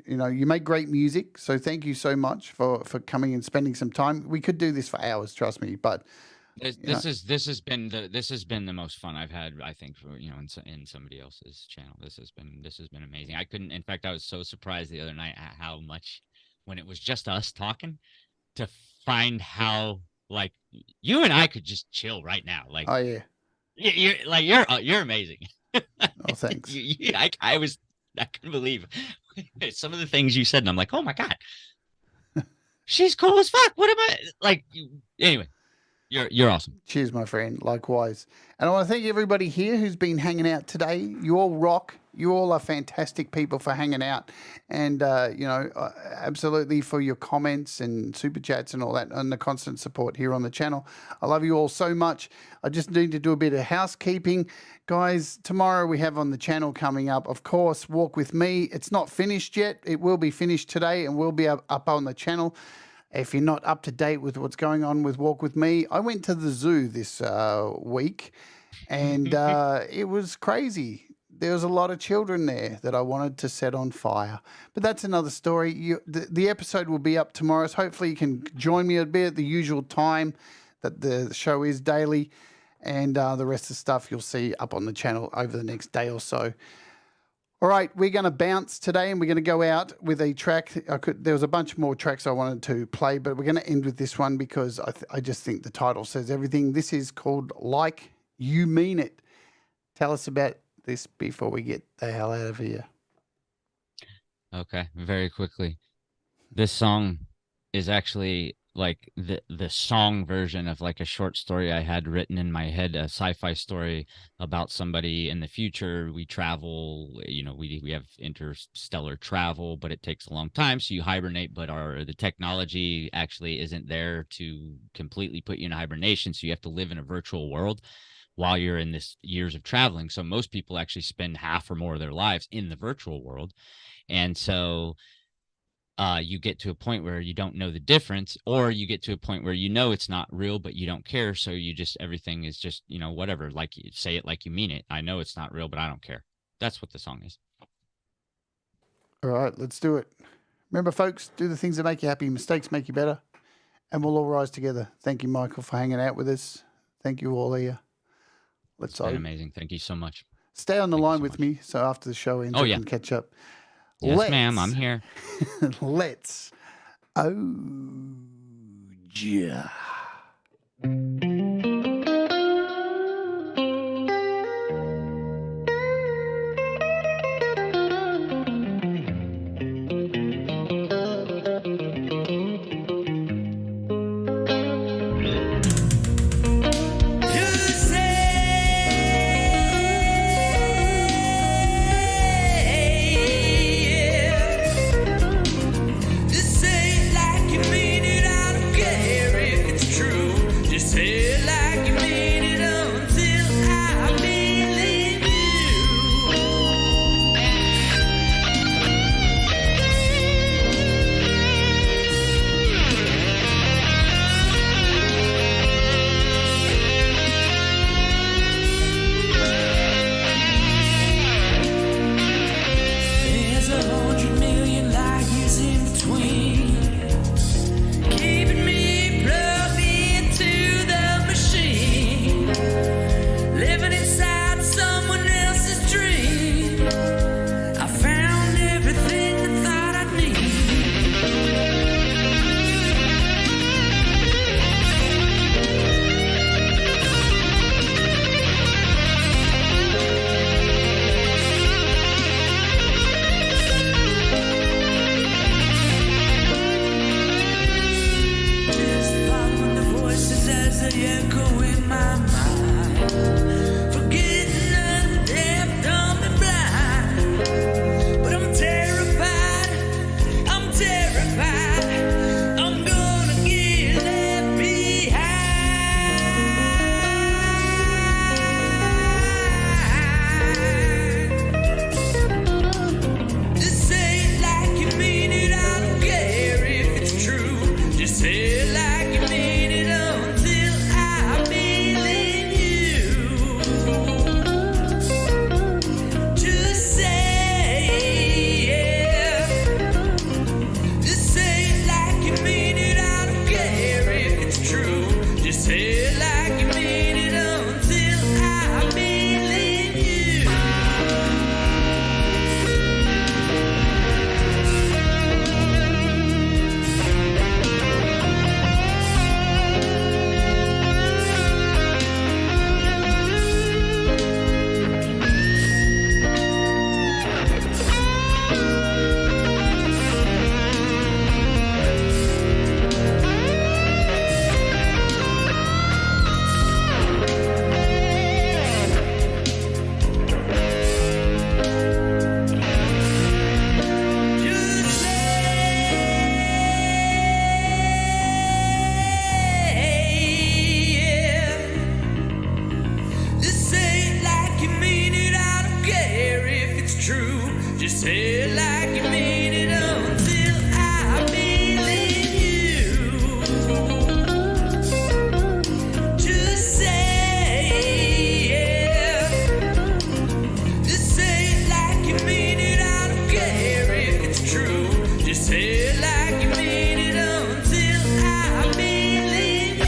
you know, you make great music. So thank you so much for coming and spending some time. We could do this for hours, trust me. But this has been the most fun I've had, I think, for, you know, in somebody else's channel. This has been amazing. In fact, I was so surprised the other night at how much, when it was just us talking, to find how, like, you and I could just chill right now. Like, oh yeah, you're amazing. Oh, thanks. I couldn't believe some of the things you said, and I'm like, oh my God, she's cool as fuck. What am I like? Anyway, you're awesome. Cheers, my friend. Likewise. And I want to thank everybody here who's been hanging out today. You all rock. You all are fantastic people for hanging out and, absolutely for your comments and super chats and all that and the constant support here on the channel. I love you all so much. I just need to do a bit of housekeeping. Guys, tomorrow we have on the channel coming up, of course, Walk With Me. It's not finished yet. It will be finished today and will be up on the channel. If you're not up to date with what's going on with Walk With Me, I went to the zoo this week and it was crazy. There was a lot of children there that I wanted to set on fire. But that's another story. The episode will be up tomorrow. So hopefully you can join me. It'll be at the usual time that the show is daily. And the rest of the stuff you'll see up on the channel over the next day or so. All right, we're going to bounce today and we're going to go out with a track. There was a bunch more tracks I wanted to play, but we're going to end with this one because I just think the title says everything. This is called Like You Mean It. Tell us about this before we get the hell out of here. Okay, very quickly. This song is actually like the song version of like a short story I had written in my head, a sci-fi story about somebody in the future. We travel, we have interstellar travel, but it takes a long time. So you hibernate, but the technology actually isn't there to completely put you in hibernation. So you have to live in a virtual world while you're in this years of traveling. So most people actually spend half or more of their lives in the virtual world. And so you get to a point where you don't know the difference, or you get to a point where it's not real, but you don't care. So everything is just, whatever, like you say it like you mean it. I know it's not real, but I don't care. That's what the song is. All right, let's do it. Remember, folks, do the things that make you happy. Mistakes make you better. And we'll all rise together. Thank you, Michael, for hanging out with us. Thank you all here. It's been amazing. Thank you so much. Stay on the line with me so after the show ends, we can catch up. Yes, ma'am. I'm here. Let's. Oh, yeah. Just say it like you mean it until I believe you. Just say, yeah. Just say it like you mean it. I don't care if it's true. Just say it like you mean it until I believe you.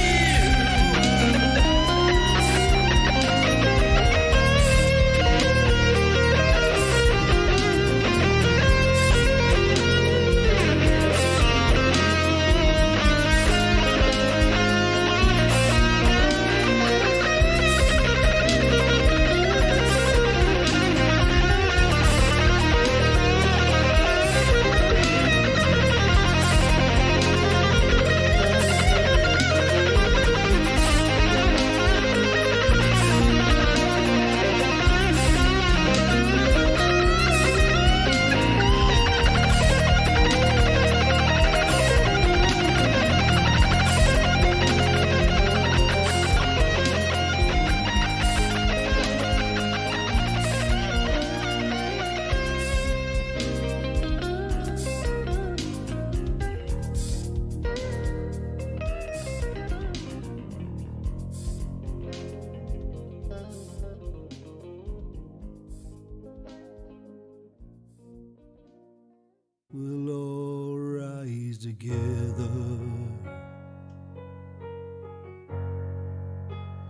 We'll all rise together,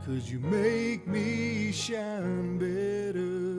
'cause you make me shine better.